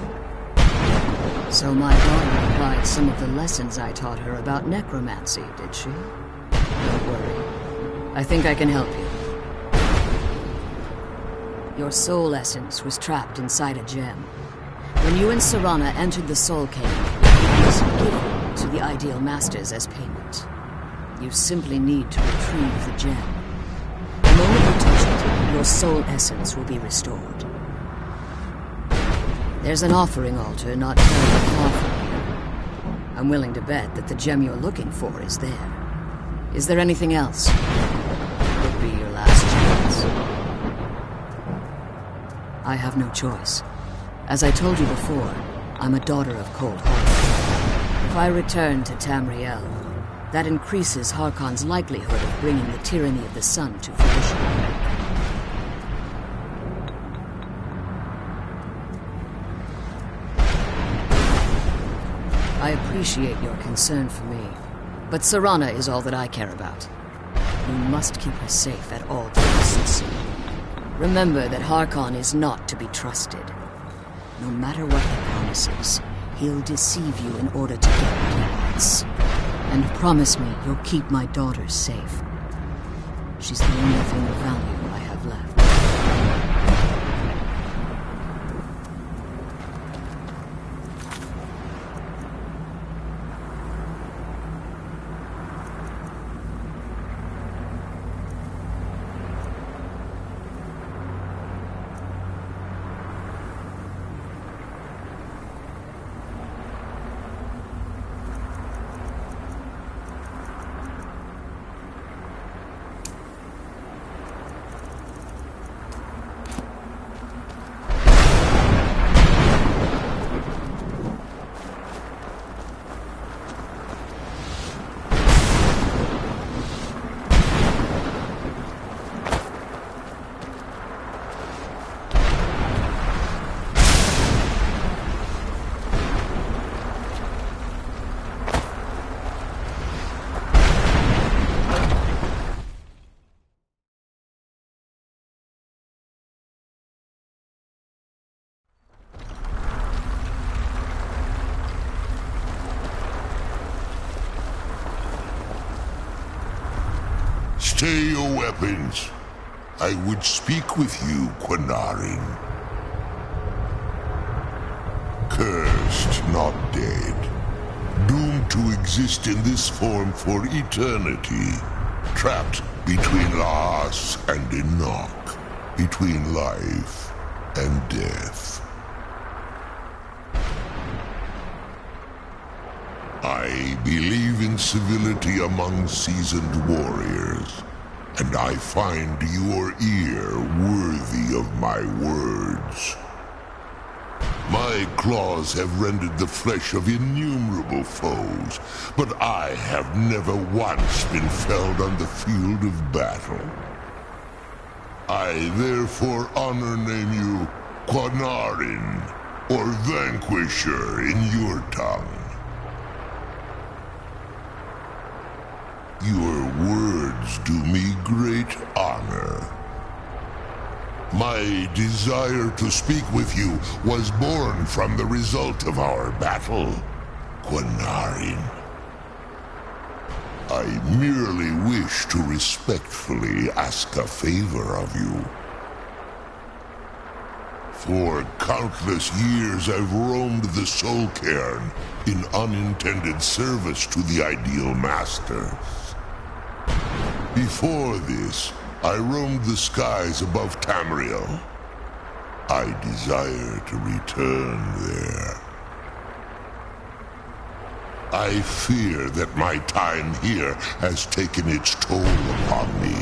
G: So my daughter applied some of the lessons I taught her about necromancy, did she? Don't worry. I think I can help you. Your soul essence was trapped inside a gem. When you and Serana entered the Soul Cave, it was given to the Ideal Masters as payment. You simply need to retrieve the gem. The moment you touch it, your soul essence will be restored. There's an offering altar not terribly far from here. I'm willing to bet that the gem you're looking for is there. Is there anything else? Could be your last chance. I have no choice. As I told you before, I'm a daughter of Cold Heart. If I return to Tamriel, that increases Harkon's likelihood of bringing the tyranny of the sun to fruition. I appreciate your concern for me, but Serana is all that I care about. You must keep her safe at all costs. Remember that Harkon is not to be trusted. No matter what he promises, he'll deceive you in order to get what he wants. And promise me you'll keep my daughter safe. She's the only thing of value I have left.
S: Stay your weapons. I would speak with you, Quinarin. Cursed, not dead. Doomed to exist in this form for eternity. Trapped between Laas and Enoch. Between life and death. I believe in civility among seasoned warriors, and I find your ear worthy of my words. My claws have rended the flesh of innumerable foes, but I have never once been felled on the field of battle. I therefore name you Quinarin, or Vanquisher in your tongue. Your words do me great honor. My desire to speak with you was born from the result of our battle, Quinarin. I merely wish to respectfully ask a favor of you. For countless years I've roamed the Soul Cairn in unintended service to the Ideal Masters. Before this, I roamed the skies above Tamriel. I desire to return there. I fear that my time here has taken its toll upon me.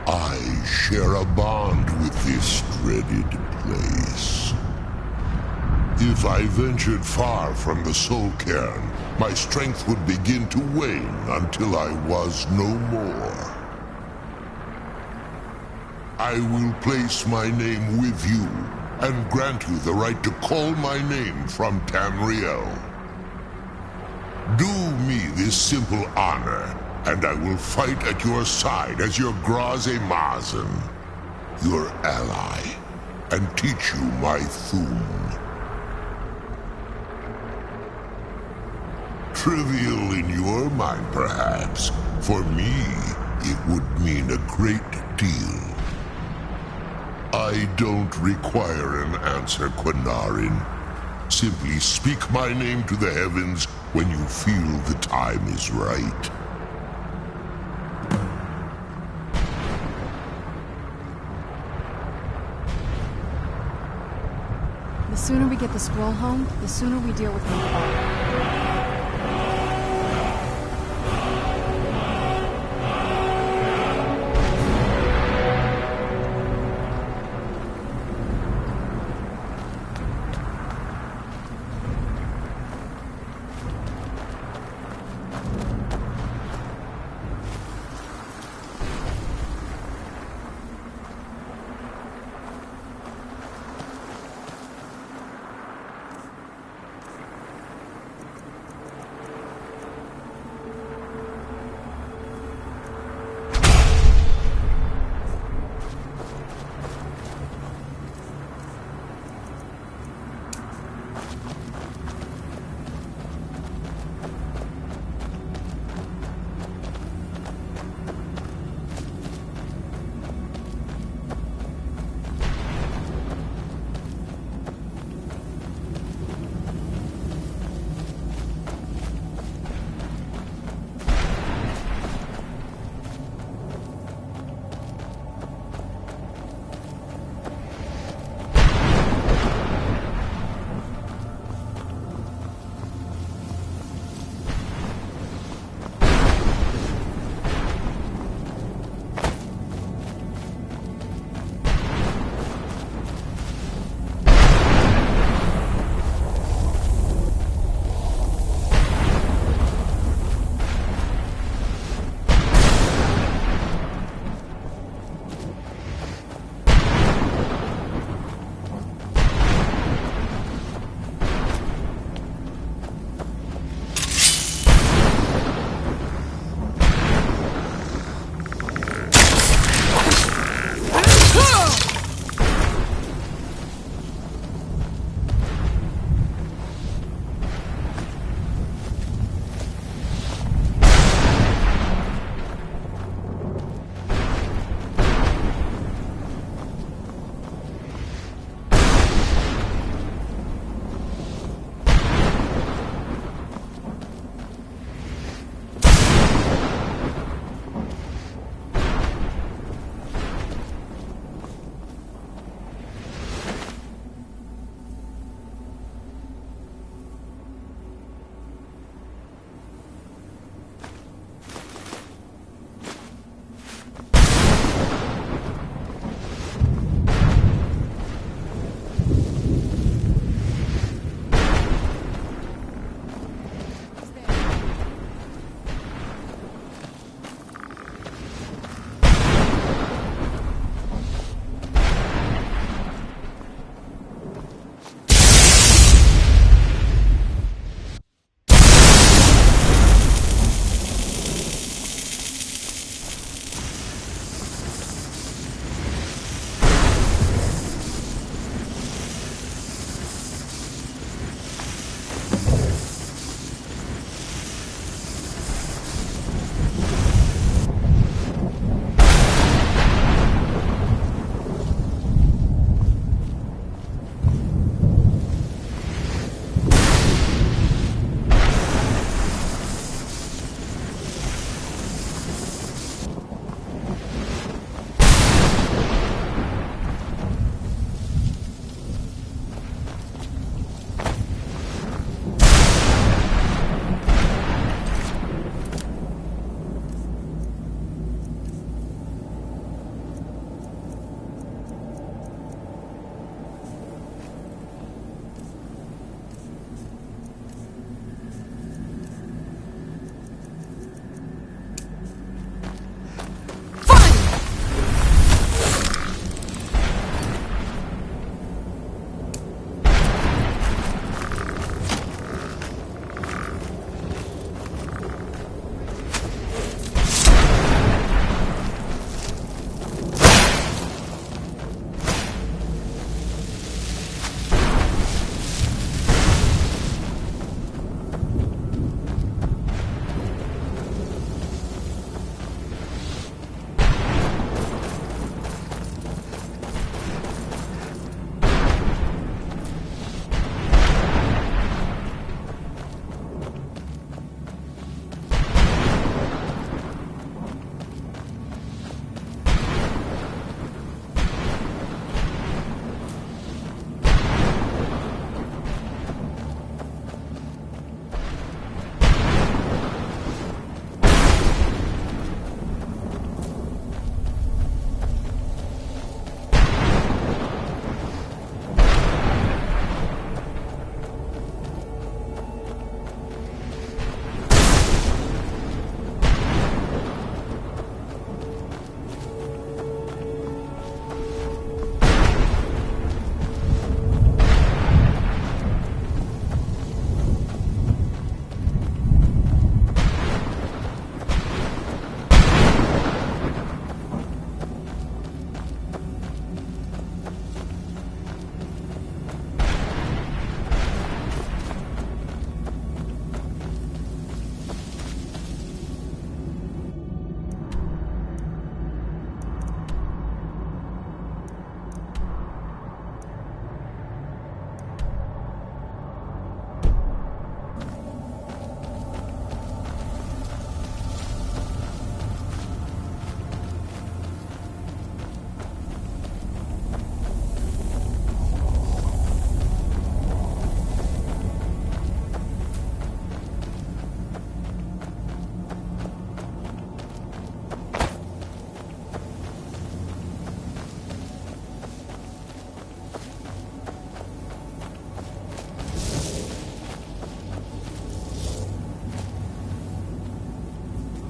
S: I share a bond with this dreaded place. If I ventured far from the Soul Cairn, my strength would begin to wane until I was no more. I will place my name with you, and grant you the right to call my name from Tamriel. Do me this simple honor, and I will fight at your side as your Graze Mazen, your ally, and teach you my Thum. Trivial in your mind, perhaps. For me, it would mean a great deal. I don't require an answer, Quinarin. Simply speak my name to the heavens when you feel the time is right.
F: The sooner we get the scroll home, the sooner we deal with Moloch.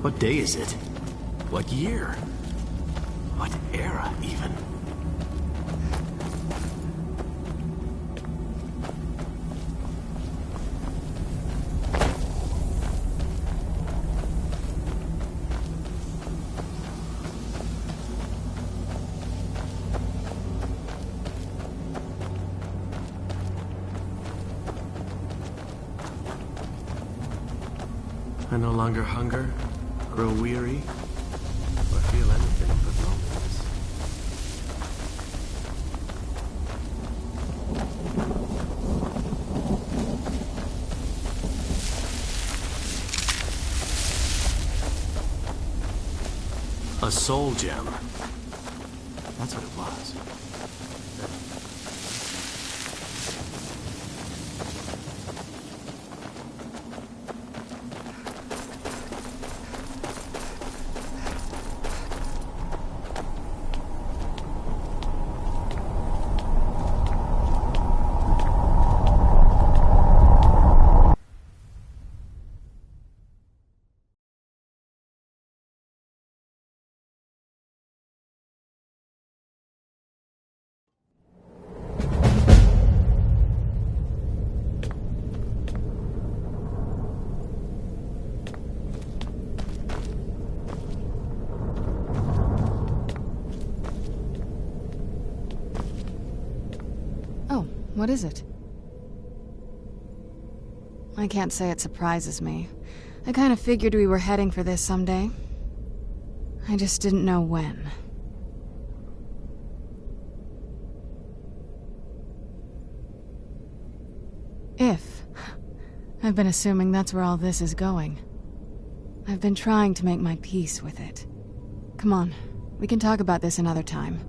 R: What day is it? What year? What era, even? I no longer hunger, grow weary, or feel anything but loneliness. A soul gem. That's what it was.
F: What is it? I can't say it surprises me. I kind of figured we were heading for this someday. I just didn't know when. If. I've been assuming that's where all this is going. I've been trying to make my peace with it. Come on, we can talk about this another time.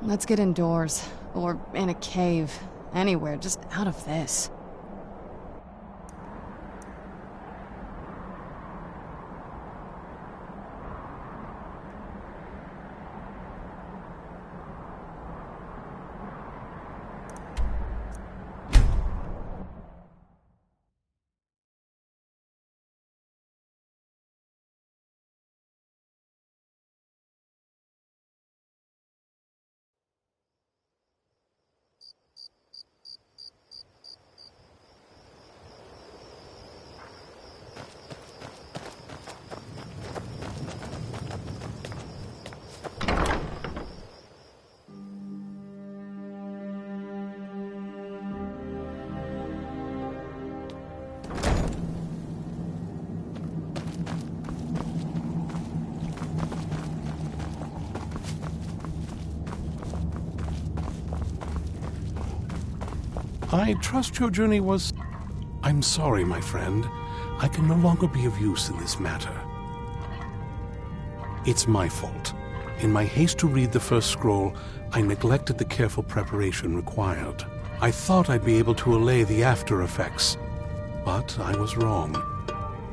F: Let's get indoors, or in a cave, anywhere, just out of this.
P: I trust your journey was... I'm sorry, my friend. I can no longer be of use in this matter. It's my fault. In my haste to read the first scroll, I neglected the careful preparation required. I thought I'd be able to allay the after effects, but I was wrong.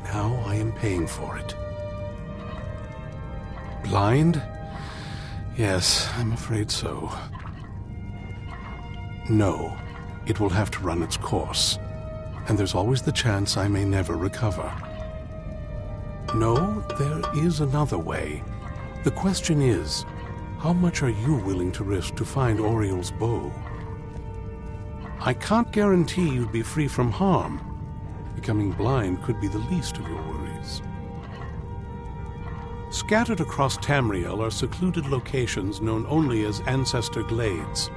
P: Now I am paying for it. Blind? Yes, I'm afraid so. No. It will have to run its course, and there's always the chance I may never recover. No, there is another way. The question is, how much are you willing to risk to find Oriel's bow? I can't guarantee you'd be free from harm. Becoming blind could be the least of your worries. Scattered across Tamriel are secluded locations known only as Ancestor Glades.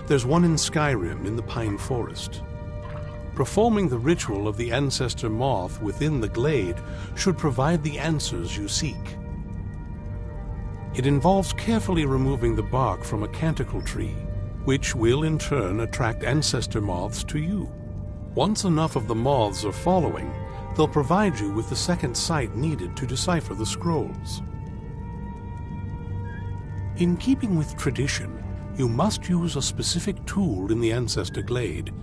P: There's one in Skyrim in the Pine Forest. Performing the ritual of the Ancestor Moth within the glade should provide the answers you seek. It involves carefully removing the bark from a canticle tree, which will in turn attract ancestor moths to you. Once enough of the moths are following, they'll provide you with the second sight needed to decipher the scrolls. In keeping with tradition, you must use a specific tool in the Ancestor Glade,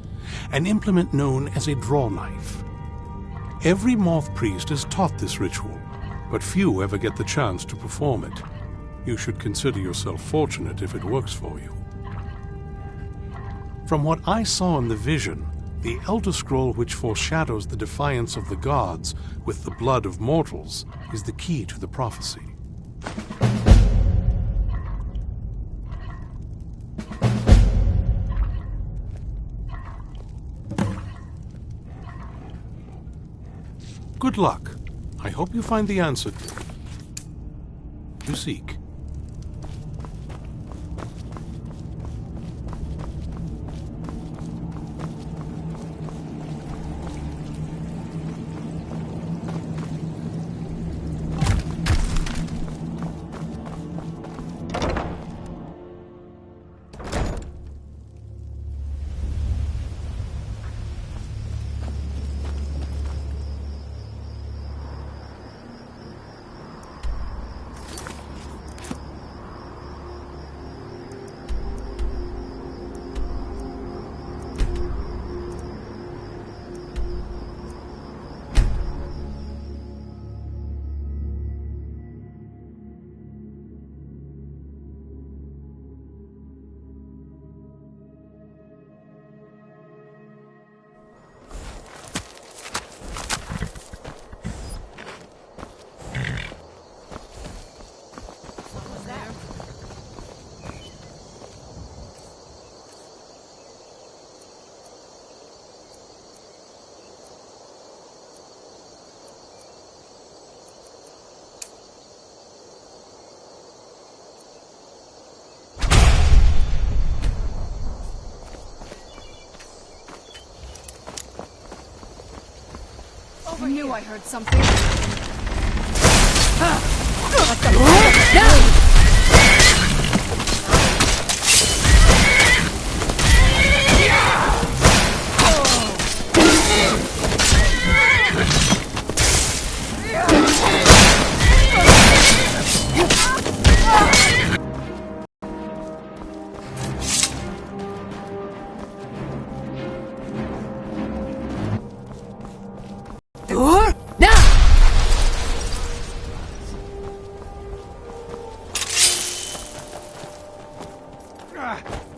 P: an implement known as a draw knife. Every moth priest is taught this ritual, but few ever get the chance to perform it. You should consider yourself fortunate if it works for you. From what I saw in the vision, the Elder Scroll which foreshadows the defiance of the gods with the blood of mortals is the key to the prophecy. Good luck. I hope you find the answer you seek.
F: I knew I heard something.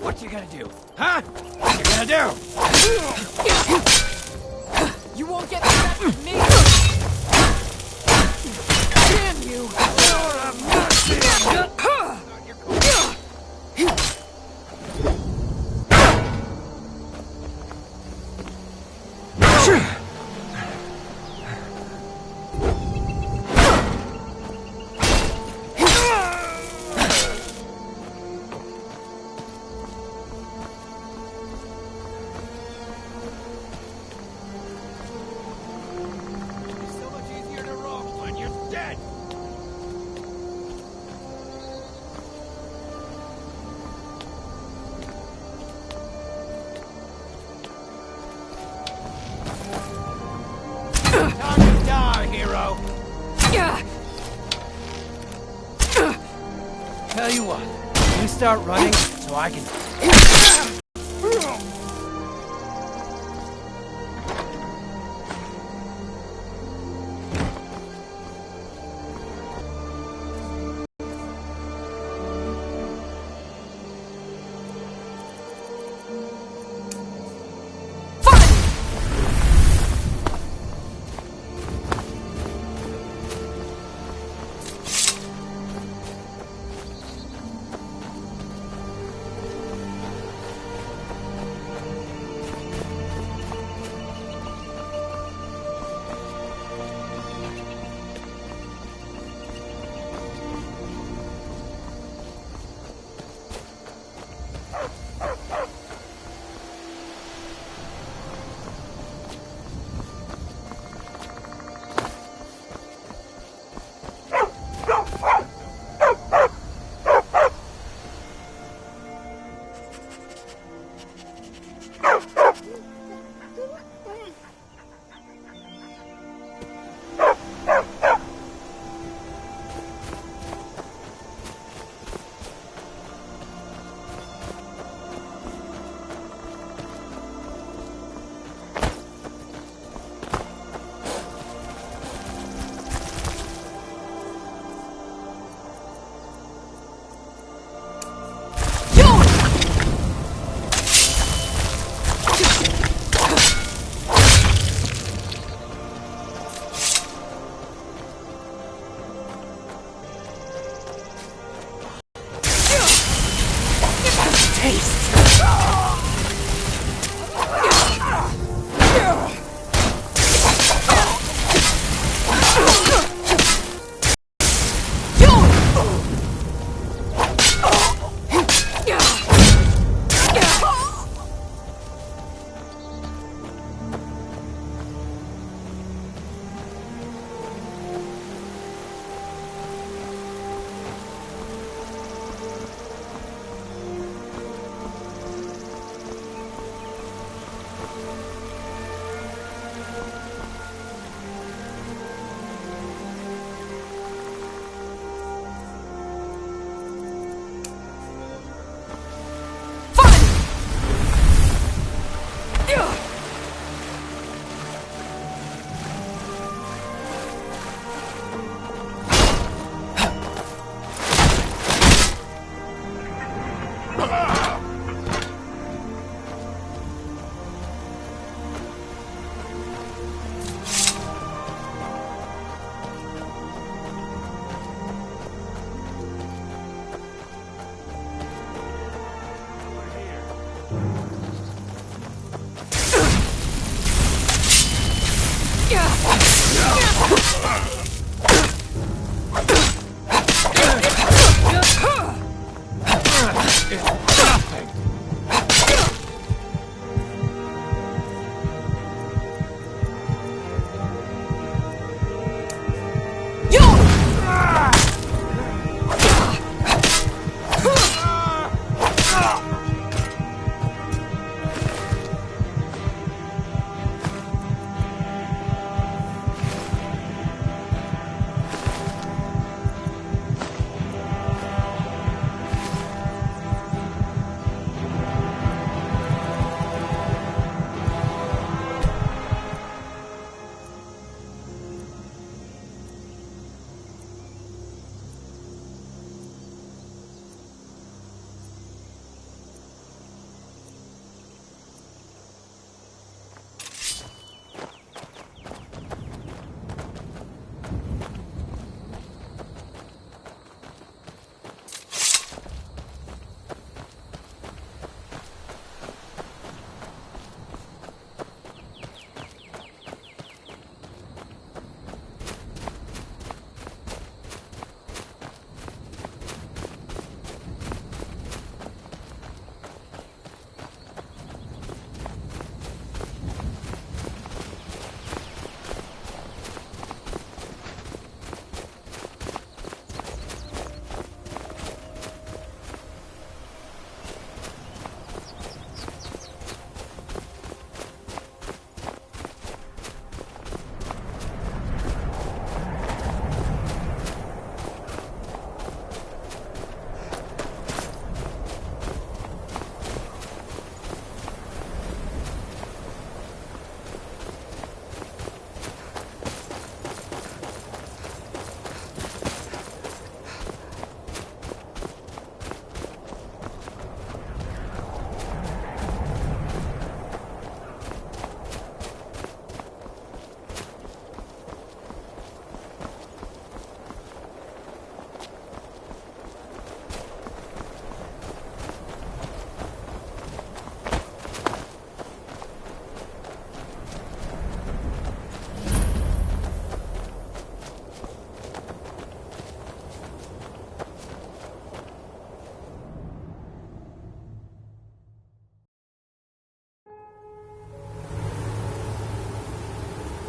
Q: What you gonna do? Huh? What you gonna do?
F: You won't get that with me! Damn you!
Q: Tell you what, you start running so I can...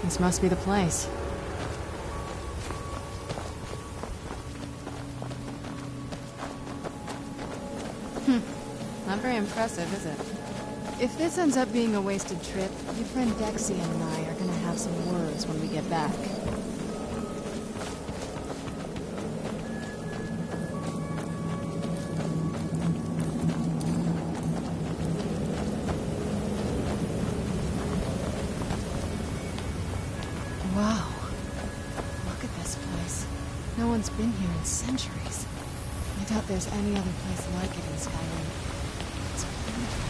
F: This must be the place. Not very impressive, is it? If this ends up being a wasted trip, your friend Dexian and I are gonna have some words when we get back. Wow. Look at this place. No one's been here in centuries. I doubt there's any other place like it in Skyrim. It's beautiful.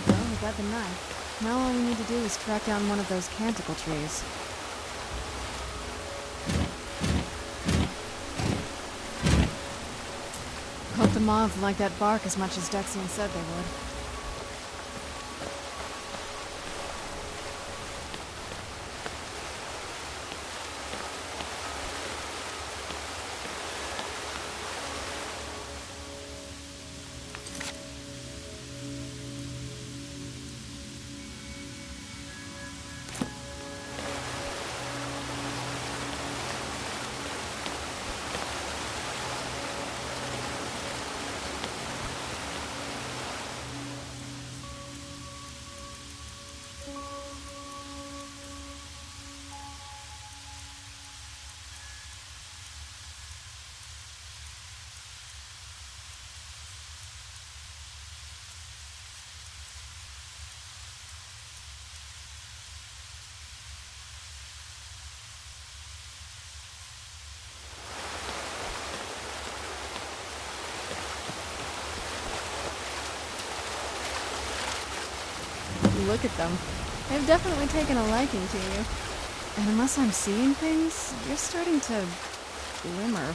F: Well, we got the knife. Now all we need to do is track down one of those canticle trees. Hope the moths like that bark as much as Dexian said they would. Look at them. They've definitely taken a liking to you. And unless I'm seeing things, you're starting to glimmer.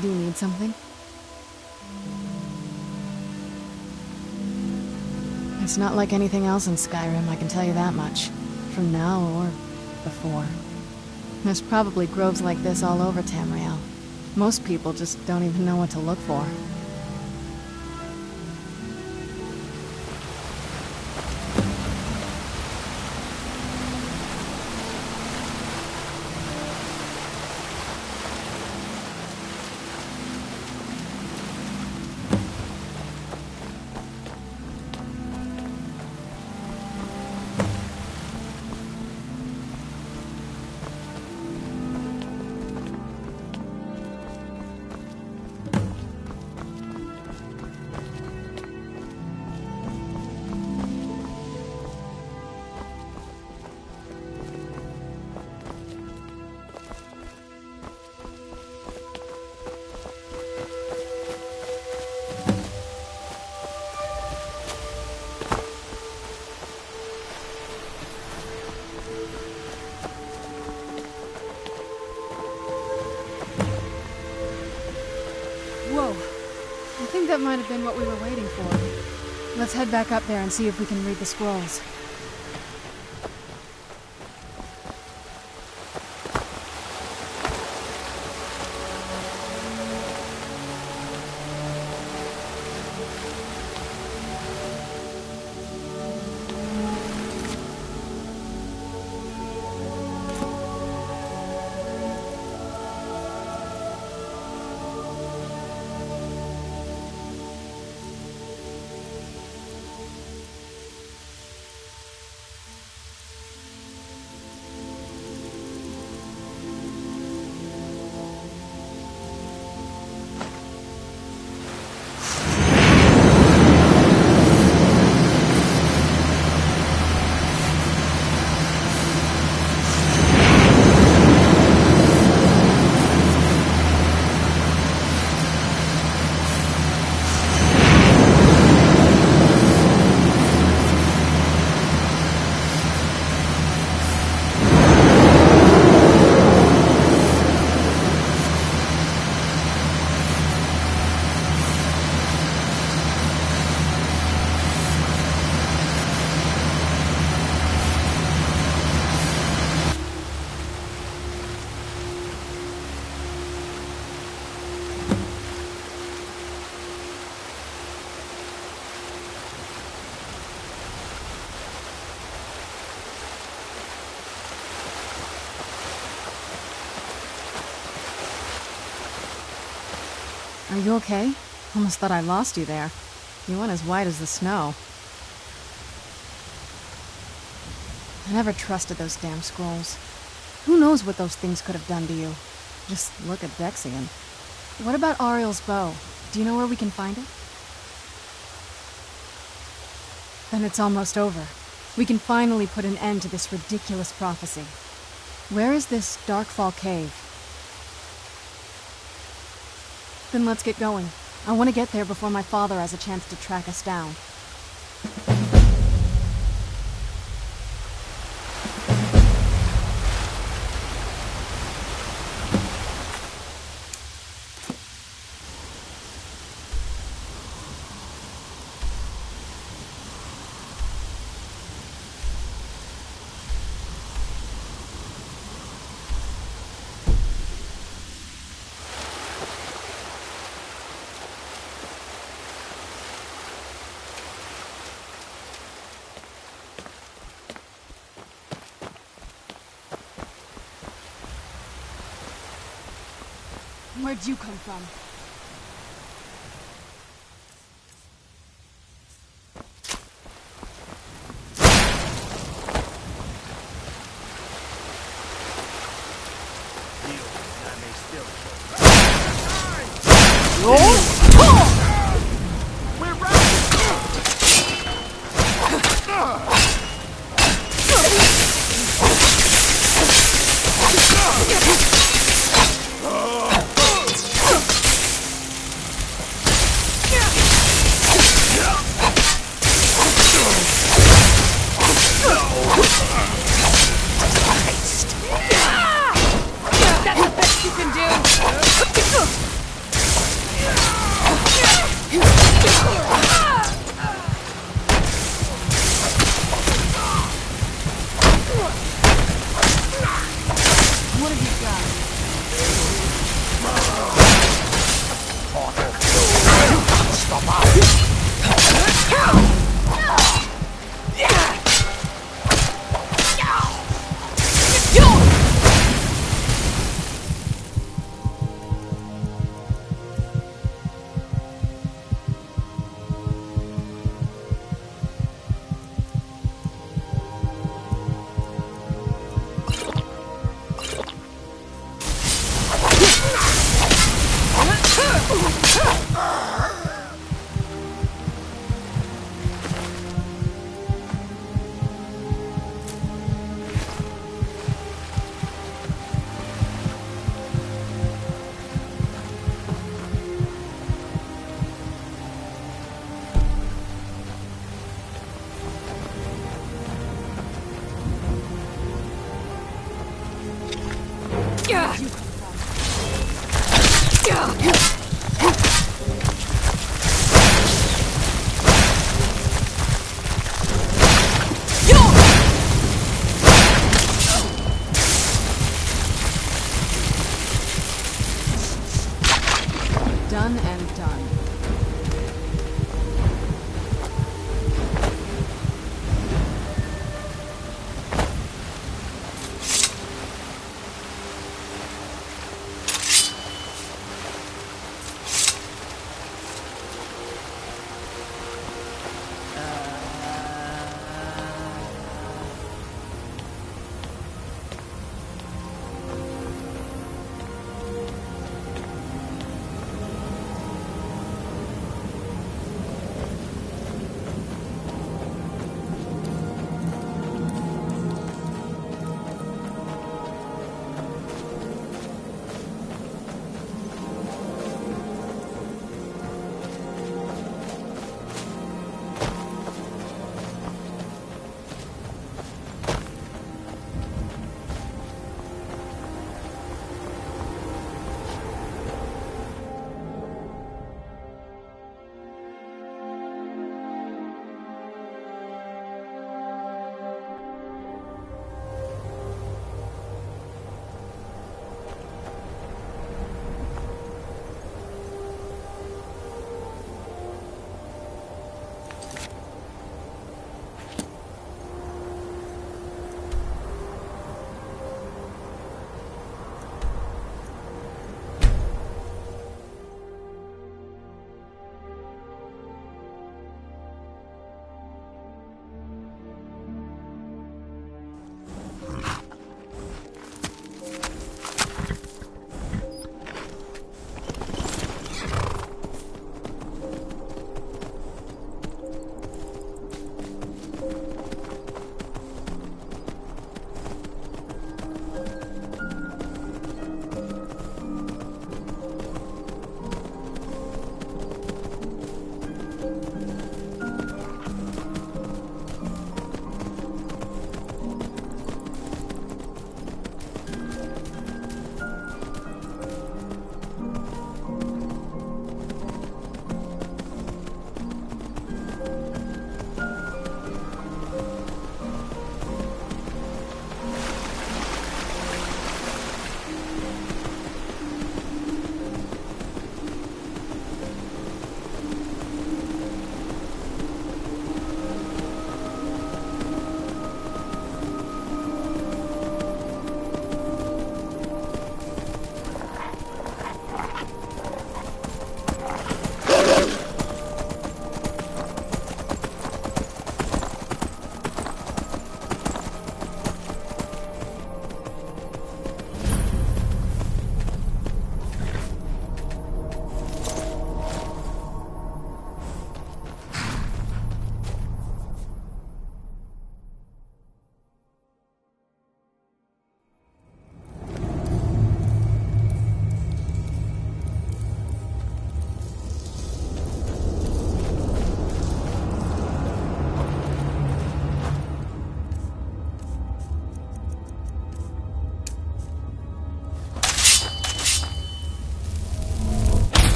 F: Do you need something? It's not like anything else in Skyrim, I can tell you that much. From now or before. There's probably groves like this all over Tamriel. Most people just don't even know what to look for. Whoa. I think that might have been what we were waiting for. Let's head back up there and see if we can read the scrolls. Are you okay? Almost thought I lost you there. You went as white as the snow. I never trusted those damn scrolls. Who knows what those things could have done to you? Just look at Dexian. What about Ariel's bow? Do you know where we can find it? Then it's almost over. We can finally put an end to this ridiculous prophecy. Where is this Darkfall cave? Then let's get going. I want to get there before my father has a chance to track us down. Where'd you come from? Done and done.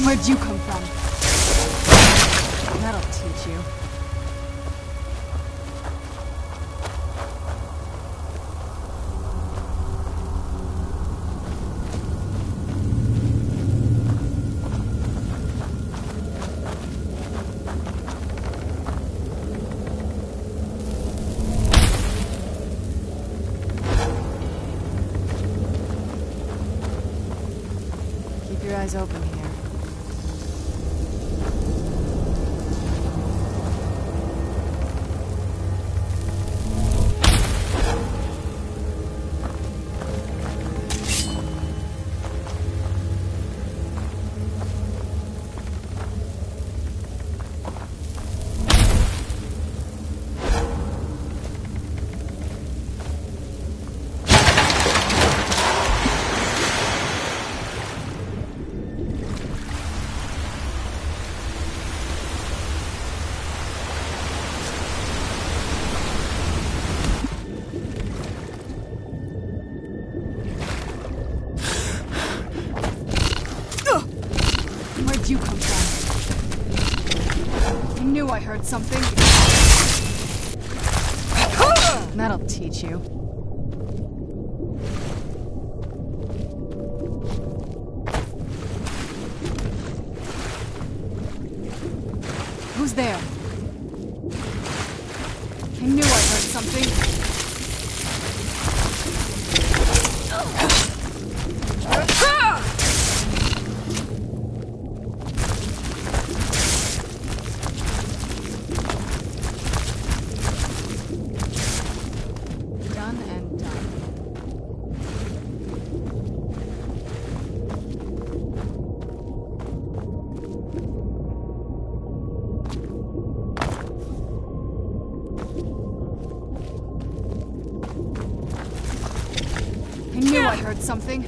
F: Where'd you come from? That'll teach you. Keep your eyes open here. Where'd you come from? I knew I heard something. That'll teach you. Who's there? I knew I heard something. Done and done. I knew I heard something.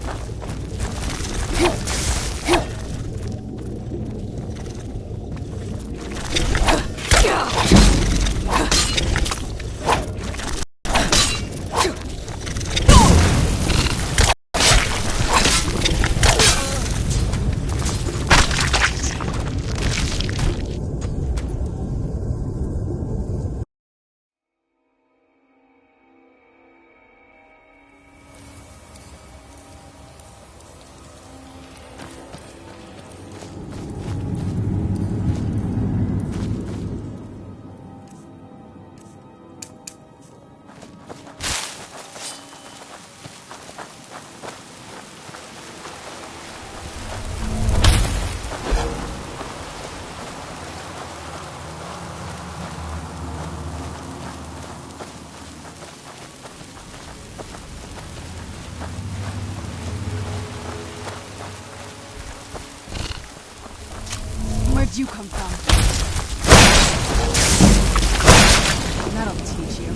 F: Where'd you come from? That'll teach you.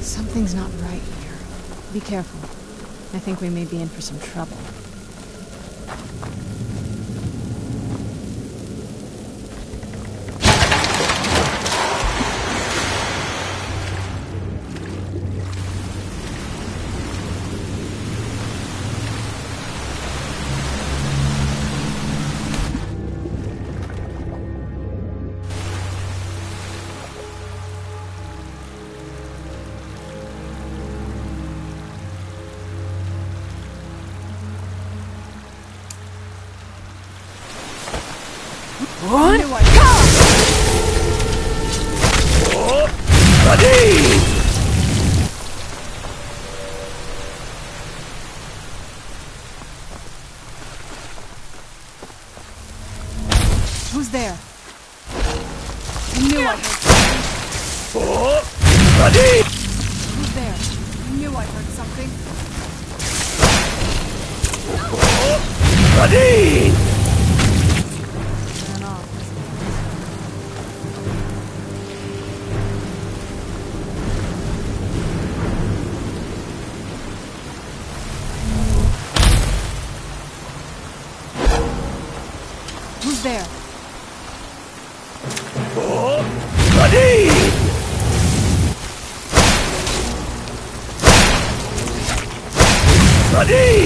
F: Something's not right here. Be careful. I think we may be in for some trouble.
A: What?
F: Who's there? I knew I heard something. Who's there? I knew I heard something. there.
Q: Ready! Ready!